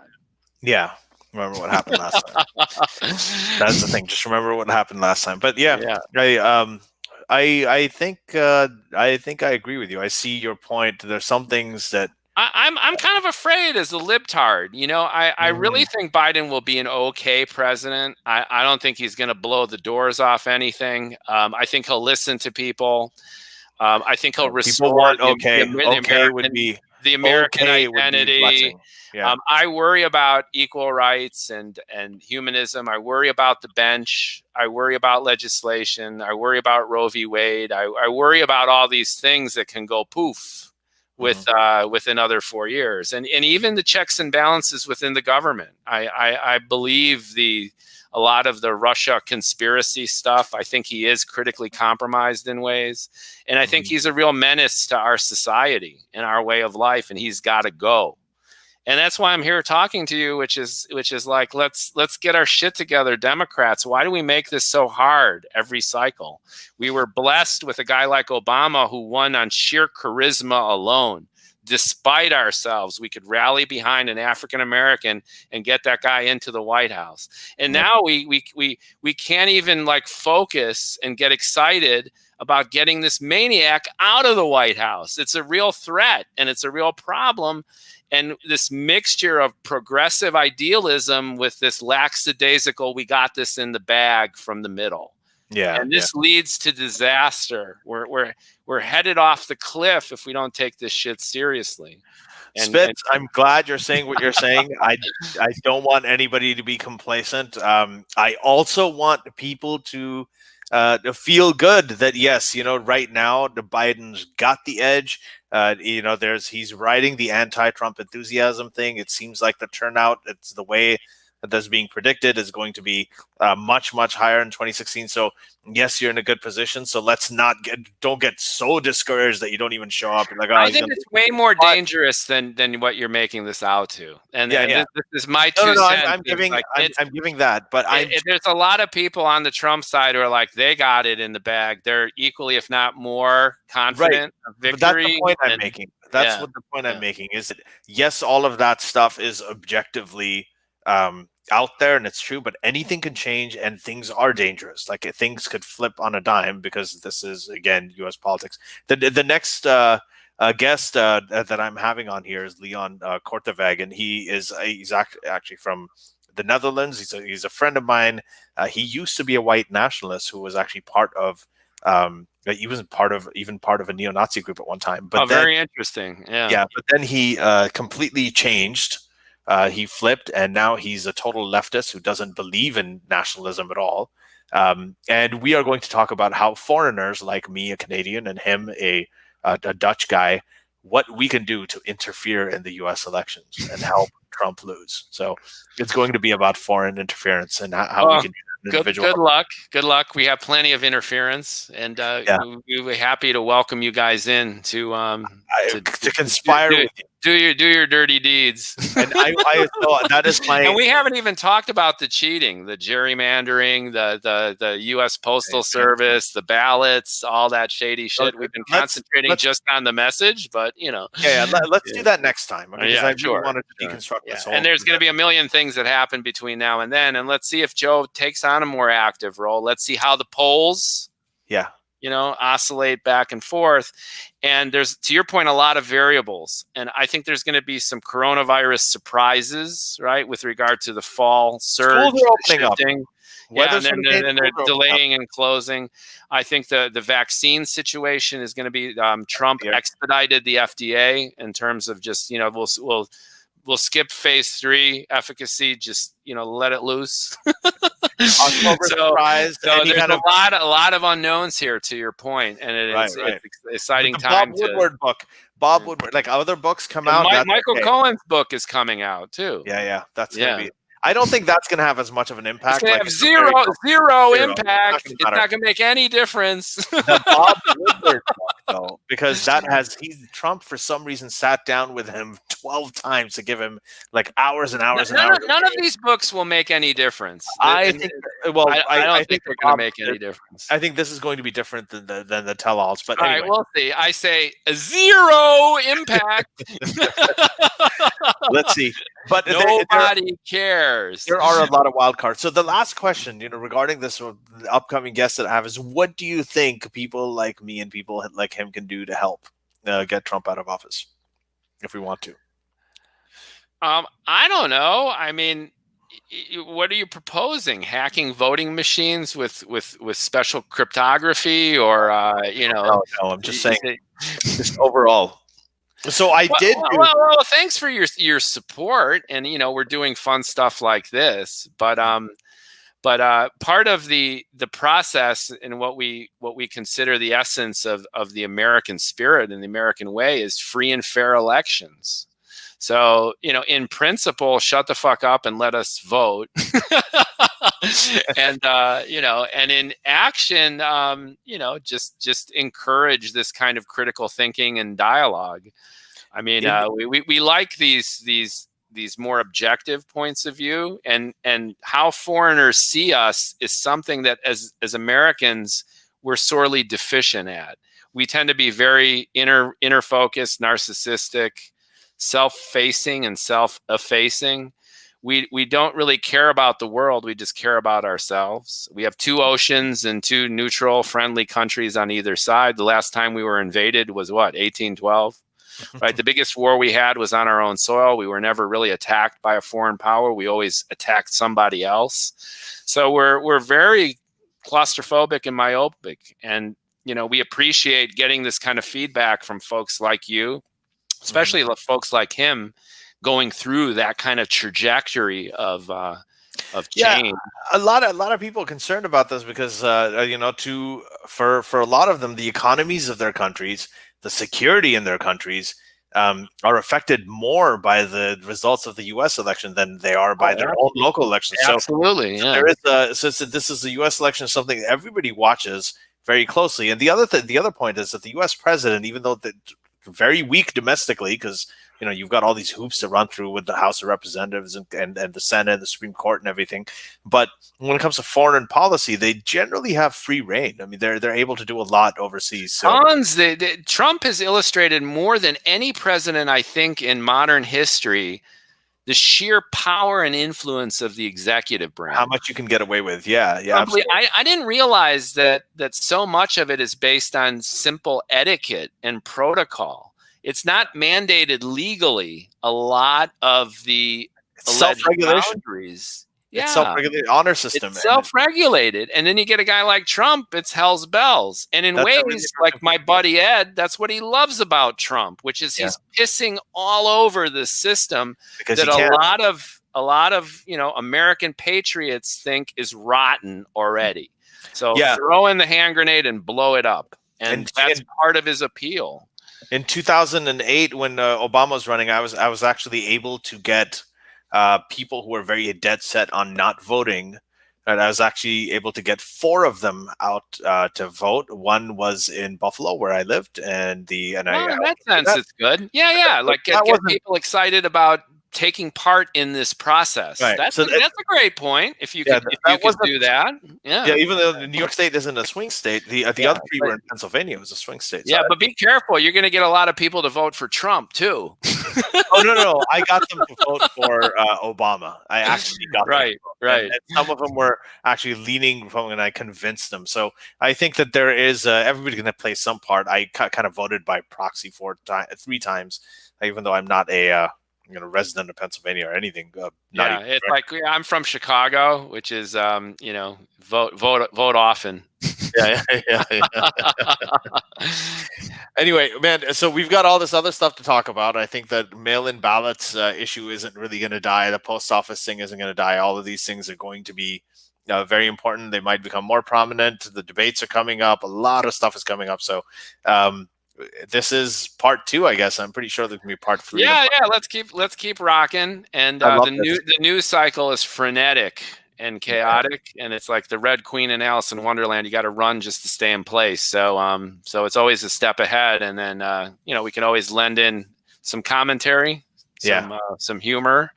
Yeah. Remember what happened last time. That's the thing. Just remember what happened last time. But yeah. I think I agree with you. I see your point. There's some things that I'm kind of afraid as a libtard. I really think Biden will be an okay president. I don't think he's going to blow the doors off anything. I think he'll listen to people. I think he'll restore the American identity. Yeah. I worry about equal rights and humanism. I worry about the bench. I worry about legislation. I worry about Roe v. Wade. I worry about all these things that can go poof with another 4 years, and even the checks and balances within the government. I believe a lot of the Russia conspiracy stuff. I think he is critically compromised in ways, and I think he's a real menace to our society and our way of life, and he's got to go. And that's why I'm here talking to you, which is like, let's get our shit together, Democrats. Why do we make this so hard every cycle? We were blessed with a guy like Obama who won on sheer charisma alone. Despite ourselves, we could rally behind an African American and get that guy into the White House. And now we can't even focus and get excited about getting this maniac out of the White House. It's a real threat, and it's a real problem. And this mixture of progressive idealism with this lackadaisical, we got this in the bag from the middle. Yeah. And this leads to disaster. We're headed off the cliff if we don't take this shit seriously. Spitz, I'm glad you're saying what you're saying. I don't want anybody to be complacent. I also want people to feel good that, yes, right now the Biden's got the edge. He's riding the anti-Trump enthusiasm thing. It seems like the turnout, it's the way that's being predicted, is going to be much, much higher in 2016. So yes, you're in a good position. So let's don't get so discouraged that you don't even show up. I think it's way more dangerous than what you're making this out to. And this is my two cents. I'm giving that, but there's a lot of people on the Trump side who are like, they got it in the bag. They're equally, if not more, confident of victory. But that's the point I'm making. That's what the point I'm making is that, yes, all of that stuff is objectively out there, and it's true, but anything can change, and things are dangerous. Things could flip on a dime, because this is, again, U.S. politics. The next guest that I'm having on here is Leon Korteweg, and he's actually from the Netherlands. He's a friend of mine. He used to be a white nationalist who was actually part of he was part of a neo-Nazi group at one time. But very interesting. Yeah. But then he completely changed. He flipped, and now he's a total leftist who doesn't believe in nationalism at all. And we are going to talk about how foreigners like me, a Canadian, and him, a Dutch guy, what we can do to interfere in the U.S. elections and help Trump lose. So it's going to be about foreign interference and how we can do that. Good luck. We have plenty of interference, and we'll be happy to welcome you guys in to conspire with you. Do your dirty deeds. And so that is my. And we haven't even talked about the cheating, the gerrymandering, the U.S. Postal Service, the ballots, all that shady shit. We've been concentrating just on the message, but let's do that next time. Okay? Yeah, I really wanted to deconstruct this whole. And there's going to be a million things that happen between now and then, and let's see if Joe takes on a more active role. Let's see how the polls. Oscillate back and forth. And there's, to your point, a lot of variables. And I think there's going to be some coronavirus surprises, right, with regard to the fall surge. Schools are opening shifting. up. And then they're delaying and closing. I think the vaccine situation is going to be Trump expedited the FDA in terms of just, we'll skip phase 3 efficacy, just let it loose. Surprise. So there's a lot of unknowns here, to your point, and it's exciting time. Bob Woodward, like other books come out. Michael Cohen's book is coming out too. Yeah, that's gonna be. I don't think that's going to have as much of an impact. It's going to have zero impact. It's not going to make any difference. The Bob Woodward book, though, because Trump for some reason sat down with him 12 times to give him like hours and hours and hours. None of these books will make any difference. I think. Well, I don't think they're going to make any difference. I think this is going to be different than the tell-alls. But all right, we'll see. I say zero impact. Let's see. But nobody cares. There are a lot of wild cards. So the last question, regarding this upcoming guest that I have is, what do you think people like me and people like him can do to help get Trump out of office, if we want to? I don't know. I mean, what are you proposing? Hacking voting machines with special cryptography, or No, I'm just saying, just overall. So Well, thanks for your support, and we're doing fun stuff like this. But part of the process and what we consider the essence of the American spirit and the American way is free and fair elections. So in principle, shut the fuck up and let us vote. And and in action, just encourage this kind of critical thinking and dialogue. I mean, we like these more objective points of view, and how foreigners see us is something that as Americans we're sorely deficient at. We tend to be very inner focused, narcissistic, self-facing, and self-effacing. We don't really care about the world. We just care about ourselves. We have 2 oceans and 2 neutral, friendly countries on either side. The last time we were invaded was 1812, right? The biggest war we had was on our own soil. We were never really attacked by a foreign power. We always attacked somebody else. So we're very claustrophobic and myopic. And, we appreciate getting this kind of feedback from folks like you, especially folks like him, going through that kind of trajectory of change. Yeah, a lot of people are concerned about this because for a lot of them, the economies of their countries, the security in their countries, are affected more by the results of the U.S. election than they are by their own local elections. Absolutely, so there is since this is the U.S. election, something everybody watches very closely. And the other point is that the U.S. president, even though very weak domestically, because you've got all these hoops to run through with the House of Representatives and the Senate and the Supreme Court and everything. But when it comes to foreign policy, they generally have free reign. I mean, they're able to do a lot overseas. So Trump has illustrated more than any president, I think, in modern history, the sheer power and influence of the executive branch. How much you can get away with. Yeah. Absolutely. I didn't realize that so much of it is based on simple etiquette and protocol. It's not mandated legally. A lot of the self-regulation boundaries. It's self-regulated honor system. It's self-regulated. And then you get a guy like Trump, it's hell's bells. And in ways, like my buddy Ed, that's what he loves about Trump, which is he's pissing all over the system because that a lot of American patriots think is rotten already. So throw in the hand grenade and blow it up. And that's part of his appeal. In 2008, when Obama was running, I was actually able to get people who were very dead set on not voting Right, I was actually able to get 4 of them out to vote. One was in Buffalo, where I lived, and Well, in that sense, it's good. Yeah, yeah. Like that get wasn't people excited about taking part in this process. right. So That's a great point. If you yeah, could that wasn't do that, yeah. yeah, Even though New York State isn't a swing state, the yeah, other 3 were in Pennsylvania. It was a swing state. So yeah. But be careful. You're going to get a lot of people to vote for Trump too. oh no, I got them to vote for Obama. I actually got them to Right, vote. right. And some of them were actually leaning Republican, and I convinced them. So I think that there is everybody's going to play some part. I kind of voted by proxy 3 times, even though I'm not a resident of Pennsylvania or anything. Not Yeah, even it's like I'm from Chicago, which is vote often. yeah. Anyway, man, so we've got all this other stuff to talk about. I think that mail-in ballots issue isn't really going to die. The post office thing isn't going to die. All of these things are going to be very important. They might become more prominent. The debates are coming up. A lot of stuff is coming up. So this is part 2, I guess. I'm pretty sure there's going to be part 3. Yeah, yeah. Let's keep rocking. And the news cycle is frenetic and chaotic, and it's like the Red Queen in Alice in Wonderland. You got to run just to stay in place. So so it's always a step ahead, and then we can always lend in some commentary, some humor,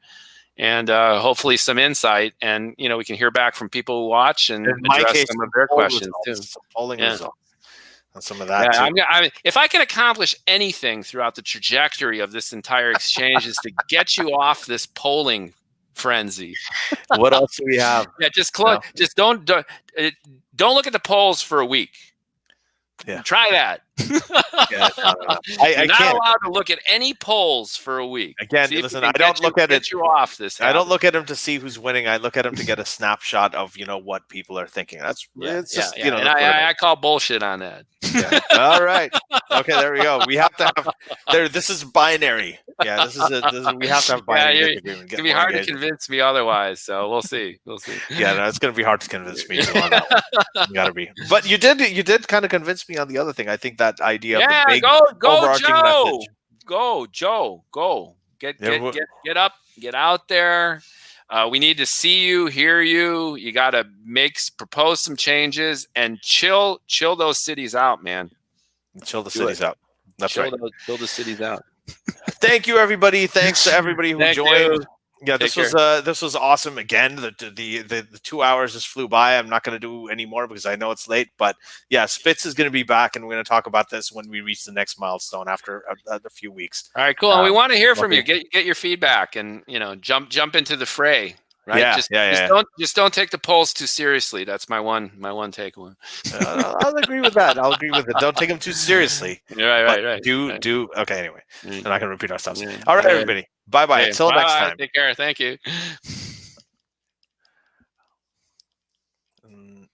and hopefully some insight, and we can hear back from people who watch and address some of their questions too. Polling results and some of that too. If I can accomplish anything throughout the trajectory of this entire exchange is to get you off this polling frenzy. What else do we have? Yeah, just don't look at the polls for a week. Yeah. Try that. Yeah, You're not allowed to look at any polls for a week. Again, listen, I don't look at it. You off this. I don't look at them to see who's winning. I look at them to get a snapshot of what people are thinking. It's just And I call bullshit on that. Yeah. All right. Okay, there we go. We have to have there. This is binary. Yeah, we have to have binary agreement. It's gonna be hard to convince me otherwise. So we'll see. Yeah, no, it's gonna be hard to convince me too on that one. You gotta be. But you did kind of convince me on the other thing. I think that idea of the big overarching message. Go, Joe. Go. Get up. Get out there. We need to see you, hear you. You got to propose some changes and chill those cities out, man. Chill the cities out. That's right. Chill the cities out. Thank you, everybody. Thanks to everybody who joined. You. Yeah, this was awesome. Again, the 2 hours just flew by. I'm not going to do any more because I know it's late. But yeah, Spitz is going to be back, and we're going to talk about this when we reach the next milestone after a few weeks. All right, cool. And we want to hear from you. Get your feedback, and jump into the fray. Right? Yeah, just don't take the polls too seriously. That's my one takeaway. I'll agree with that. Don't take them too seriously. Right. Do okay. Anyway, we're not going to repeat ourselves. All right, everybody. Bye. Until next time. Take care. Thank you.